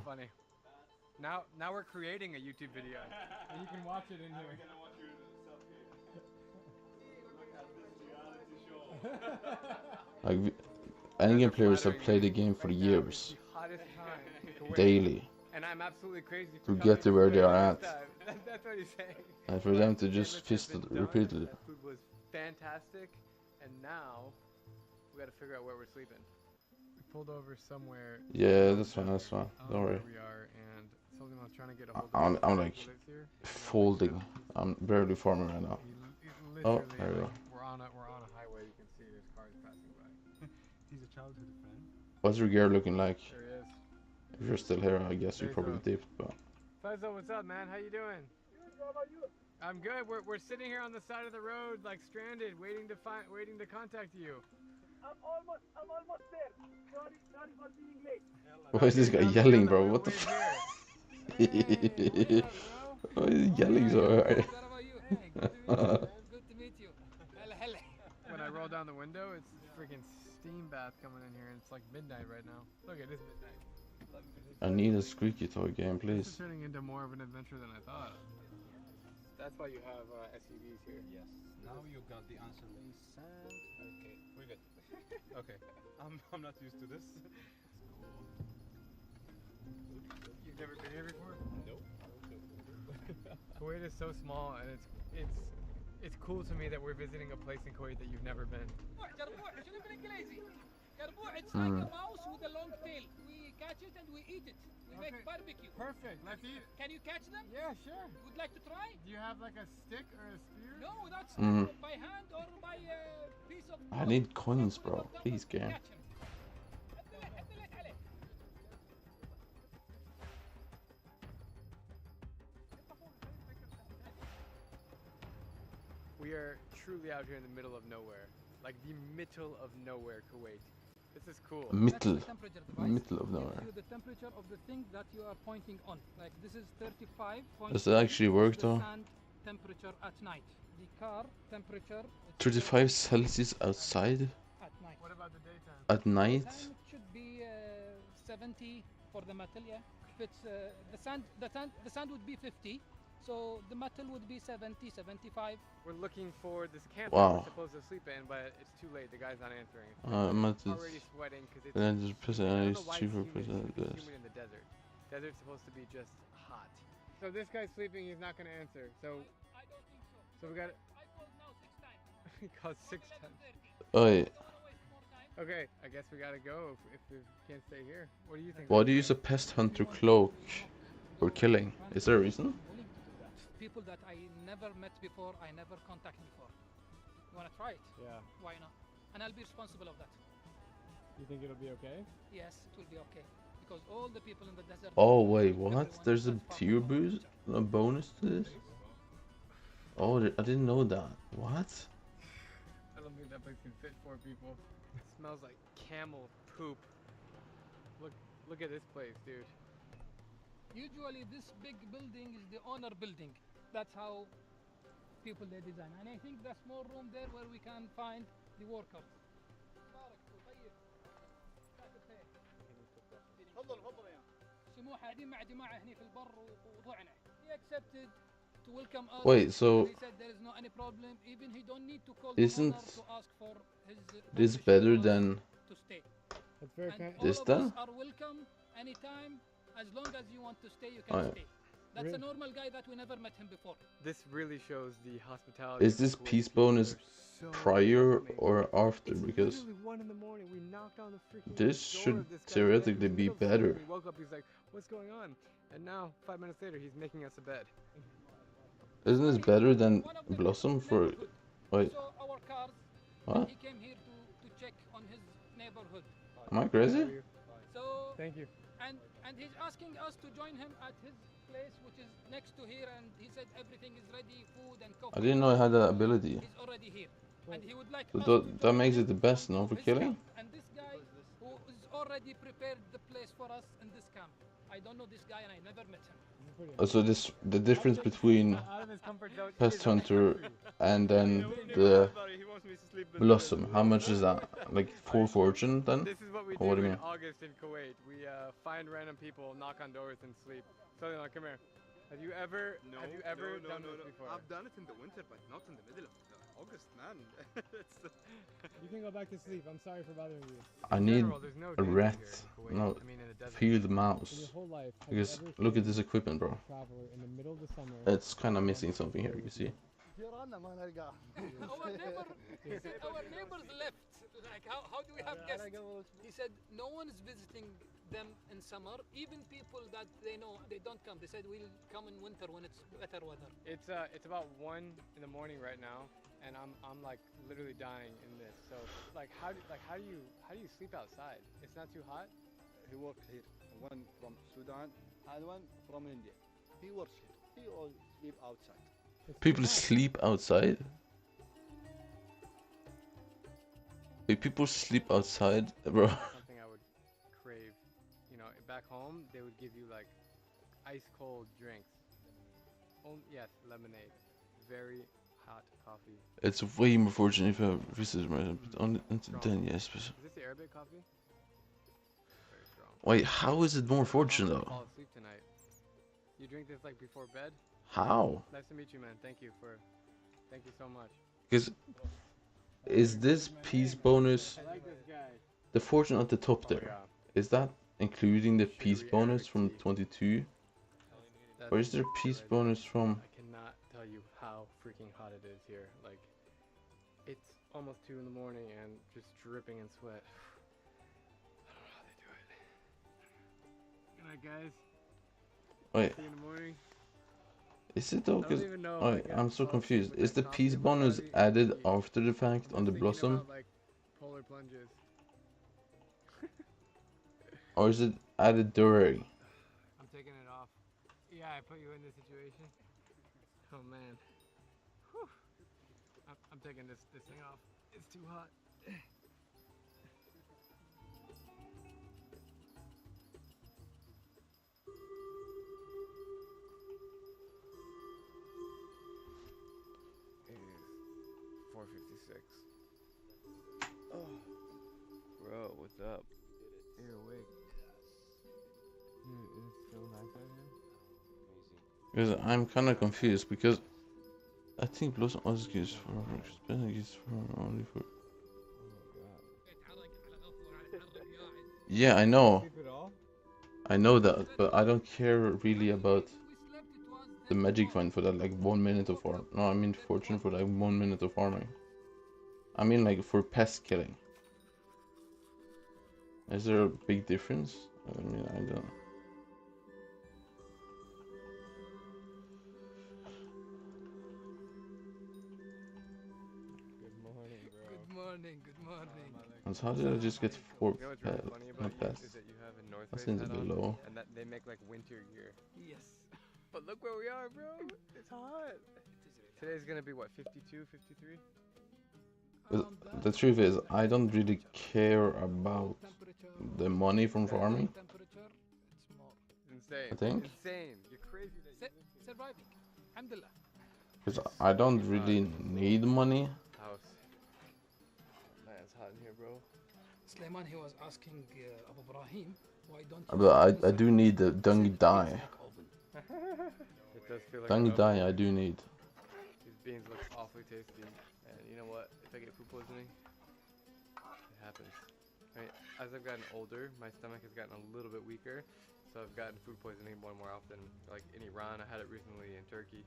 Now we're creating a YouTube video. And you can watch it in here. Like, any game players have played the game for years, daily, And I'm absolutely crazy to get to where they are at. That's what he's saying. And for them to just fist it repeatedly. That food was fantastic, and now we got to figure out where we're sleeping. We pulled over somewhere. Yeah, that's fine. That's fine. Don't worry. Where we are, and Sullivan's trying to get a hold of I'm like folding. I'm barely forming right now. Oh, there we go. We're on a highway. You can see there's cars passing by. He's a childhood friend. What's your gear looking like? There he is. If you're still here, I guess you probably dipped, but... Faizo, what's up, man? How you doing? How about you? I'm good. We're sitting here on the side of the road, like stranded, waiting to contact you. I'm almost there. Sorry for being late. Why is this guy yelling, bro? What the fuck? Why is he yelling so hard? Good to meet you. Hella. When I roll down the window, it's freaking steam bath coming in here, and it's like midnight right now. Look, it is midnight. I need a squeaky toy game, This is please. turning into more of an adventure than I thought. That's why you have SUVs here. Yes. Now you got the answer. Sand. Okay, we're good. Okay. I'm not used to this. You've never been here before? Nope. Kuwait is so small, and it's cool to me that we're visiting a place in Kuwait that you've never been. It's like a mouse with a long tail. We catch it and we eat it. We make barbecue. Perfect. Let's eat it. Can you catch them? Yeah, sure. Would like to try? Do you have like a stick or a spear? No, without stick. By hand or by a piece of. I need coins, bro. Please, game. We are truly out here in the middle of nowhere. Like the middle of nowhere, Kuwait. This is cool. Middle of nowhere. Gives you the temperature of the thing that you are pointing on. Like this is 35. Does that actually work though? Sand temperature at night. The car temperature. 35 Celsius outside? At night. What about the daytime? At night? It should be 70 for the metal. Yeah. If it's the sand would be 50. So the metal would be 70, 75. We're looking for this camp that Wow. we're supposed to sleep in, but it's too late. The guy's not answering. I'm at this. Already sweating because it's. Then just press I don't it. know It's why cheaper. it's Press humid. it. It's humid in the desert. Desert's supposed to be just hot. So this guy's sleeping. He's not gonna answer. So. I don't think so. So we got. I called now 6 times. He called 6 times. Oi. Okay, I guess we gotta go if we can't stay here. What do you think? Why do you use a pest hunter cloak for killing? Is there a reason? People that I never met before, I never contacted before. You wanna try it? Yeah. Why not? And I'll be responsible of that. You think it'll be okay? Yes, it will be okay. Because all the people in the desert. Oh wait, what? There's a tier boost, a bonus to this? Oh, I didn't know that. What? I don't think that place can fit 4 people. It smells like camel poop. Look at this place, dude. Usually this big building is the owner building. That's how people they design. And I think the small room there where we can find the workers. He accepted to welcome us. Wait, so he said there is no any problem. Even he don't need to call isn't the owner to ask for his this better than to stay. That's very kind. this All of then? us are welcome anytime, as long as you want to stay, you can Oh, yeah. stay. That's a normal guy that we never met him before. This really shows the hospitality. Is of this Kuwait peace people. bonus They're so prior welcoming. or after? Because Literally 1 in the morning, we knocked on the freaking this door should of this guy's theoretically bedroom. be He was better. He woke up, he's like, "What's going on?" And now, 5 minutes later, he's making us a bed. Isn't this better than Blossom for... Wait, So our cars, what? he came here to check on his neighborhood. Am I crazy? So Thank you. and he's asking us to join him at his place, which is next to here, and he said everything is ready, food and coffee. I didn't know I had that ability. He's already here, and he would like So us to that join makes him it the best, no, for his killing? camp. And this guy who is already prepared the place for us in this camp. I don't know this guy, and I never met him. So the difference between Out of his comfort zone Pest is Hunter and then the blossom. How much is that? Like 4 fortune then? This is what we Or what do do you in mean? August in Kuwait. We find random people, knock on doors, and sleep. Soliman, come here. Have you ever done this before? I've done it in the winter, but not in the middle of August, man. You can go back to sleep. I'm sorry for bothering you. I need a rat. No, field mouse. Because look at this equipment, bro. It's kind of missing something here. You see? Our neighbors left. Like, how do we have guests? He said no one is visiting them in summer. Even people that they know, they don't come. They said we'll come in winter when it's better weather. It's about 1 in the morning right now, and I'm like literally dying in this. So like how do you sleep outside? It's not too hot. He works here. One from Sudan and one from India. He works here. He all sleep outside. People sleep outside? Wait, people sleep outside, bro. Something I would crave. You know, back home they would give you like ice cold drinks. Oh yes, lemonade. Very hot coffee. It's way more fortunate if I visit my only until then, yes. But... Is this the Arabic coffee? Very strong. Wait, how is it more fortunate though? Fall asleep tonight. You drink this like before bed? How? Nice to meet you, man. Thank you so much. Because is this peace bonus I like this guy. the fortune at the top there? Is that including the peace bonus from 22? Or is there peace bonus from? I cannot tell you how freaking hot it is here. Like, it's almost 2 in the morning and just dripping in sweat. I don't know how they do it. Good night, guys. Wait. See you in the morning. Is it though? Because I I'm so confused. Is the peace bonus added after the fact on the blossom? About, like, polar plunges. Or is it added during? I'm taking it off. Yeah, I put you in this situation. Oh man. Whew. I'm taking this thing off. It's too hot. It is 4:56. Oh, bro, what's up? You're awake. It's so nice out here. Because I'm kind of confused because I think blossom also gives for spending is for only for. Yeah, I know. I know that, but I don't care really about the magic find for that like 1 minute of farm. No, I mean fortune for like 1 minute of farming. I mean like for pest killing. Is there a big difference? I mean, I don't know. Good morning. And so how did I just get 4 You know what's really funny about you pests? is that you have a North That's Face in the hat on, below. and that they make like winter gear. Yes. But look where we are, bro. It's hot. Today's gonna be what, 52, 53? But the truth is, I don't really care about the money from farming. Insane. I think. Insane. You're crazy that Surviving. Alhamdulillah. Because I don't really need money. House. Man, it's hot in here, bro. Sulaiman, he was asking Abu Ibrahim, why don't you... But I do need the dung dye. It does feel like Dung an oven. dye I do need. These beans look awfully tasty. And you know what? If I get food poisoning, it happens. I mean, as I've gotten older, my stomach has gotten a little bit weaker. So I've gotten food poisoning more and more often. Like in Iran, I had it recently in Turkey.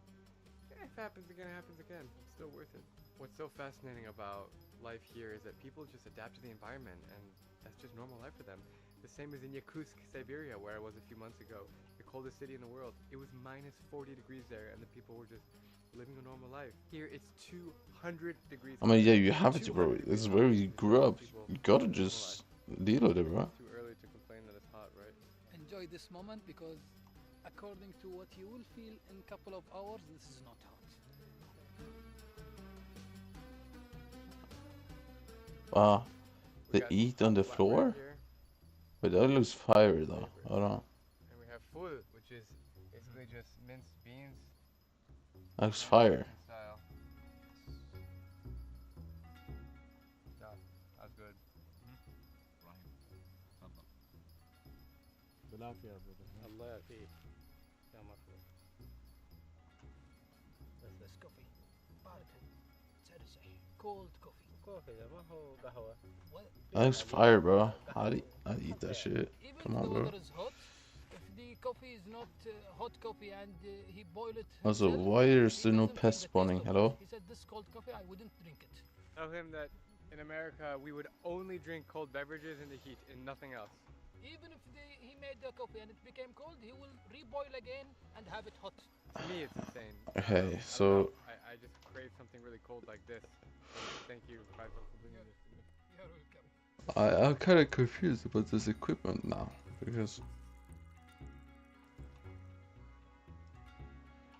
If it happens again, it happens again. It's still worth it. What's so fascinating about life here is that people just adapt to the environment, and that's just normal life for them. The same as in Yakutsk, Siberia, where I was a few months ago. The coldest city in the world. It was minus 40 degrees there, and the people were just living a normal life. Here, it's 200 degrees. I mean, yeah, you have to, bro. This is where you grew up. You gotta just deal with it, bro. Too early to complain that it's hot, right? Enjoy this moment because according to what you will feel in a couple of hours, this is not hot. Wow. They eat on the floor? But that looks fire though. I don't know. And we have full, which is basically just minced beans. That looks fire. Style. بالعافية يا brother. الله يعافيك. يا مرحبا. This coffee. بارد. ترسح. Cold coffee. Coffee ما هو قهوة. That's fire, bro. I'd eat that shit. Come on, The bro. weather is hot. If the coffee is not hot coffee and he boil it Also, himself, why is there no doesn't pest feel the taste spawning? of it. Hello? He said this cold coffee I wouldn't drink it. Tell him that in America we would only drink cold beverages in the heat and nothing else. Even if he made the coffee and it became cold, he will reboil again and have it hot. To me, it's insane. Okay, I so don't know. I just crave something really cold like this. So thank you, Faisal, for bringing this to me. You're welcome. I'm kind of confused about this equipment now because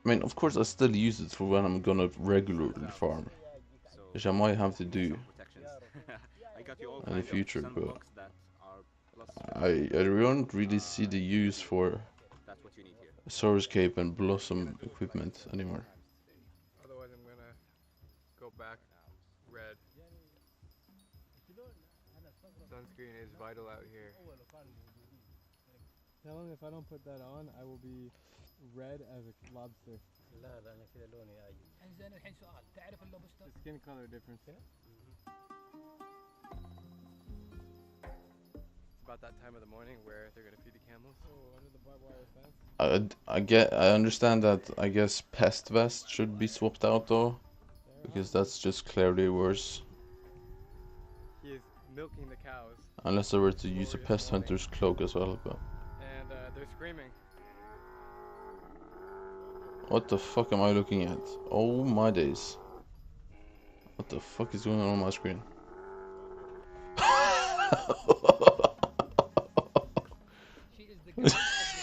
I mean, of course, I still use it for when I'm gonna regularly farm, which I might have to do in the future, but I don't really see the use for Sourcecape and Blossom equipment anymore. Otherwise, I'm gonna go back red. Sunscreen is vital out here. Tell him if I don't put that on, I will be red as a lobster. لا لا أنا كذا لوني عايز. إنزين الحين سؤال تعرف اللوبستر؟ The skin color difference. It's about that time of the morning where they're gonna feed the camels. Oh, under the barbed wire fence. I understand that. I guess Pest Vest should be swapped out though, because that's just clearly worse. He is milking the cows. Unless I were to use a Pest Hunter's cloak as well, but. And they're screaming. What the fuck am I looking at? Oh my days. What the fuck is going on my screen? She is the girl of the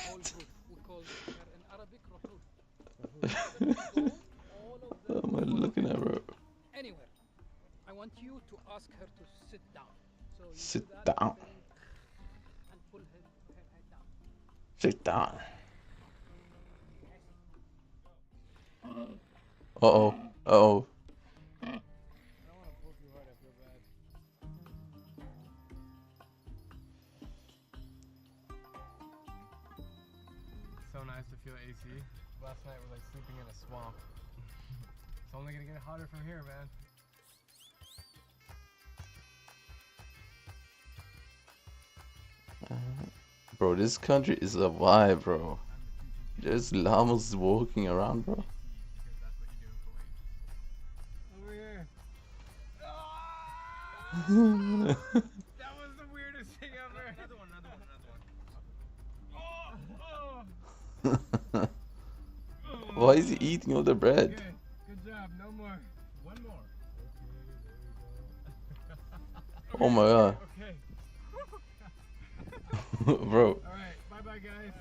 whole group. We call her in Arabic Rahul. What am I looking at, bro? Anyway, I want you to ask her to sit down. So you Sit do that down. and pull her head down. Sit down. Uh-oh. Uh-oh. So nice to feel AC. Last night was like sleeping in a swamp. It's only gonna get hotter from here, man. Bro, this country is a vibe, bro. There's llamas walking around, bro. Over here. That was the weirdest thing ever. Another one. Why is he eating all the bread? Good job. No more. One more. Oh my god. Okay. Bro. Alright, bye bye guys.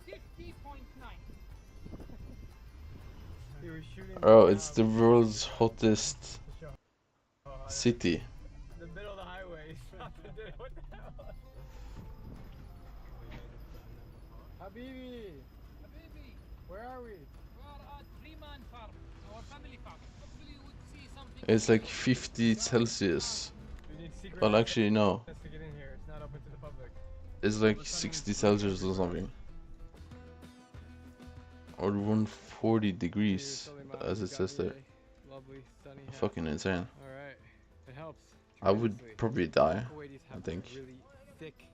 50.9. He was shooting. Bro, it's the world's hottest city. The middle of the highway. What the hell? Habibi! Where are we? We are at Freeman Farm, our family farm. Hopefully you would see something. It's like 50 Celsius. Well, actually, no. To get in here. It's not open to the public. It's like 60 Celsius or something. Or 140 degrees, as it says there. Lovely, sunny. Fucking insane. Alright, it helps. I would probably die, Kuwaitis I have think. really thick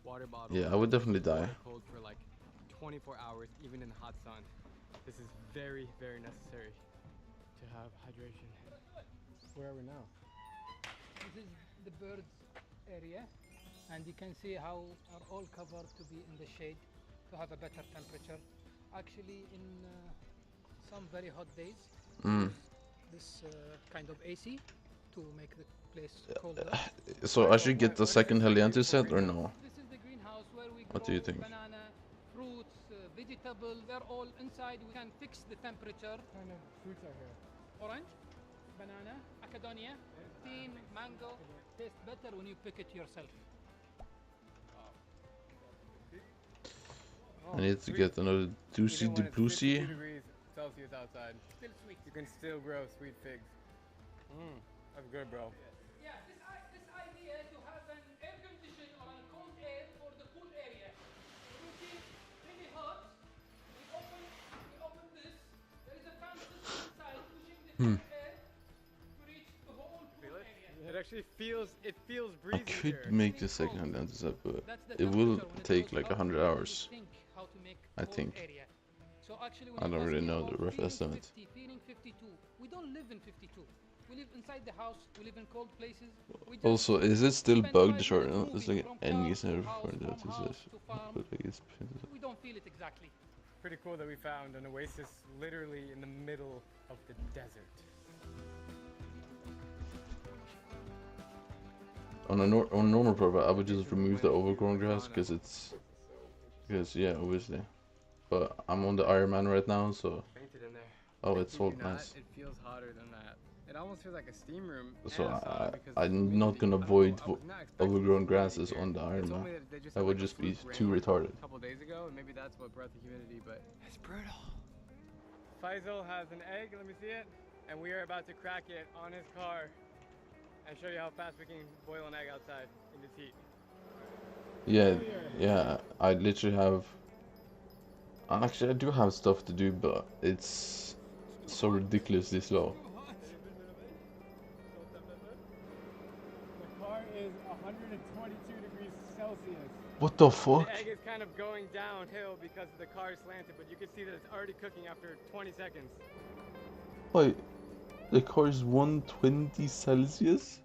water bottles. Yeah, I would definitely die. Water cold for like 24 hours, even in the hot sun. This is very, very necessary to have hydration. Where are we now? This is the birds area, and you can see how are all covered to be in the shade to have a better temperature. Actually, in some very hot days, this kind of AC to make the place colder. So I should get the second Heliantis set or no? This is the greenhouse where we What do you think? banana, fruits, vegetables. They're all inside. We can fix the temperature. What kind of fruits are here? Orange, banana, macadamia, teen, mango. Tastes better when you pick it yourself. I need to get another Doozy de Bluesy. 52 degrees Celsius outside. Still sweet. You can still grow sweet figs. That's good, bro. Yeah, this idea to have an air conditioned or a cold Hmm. It actually feels I breezy could here. make the second hand anti-sub, but it will take like 100 hours. I think. So actually, when I you don't ask really me know about the rough feeling estimate. 50, feeling 52, we don't live in 52. We live inside the house. We live in cold places. We just Also, is it still spend bugged? 5 Sure, minutes no, it's moving like from an car user to for house, that from is house to farm. but like it's We don't feel it exactly. Pretty cool that we found an oasis literally in the middle of the desert. on a normal profile. I would just remove the overgrown grass because yeah, obviously. But I'm on the Ironman right now, so. Fainted in there. Oh, it's all nice. It feels hotter than that. It almost feels like a steam room. So and a sauna because I'm not gonna avoid overgrown grasses on the They told Ironman. me that they just That had would like a just be fluke too rain retarded. a couple days ago, and maybe that's what brought the humidity. But it's brutal. Faisal has an egg. Let me see it. And we are about to crack it on his car and show you how fast we can boil an egg outside in this heat. Yeah. I literally have. Actually, I do have stuff to do, but it's so ridiculously slow. The car is 122 degrees Celsius. What the fuck? The egg is kind of going downhill because the car is slanted, but you can see that it's already cooking after 20 seconds. Wait, the car is 120 Celsius?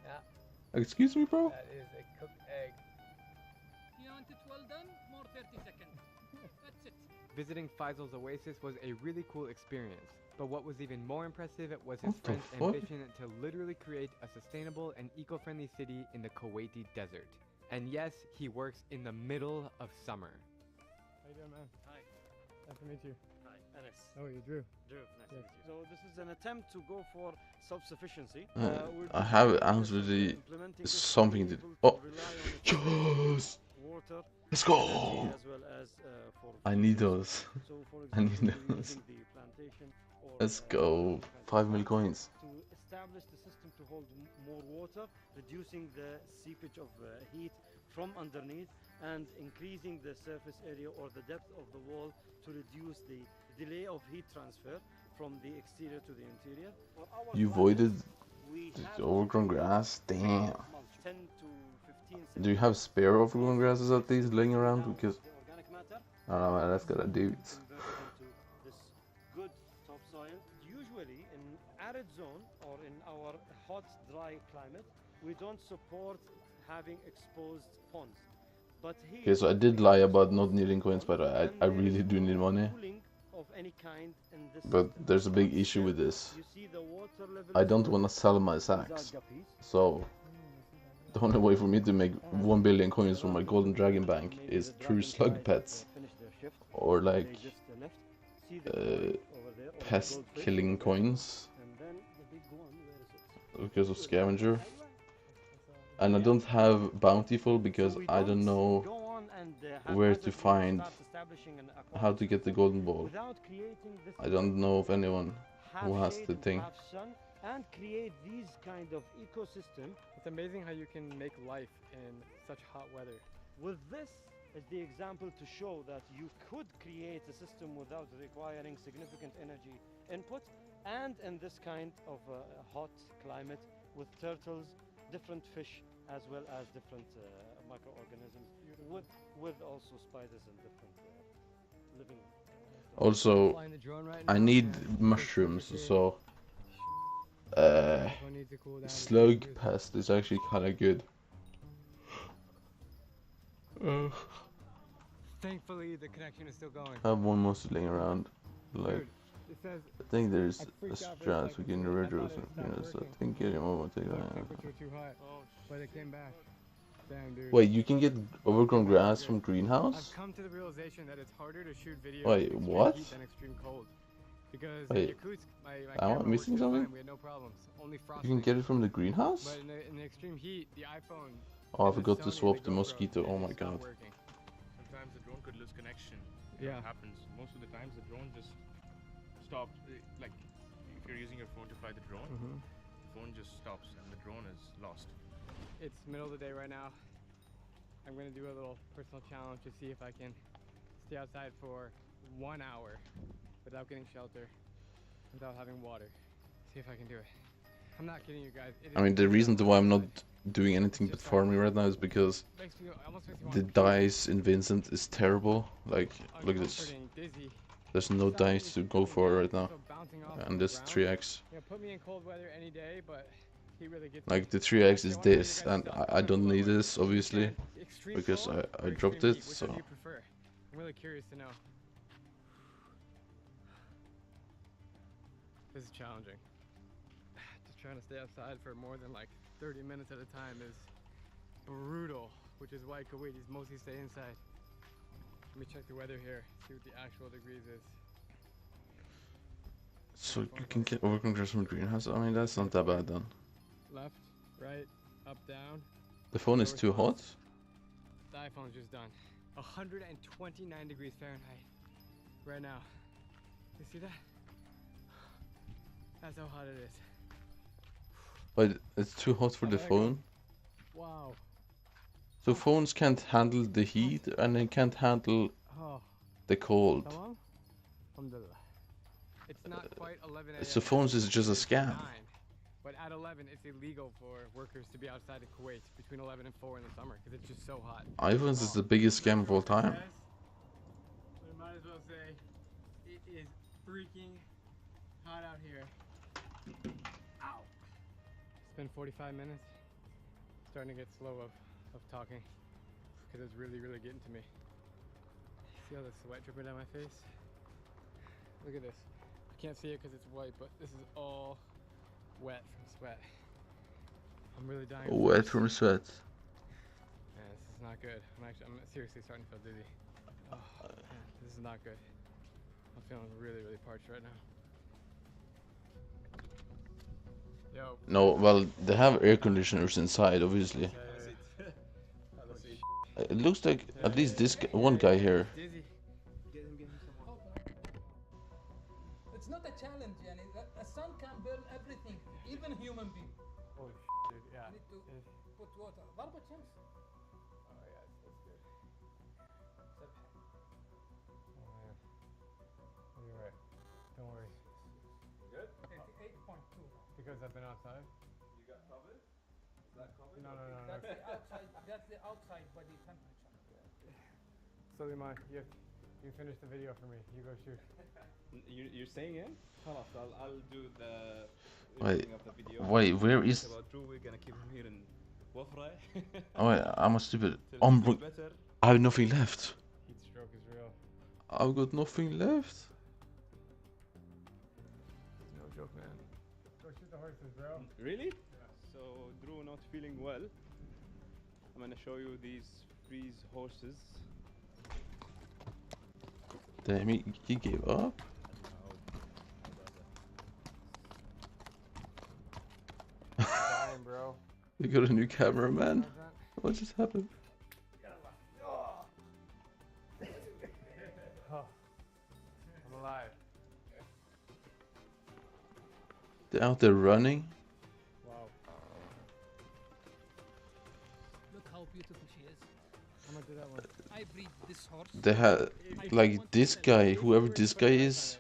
Yeah. Excuse me, bro? That is a cooked egg. You want it well done? More 30 seconds. That's it. Visiting Faisal's oasis was a really cool experience, but what was even more impressive was his What the friend's fuck? ambition to literally create a sustainable and eco-friendly city in the Kuwaiti desert. And yes, he works in the middle of summer. How you doing, man? Hi. Nice to meet you. Hi, Anas. How are you, Drew? Drew, nice to meet you. So this is an attempt to go for self-sufficiency. I have absolutely something to. Oh, yes! Water, Let's go! energy, as well as, for I need fuels. those. So, for I need example, we're those. using the plantation or, Let's go. 5 mil coins. to establish the system to hold more water, reducing the seepage of heat from underneath, and increasing the surface area or the depth of the wall to reduce the delay of heat transfer from the exterior to the interior. You voided the overgrown grass? Damn. 10 to 15 Do you have spare overgrown grasses at least laying around? Because. organic matter. I don't know, man, that's gotta do it. Convert it into this good topsoil. Usually in arid zone or in our hot, dry climate, we don't support having exposed ponds. But here, Okay, so I did lie about not needing coins, but I really do need money. cooling of any kind in this But system. there's a big issue with this. You see the water level I is don't low. want to sell my These are sacks. guppies. So, the only way for me to make 1 billion coins from my golden dragon bank is through slug pets. Or like They just left. See the koi over there, or the pest goldfish. killing coins And then the big one, where is it? because of scavenger. And I don't have bountiful because I don't know Go on and, have where hazard to rules, find start establishing an how to get the golden ball. without creating this I don't know of anyone who half has shade the and thing. half sun, and create these kind of ecosystem. It's amazing how you can make life in such hot weather. With this as the example to show that you could create a system without requiring significant energy input, and in this kind of hot climate with turtles, different fish, as well as different microorganisms, with also spiders and different living. Also, I need mushrooms, so slug pest is actually kind of good. Thankfully, the connection is still going. I have one more laying around. Like, Dude, it says, I think there's I a freaked out for a strats second, we can so I read thought or it stopped something. So I working. think getting over take The that. temperature too hot, but it came back. Damn, dude. Wait, you can get overgrown grass from greenhouse? I've come to the realization that it's harder to shoot videos Wait, in extreme what? heat than extreme cold. Because Wait, in Yakutsk, my am I camera missing worked just something? fine. We had no problems. Only You frosting. can get it from the greenhouse? But in the extreme heat, the iPhone. Oh, I and the forgot to Sony, swap the GoPro, mosquito. they Oh my just stopped god. working. Sometimes the drone could lose connection. Yeah. It happens. Most of the times the drone just stops. Like if you're using your phone to fly the drone, the phone just stops and the drone is lost. It's middle of the day right now. I'm gonna do a little personal challenge to see if I can stay outside for 1 hour without getting shelter, without having water. See if I can do it. I'm not kidding you guys. I mean, the reason why I'm not doing anything but farming right now is because the dice in Vincent is terrible. Like, look at this. There's no dice to go for right now. And this 3x. Yeah, put me in cold weather any day, but he really gets Like, the 3x is this, and I don't need this, obviously, because I dropped it, so... Which one do you prefer? I'm really curious to know. This is challenging. Just trying to stay outside for more than like 30 minutes at a time is brutal, which is why Kuwaitis mostly stay inside. Let me check the weather here, see what the actual degrees is. So you can get overcontrol from greenhouse? I mean, that's not that bad then. Left, right, up, down. The phone is too hot? The iPhone's just done. 129 degrees Fahrenheit right now. You see that? That's how hot it is. But it's too hot for the phone? Wow. So phones can't handle the heat and they can't handle the cold. It's not quite 11 a.m. So phones is just a scam. But at 11, it's illegal for workers to be outside of Kuwait between 11 and 4 in the summer because it's just so hot. iPhones is the biggest scam of all time. We might as well say it is freaking hot out here. Ow! It's been 45 minutes. Starting to get slow of talking because it's really getting to me. See all the sweat dripping down my face? Look at this. I can't see it because it's white, but this is all wet from sweat. I'm really dying. Wet from sweat. Man, this is not good. I'm seriously starting to feel dizzy. Oh, man, this is not good. I'm feeling really parched right now. Yo. No, well, they have air conditioners inside, obviously. It looks like at least this one guy here. It's not a challenge, yani. A sun can burn everything, even a human being. Oh shit, dude, yeah. You need to put water. ضربة شمس. Oh yeah, that's good. Oh man. You're right. Don't worry. Good? 88.2. Because I've been outside? You got covered? Is that covered? No. That's the outside body temperature. Suleiman, you finish the video for me. You go shoot. You're staying in? خلاص, I'll do the Wait, of the video. wait, where is... About Drew, we're gonna keep him here in Wafra. Oh wait, I'm a stupid... Better. I have nothing left. Heat stroke is real. I've got nothing left. No joke, man. Go shoot the horses, bro. Really? Yeah. So Drew not feeling well. I'm gonna show you these freeze horses. Damn, he gave up? Dying, bro. We got a new cameraman. What just happened? I'm alive. They're out there running. Wow. Look how beautiful she is. I'm gonna do that one. I breed this horse. They had, like, this guy, whoever this guy is,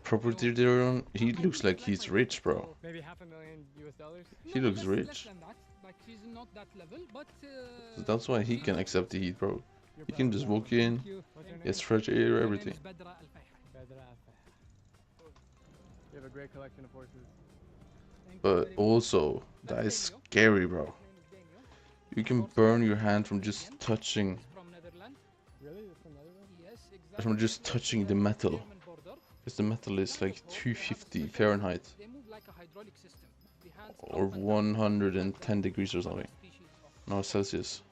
property they're on, he looks like he's rich, bro. Maybe $500,000 US. He looks rich. Like she's not that level, but So that's why he can accept the heat, bro. He can just walk in, gets fresh air, everything. You have a great collection of horses. But also, that is scary, bro. You can burn your hand from just touching, Really? That's from Netherlands? yes, exactly. from just touching the metal. Because the metal is like 250 Fahrenheit. They move like a hydraulic system. The hands Or 110 degrees or something. No, Celsius.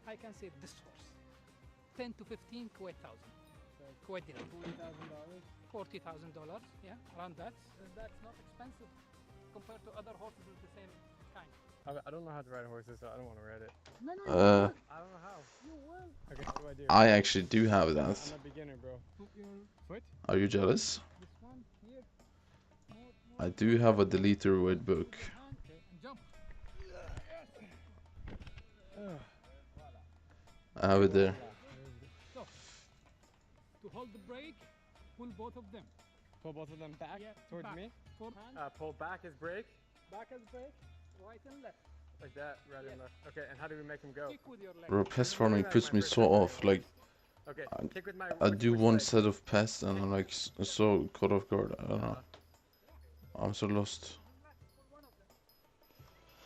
I can save this horse 10 to 15 Kuwait thousand. Kuwait dirham. $40,000, yeah, around that. That's not expensive compared to other horses of the same kind. I don't know how to ride horses, so I don't want to ride it. No, I don't know how. You will. Okay, what do I do? I actually do have that. I'm a beginner, bro. What? Are you jealous? This one here. I do have a deleter word book. Okay, and jump. I have it there. So, to hold the brake, pull both of them. Pull both of them back towards back. me? Pull back is brake. Back is brake, right and left. Like that, right and left. Okay, and how do we make him go? Kick with your leg. Bro, pest farming That's puts my me first so time doing off. it Like, Okay, kick with my I which do one leg? set of pests and I'm like so caught off guard. I don't know. I'm so lost.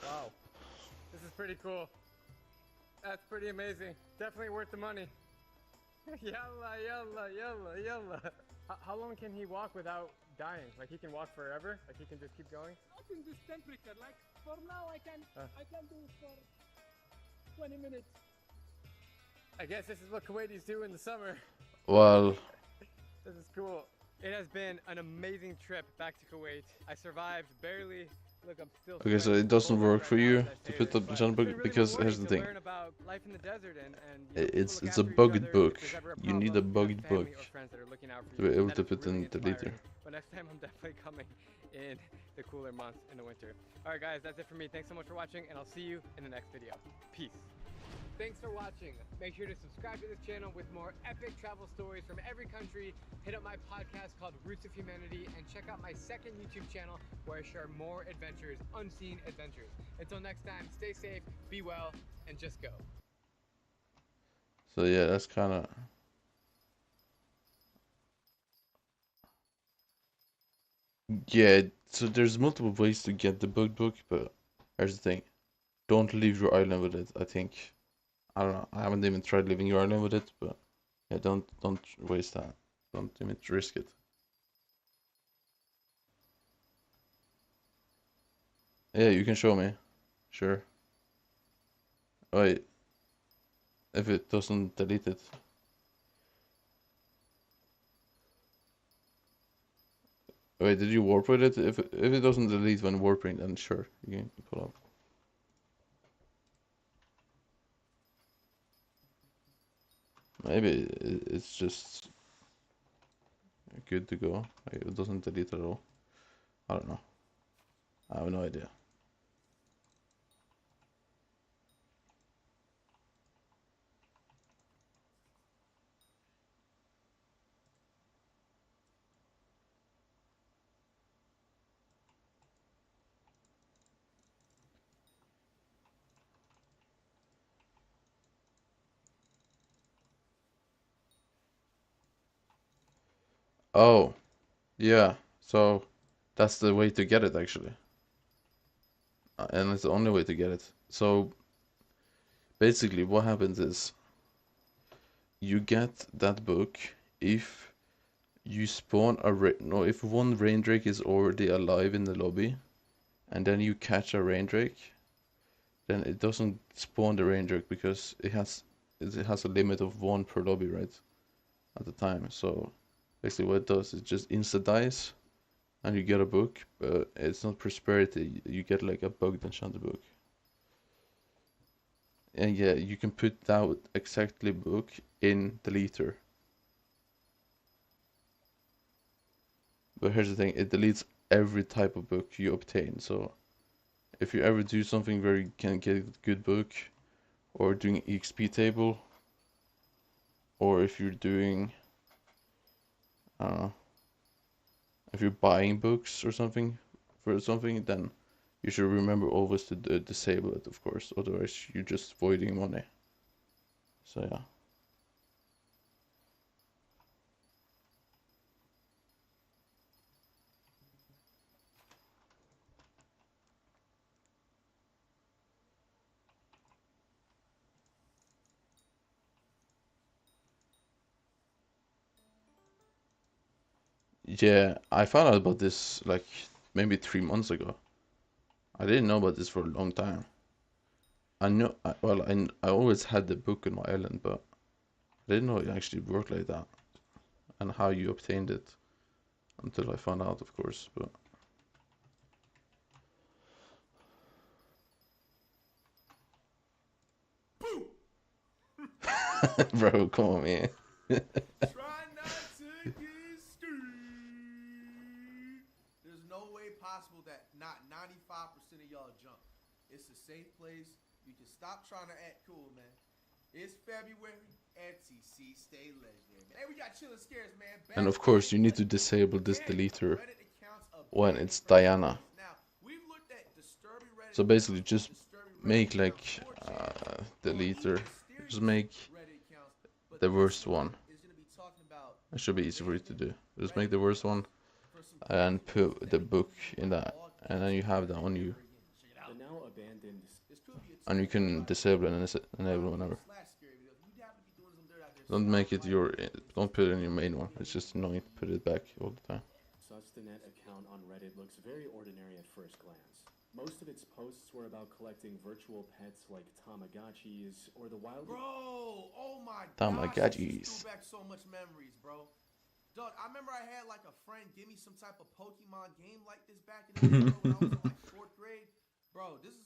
Wow, this is pretty cool. That's pretty amazing. Definitely worth the money. Yalla, yalla, yalla, yalla. How long can he walk without dying? Like he can walk forever? Like he can just keep going? Not in this temperature. Like for now, I can do it for 20 minutes. I guess this is what Kuwaitis do in the summer. Well, This is cool. It has been an amazing trip back to Kuwait. I survived barely. Look, I'm still okay, so it doesn't work for you to put up the channel book because here's the thing. It's a bugged book. You need a bugged book to be able to put in the deleter. But next time I'm definitely coming in the cooler months in the winter. Alright guys, that's it for me. Thanks so much for watching and I'll see you in the next video. Peace. Thanks for watching. Make sure to subscribe to this channel with more epic travel stories from every country. Hit up my podcast called Roots of Humanity and check out my second YouTube channel where I share more adventures, unseen adventures. Until next time, stay safe, be well, and just go. So yeah, that's kind of... Yeah, so there's multiple ways to get the bugged book, but here's the thing. Don't leave your island with it, I think. I don't know, I haven't even tried leaving your island with it, but yeah, don't waste that. Don't even risk it. Yeah, you can show me. Sure. Wait. If it doesn't delete it. Wait, did you warp with it? If it doesn't delete when warping, then sure, you can pull up. Maybe it's just good to go. Like, it doesn't delete at all. I don't know. I have no idea. Oh, yeah. So that's the way to get it actually. And it's the only way to get it. So basically what happens is you get that book if you spawn if one rain drake is already alive in the lobby and then you catch a rain drake, then it doesn't spawn the rain drake because it has a limit of one per lobby, right? At the time. So basically what it does is just insta dies and you get a book, but it's not prosperity. You get like a bugged enchanted book. And yeah, you can put that exactly book in deleter. But here's the thing, it deletes every type of book you obtain. So if you ever do something where you can get a good book, or doing EXP table, or if you're doing, I don't know, if you're buying books or something for something, then you should remember always to disable it, of course. Otherwise, you're just voiding money. So yeah. Yeah, I found out about this like maybe 3 months ago. I didn't know about this for a long time. I know, I always had the book on my island, but I didn't know it actually worked like that, and how you obtained it, until I found out, of course. But bro, come on, man. Try not to get screwed. There's no way possible that not 95% of y'all jump. It's a safe place. You can stop trying to act cool, man. It's February. FTC, stay legendary, man. Hey, we got chillin' scares, man. And of course, you need to disable this deleter. Reddit accounts of when it's Diana. So basically, just make like deleter. Just make the worst one. It should be easy for you to do. Just make the worst one and put the book in that, and then you have that on you, and you can disable and enable whenever. Don't make it your. Don't put it in your main one. It's just annoying to put it back all the time. Sustanet account on Reddit looks very ordinary at first glance. Most of its posts were about collecting virtual pets like Tamagotchis or the wild. Bro, oh my Tamagotchis. Go back so much memories, bro. Dog, I remember I had like a friend give me some type of Pokemon game like this back in the day, bro, when I was in like 4th grade. Bro, this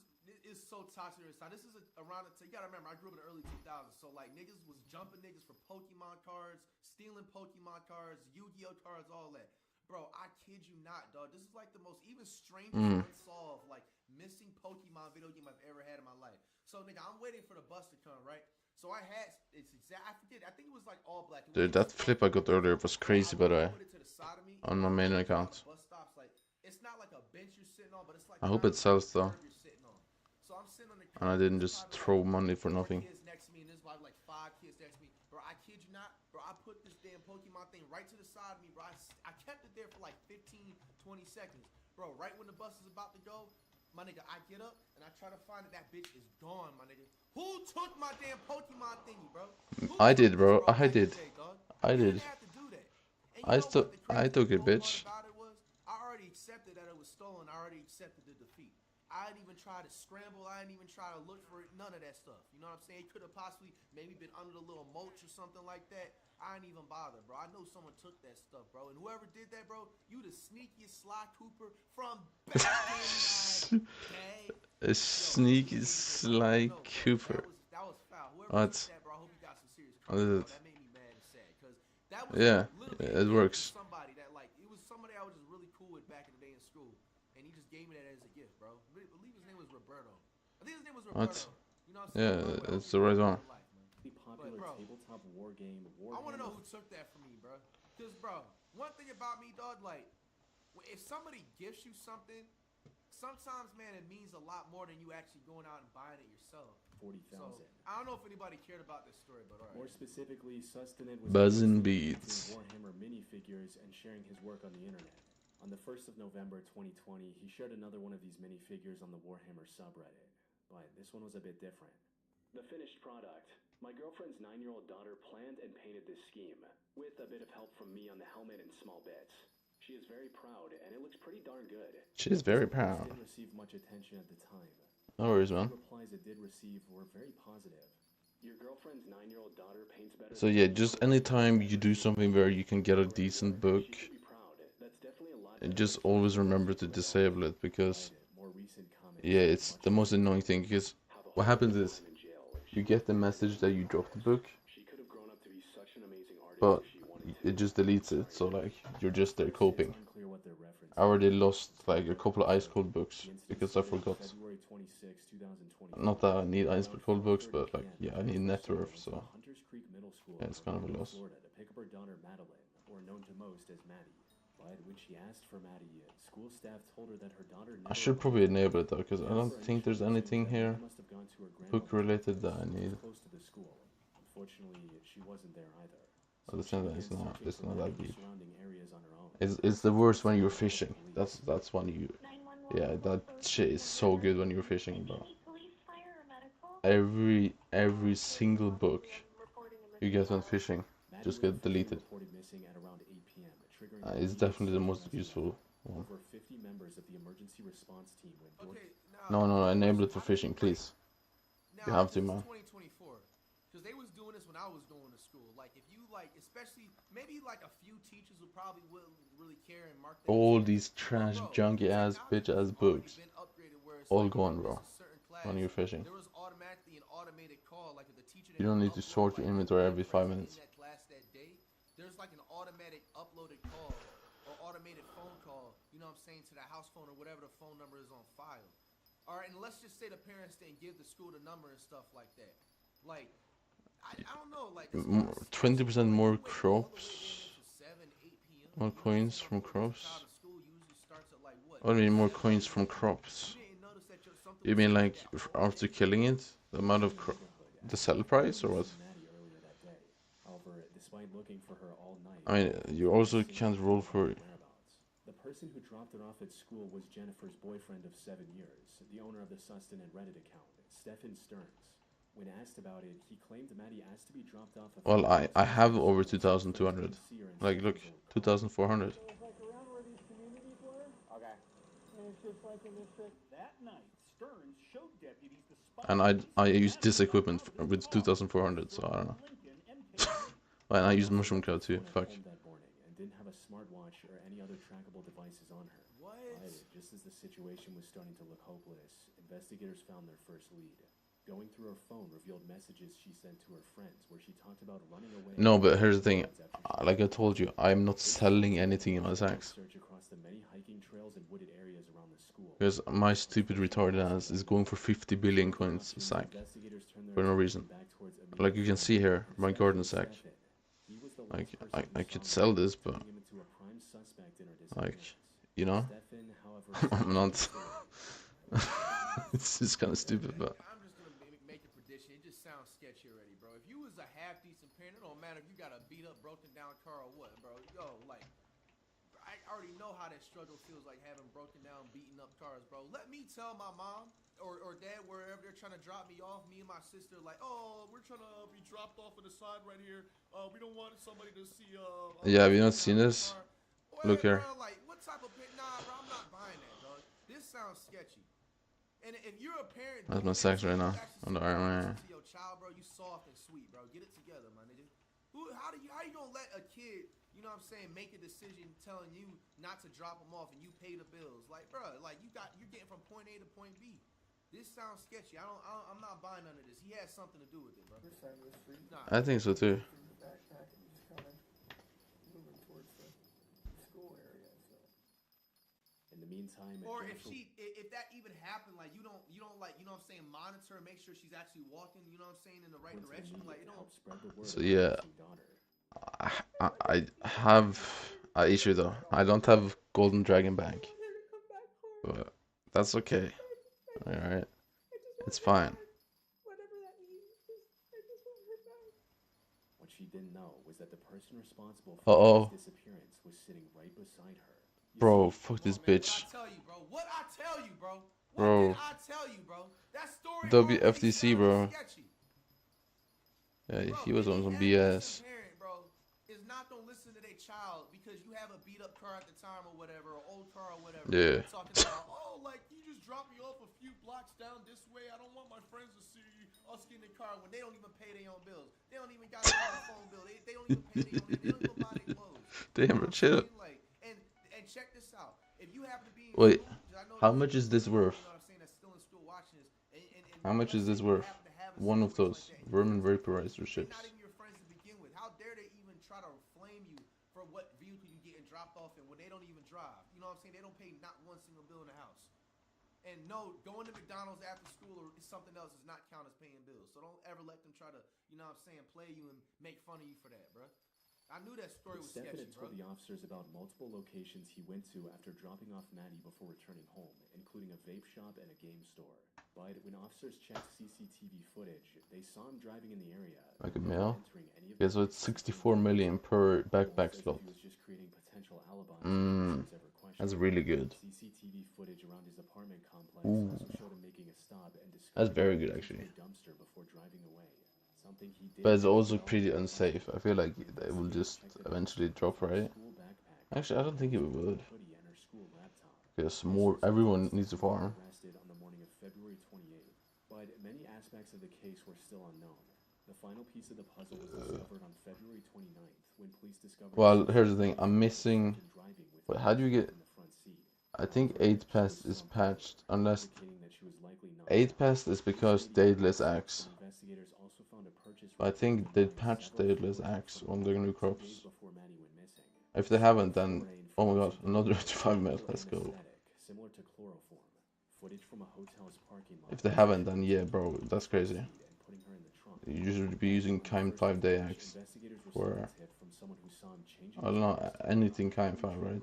is so toxic. This is around you gotta remember, I grew up in the early 2000s, so like niggas was jumping niggas for Pokemon cards, stealing Pokemon cards, Yu-Gi-Oh cards, all that. Bro, I kid you not, dog. This is like the most even strangest unsolved, like missing Pokemon video game I've ever had in my life. So nigga, I'm waiting for the bus to come, right? So I had I forget, I think it was like all black. Dude, that flip I got earlier was crazy, by the way. On my main account. It's not like a bench you're sitting on, but it's like I hope it sells though. So I'm sitting on the And I didn't just throw money for nothing. kids next to me, and there's probably like 5 kids next to me. Bro, I kid you not, bro, I put this damn Pokemon thing right to the side of me, bro. I kept it there for like 15, 20 seconds. Bro, right when the bus is about to go, my nigga, I get up and I try to find it. That bitch is gone, my nigga. Who took my damn Pokemon thingy, bro? I did, bro. I did. I did. I took it, bitch. I already accepted that it was stolen. I already accepted the defeat. I didn't even try to scramble. I didn't even try to look for it. None of that stuff. You know what I'm saying? It could have possibly maybe been under the little mulch or something like that. I didn't even bother, bro. I know someone took that stuff, bro. And whoever did that, bro, you the sneakiest Sly Cooper from back in the day. A sneaky Sly Cooper. That was foul. Whoever What? took that, bro, I hope you got some serious What is it? That made me mad and sad. Because that was Yeah, literally it works. somebody that, like, it was somebody I was just really cool with back in the day in school. And he just gave me that as a gift, bro. I believe his name was Roberto. I think his name was Roberto. What? You know what I'm saying? Yeah, it's the right one. Popular bro, tabletop war game. I want to know who took that from me, bro. Because, bro, one thing about me, dog, like, if somebody gifts you something, sometimes, man, it means a lot more than you actually going out and buying it yourself. 40,000. So, I don't know if anybody cared about this story, but all right. More specifically, Sustanet was Buzzin' beads. Warhammer minifigures and sharing his work on the internet. On the 1st of November 2020, he shared another one of these minifigures on the Warhammer subreddit, but this one was a bit different. The finished product. My girlfriend's 9-year-old daughter planned and painted this scheme, with a bit of help from me on the helmet and small bits. She is very proud, and it looks pretty darn good. She is very proud. It didn't receive much attention at the time. No worries, man. The replies it did receive were very positive. Your girlfriend's 9-year-old daughter paints better. So yeah, just anytime you do something where you can get a decent book, just always remember to disable it, because yeah, it's the most annoying thing. Because what happens is you get the message that you dropped the book, but it just deletes it. So like you're just there coping. I already lost like a couple of ice cold books because I forgot. Not that I need ice cold books, but like yeah, I need net worth. So yeah, it's kind of a loss. To pick up her daughter Madeline, or known to most as Maddie. But when she asked for Maddie, school staff told her that her daughter I should probably enable it though, because I don't think there's anything here book related that I need. close to the school. Unfortunately, she wasn't there either. At the same time, it's not that deep. Surrounding areas on her own. It's the worst when you're fishing. That's when you, yeah, that shit is so good when you're fishing, bro. Every single book you get when fishing just get deleted. It's definitely the most useful one. Over 50 members of the emergency response team went No, enable it for fishing, please. You have to, man. 2024, because they was doing this when I was going to school. Like, if you like, especially maybe like a few teachers would probably wouldn't really care and mark. All these trash, junky ass, bitch ass books, all gone, bro. When you're fishing, There was automatically an automated call, like if the teacher. you don't need to sort your inventory every 5 minutes. There's like an automatic uploaded call or automated phone call, you know what I'm saying, to the house phone or whatever the phone number is on file. All right, and let's just say the parents didn't give the school the number and stuff like that. Like, I don't know, like 20% more crops, more coins from crops. school usually starts at What do you mean more coins from crops? You mean like after killing it, the amount of the sell price or what? However, despite looking for her all night, I mean, you also can't roll for. the person who dropped her off at school was Jennifer's boyfriend of 7 years, the owner of the Sustenance Reddit account, Stefan Stearns. When asked about it, he claimed Maddie asked to be dropped off. Well, I have over 2,200. Like, look, 2,400. That night, Stearns showed deputies the spot. And I used this equipment with 2,400, so I don't know. And I used mushroom cloud too. Fuck. That morning and didn't have a smartwatch or any other trackable devices on her. What? Just as the situation was starting to look hopeless, investigators found their first lead. Going through her phone revealed messages she sent to her friends where she talked about running away. No, but here's the thing. Like I told you, I'm not selling anything in my sacks. Search across the many hiking trails and wooded areas around the school. Because my stupid retarded ass is going for 50 billion coins a sack. For no reason. Like you can see here, my garden sack. Like, I could sell this, but... Like, you know? I'm not... It's just kind of stupid, but... I'm just gonna make a prediction. It just sounds sketchy already, bro. If you was a half-decent parent, it don't matter if you got a beat-up, broken-down car or what, bro. Yo, like... I already know how that struggle feels like having broken down, beaten up cars, bro. Let me tell my mom or dad wherever they're trying to drop me off, me and my sister, like, oh, we're trying to be dropped off on the side right here. We don't want somebody to see. Yeah, have you not seen this? Look here. Bro, like, what type of nah, bro, I'm not buying that, dog. This sounds sketchy. And if you're a parent, that's my sex right now on the Ironman. Your child, bro, you soft and sweet, bro. Get it together, my nigga. How you gonna let a kid, you know what I'm saying, make a decision telling you not to drop them off and you pay the bills? Like, bro, like you're getting from point A to point B. This sounds sketchy. I'm not buying none of this. He has something to do with it, bro. Nah. I think so too. In the meantime, or if that even happened, like you don't like, you know what I'm saying, monitor and make sure she's actually walking, you know what I'm saying, in the right direction. Like it don't. So yeah, I have an issue though. I don't have Golden Dragon Bank, but that's okay. All right, it's fine. What she didn't know was that the person responsible for his disappearance was sitting right beside her. Bro, fuck this bitch. What I tell you, bro? Bro. What did I tell you, bro? That story WFTC, bro. Yeah, he was on some BS. Parent, bro, is not gonna listen to their child because you have a beat up car at the time or whatever, or old car or whatever. Yeah. Talking about, oh, like you just dropped me off a few blocks down this way. I don't want my friends to see us getting in the car when they don't even pay their own bills. They don't even got a phone bill. They don't even pay their own. They don't even buy their clothes. Damn, bro, chill. Like, and check this out. If you happen to be wait, how much is this worth? How much is this worth? One of those vermin vaporizer ships. How dare they even try to flame you for what vehicle you getting dropped off in when they don't even drive? You know what I'm saying? They don't pay not one single bill in the house. And no, going to McDonald's after school or something else does not count as paying bills. So don't ever let them try to, you know what I'm saying, play you and make fun of you for that, bro. I knew that story was sketchy, bro. Told the officers about multiple locations he went to after dropping off Maddie before returning home, including a vape shop and a game store. But when officers checked CCTV footage, they saw him driving in the area. Like a mil? Yeah, so it's 64 million per backpack slot. That's really good. CCTV footage around his apartment complex also showed him making a stop and that's very good, actually. dumpster before driving away. Something he did. But it's also pretty unsafe. I feel like it will just eventually drop, right? Actually, I don't think it would. Because everyone needs a farm. On the morning of February 28th, but many aspects of the case were still unknown. The final piece of the puzzle was discovered on February 29th when police discovered. Well, here's the thing. I'm missing. Wait, how do you get? I think 8 pest is patched unless 8 pest is because Daedalus Axe. I think they patched Daedalus Axe on the new crops. If they haven't, then oh my god, another 5 mil. Let's go. If they haven't, then yeah, bro, that's crazy. You should be using Kime 5-day axe for I don't know anything Kime 5, right?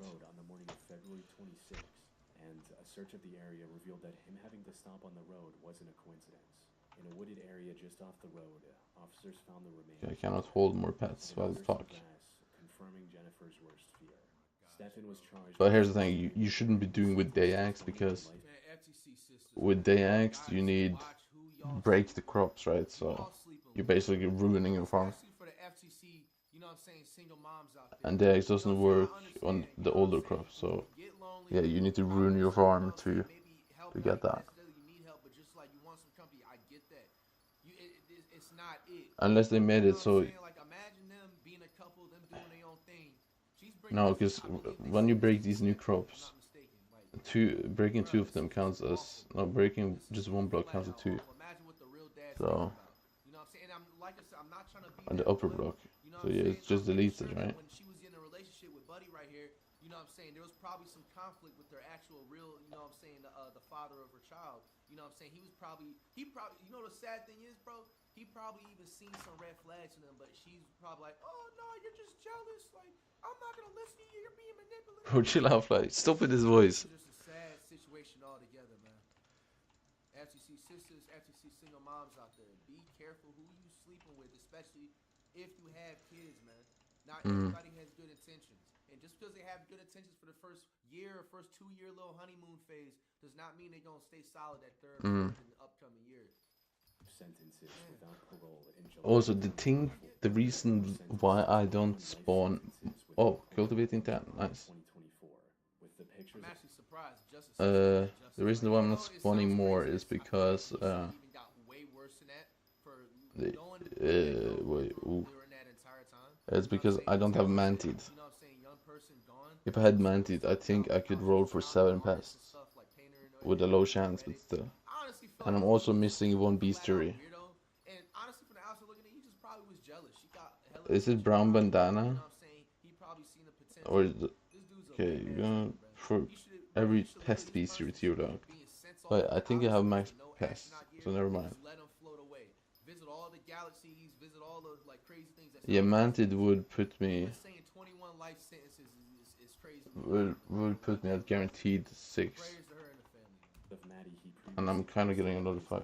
and a search of the area revealed that him having to stop on the road wasn't a coincidence. In a wooded area just off the road, officers found the remains. I cannot hold more pets while I talk. Confirming Jennifer's worst fear. Stefan was charged. But here's the thing, you shouldn't be doing with day axe, because with day axe you need break the crops, right? So you're basically ruining your farm. And day axe doesn't work on the older crops, so yeah, you need to ruin your farm to get that. Unless they made it so. No, because when you break these new crops, breaking two of them counts as, no, breaking just one block counts as two. So, on the upper block. So yeah, it just deletes it, right? When she was in a relationship with Buddy right here, you know what I'm saying, there was probably some conflict with their actual real, you know what I'm saying, the father of her child. You know what I'm saying, he probably, you know the sad thing is, bro? He probably even seen some red flags in them, but she's probably like, oh no, you're just jealous, like, I'm not gonna listen to you, you're being manipulative. Bro, chill out, like, stop with his voice. It's just a sad situation altogether, man. FTC sisters, FTC single moms out there, be careful who you sleeping with, especially if you have kids, man. Not everybody has good intentions. And just because they have good intentions for the first year or first 2-year little honeymoon phase does not mean they're going to stay solid that third in the upcoming years. Sentences without parole in July. Also, the reason why I don't spawn. Oh, cultivating 10, nice. I'm actually surprised. The reason why I'm not spawning more is because it's because I don't have manted. If I had manted, I think I could roll for 7 pests with a low chance, but still. And I'm also missing one bestiary. Is it brown bandana? Or is it... Okay, you're gonna for every pest bestiary to your dog. But I think I have max pests, so never mind. Yeah, manted would put me... Would put me at guaranteed 6. And I'm kind of getting another 5.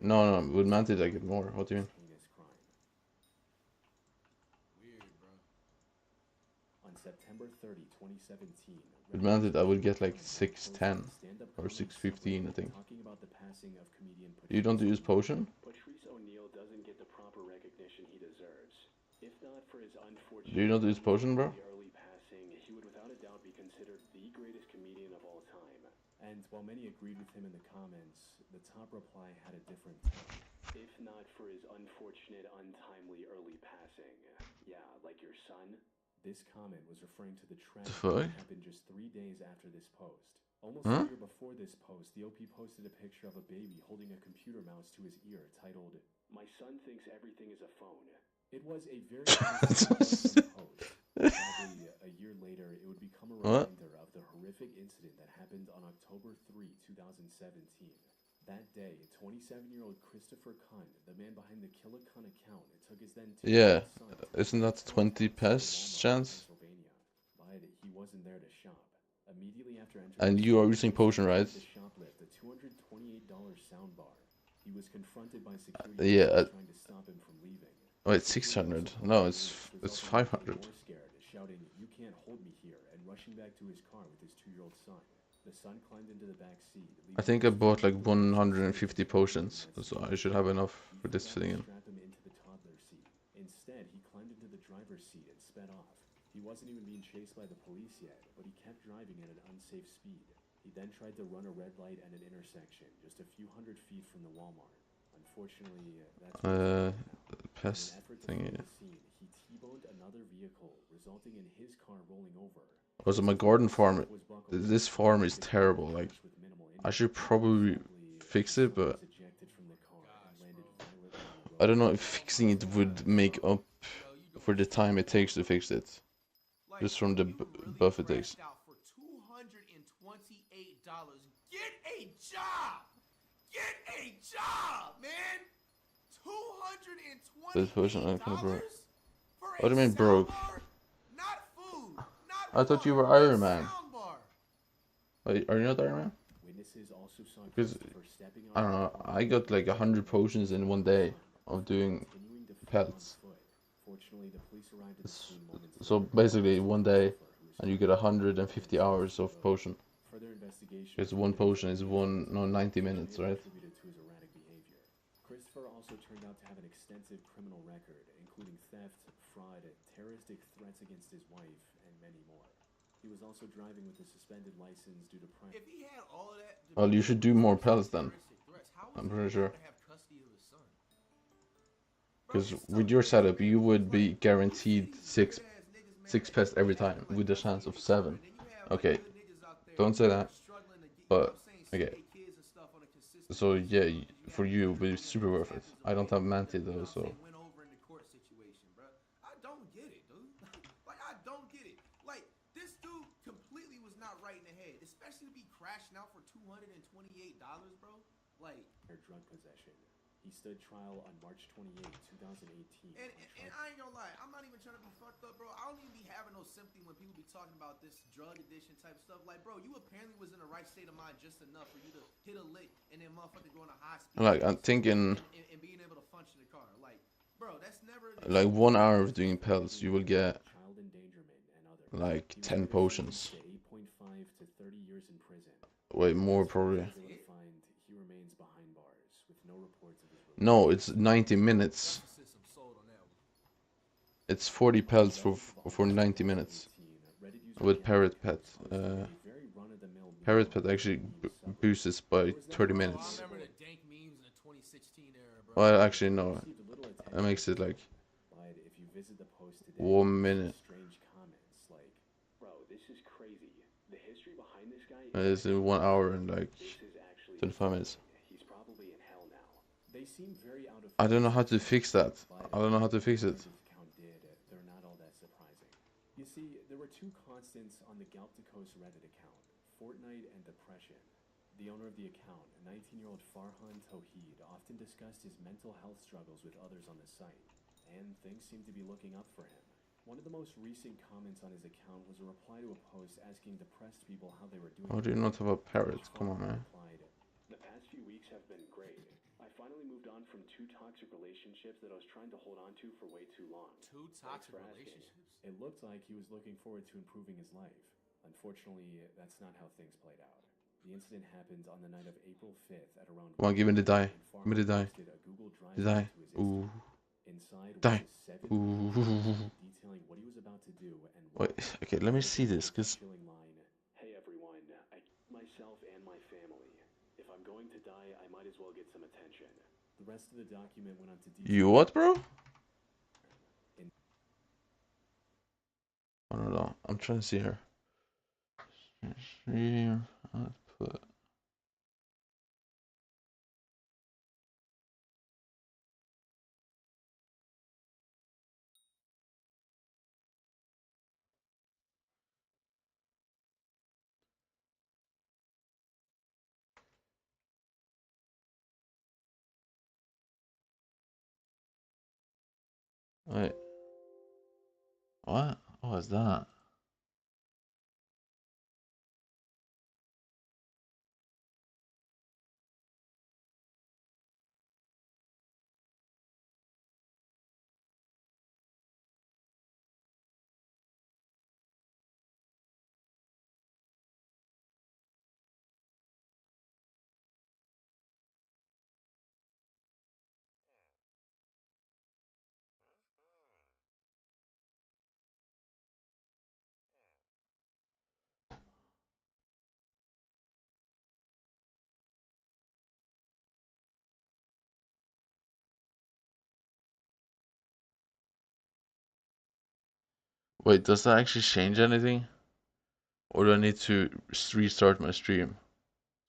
No, with manted I get more. What do you mean? On September 30, 2017, with manted I would get like 610 or 615, I think. You don't use potion? Patrice O'Neal doesn't get the proper recognition he deserves. If not for his unfortunate Do you not use potion, bro? early passing, he would without a doubt be considered the greatest comedian of all time. And while many agreed with him in the comments, the top reply had a different tone. If not for his unfortunate, untimely early passing. Yeah, like your son. This comment was referring to the tragedy that happened just 3 days after this post. Almost a year before this post, the OP posted a picture of a baby holding a computer mouse to his ear titled, "My son thinks everything is a phone." It was a very post. Sadly, a year later, it would become a reminder of the horrific incident that happened on October 3, 2017. That day, 27-year-old Christopher Kunn, the man behind the Kill a Kun account, took his then Yeah, isn't that 20 pests chance? But he wasn't there to shop. Immediately after entering And you are using potion, right? the shoplift a $228 soundbar. He was confronted by security trying to stop him from leaving. Oh, it's 600. No, it's 500. Scared, shouting, "You can't hold me here," and rushing back to his car with his 2-year-old son. The son climbed into the back seat. I think I bought like 150 potions, so I should have enough for this thing. Strapped him into the toddler seat. Instead, he climbed into the driver's seat and sped off. He wasn't even being chased by the police yet, but he kept driving at an unsafe speed. He then tried to run a red light at an intersection just a few hundred feet from the Walmart. Unfortunately, that's pest thingy. he T-boned another vehicle, resulting in his car rolling over. Also, my garden farm, this farm is terrible. Like, I should probably fix it, but I don't know if fixing it would make up for the time it takes to fix it. Just from the buff it takes. For $228. Get a job! Get a job, man! $228. This person I kind of broke. What do you mean broke? Not food. Not I thought you were Ironman. Are you not Ironman? Witnesses also saw Because Christopher stepping I on don't the know. car I got like 100 potions in one day of doing continuing to flee on pelts. foot. Fortunately, the police arrived at the scene moments So later. basically, one day, and you get 150 hours of potion. Further investigation Because one revealed potion that is Christopher's no 90 may minutes, have right? contributed to his erratic behavior. Christopher also turned out to have an extensive criminal record, including theft, fraud, terroristic threats against his wife, and many more. He was also driving with a suspended license due to crime. If he had all of that, Well, you should do more pelts then. threats, how I'm was pretty he sure. able to have custody of his son? Because with your setup, you would be guaranteed six pets every time, with the chance of 7. Okay, don't say that. But okay. So yeah, for you, it would be super worth it. I don't have Manti though, so. Went over in the court situation, bro. I don't get it, dude. Like, I don't get it. Like, this dude completely was not right in the head, especially to be crashing out for $228, bro. Like, drug possession. He stood trial on March 28, 2018. And I ain't gonna lie, I'm not even trying to be fucked up, bro. I don't even be having no sympathy when people be talking about this drug addiction type stuff. Like, bro, you apparently was in the right state of mind just enough for you to hit a lick and then motherfucker going to high speed. Like, I'm thinking. And being able to function the car. Like, bro, that's never. Like 1 hour of doing pelts, you will get like 10 potions. 8.5 to 30 years in prison. Wait, more probably. He remains behind bars with no reports of his release. No, it's 90 minutes. It's 40 pelts for 90 minutes. With Parrot Pet. Parrot Pet actually boosts by 30 minutes. Well, actually, no. It makes it like 1 minute. It's in 1 hour and like 25 minutes. I don't know how to fix that. I don't know how to fix it. They're not all that surprising. You see, there were two constants on the Galpticos Reddit account, Fortnite and depression. The owner of the account, a 19-year-old Farhan Tawheed, often discussed his mental health struggles with others on the site, and things seemed to be looking up for him. One of the most recent comments on his account was a reply to a post asking depressed people how they were doing. How do you not have a parrot? Come on, man. The past few weeks have been great. I finally moved on from 2 toxic relationships that I was trying to hold on to for way too long. 2 toxic relationships? It looked like he was looking forward to improving his life. Unfortunately, that's not how things played out. The incident happened on the night of April 5th at around. Come on, give me the die. Give me the die. The die. Ooh. Die. Ooh. Detailing what he was about to do and wait, okay, let me see this, cause. Hey everyone, myself and my family. If I'm going to die, I might as well get some attention. The rest of the document went on to detail. You what, bro? I don't know. I'm trying to see her. Stream output. Wait. What? What was that? Wait, does that actually change anything? Or do I need to restart my stream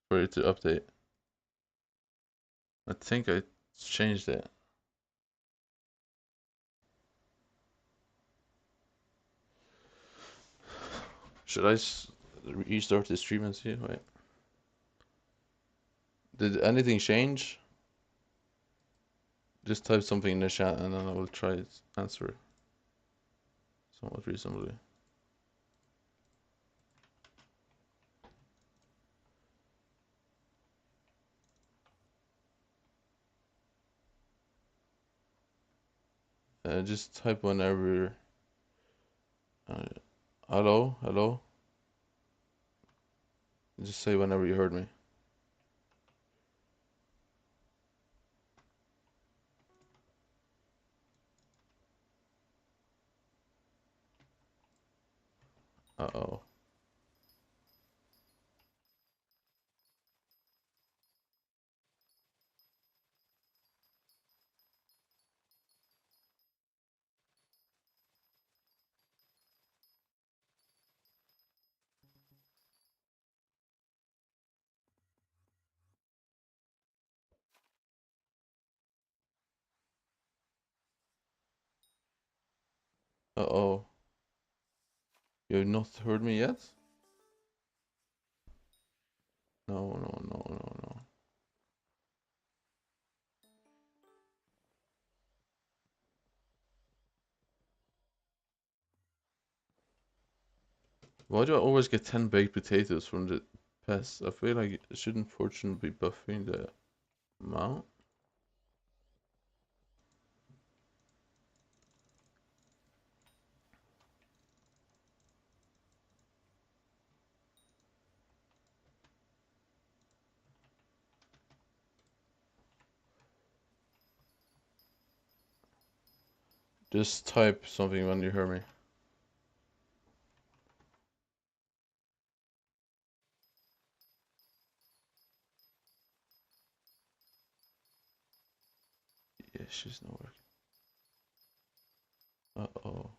for it to update? I think I changed it. Should I restart the stream and see? Wait. Did anything change? Just type something in the chat and then I will try to answer it. Somewhat reasonably. Just type whenever. Hello, hello. Just say whenever you heard me. Uh-oh. Uh-oh. You have not heard me yet? No, no, no, no, no. Why do I always get 10 baked potatoes from the pests? I feel like it shouldn't Fortune be buffing the amount. Just type something when you hear me. Yeah, she's not working. Uh-oh.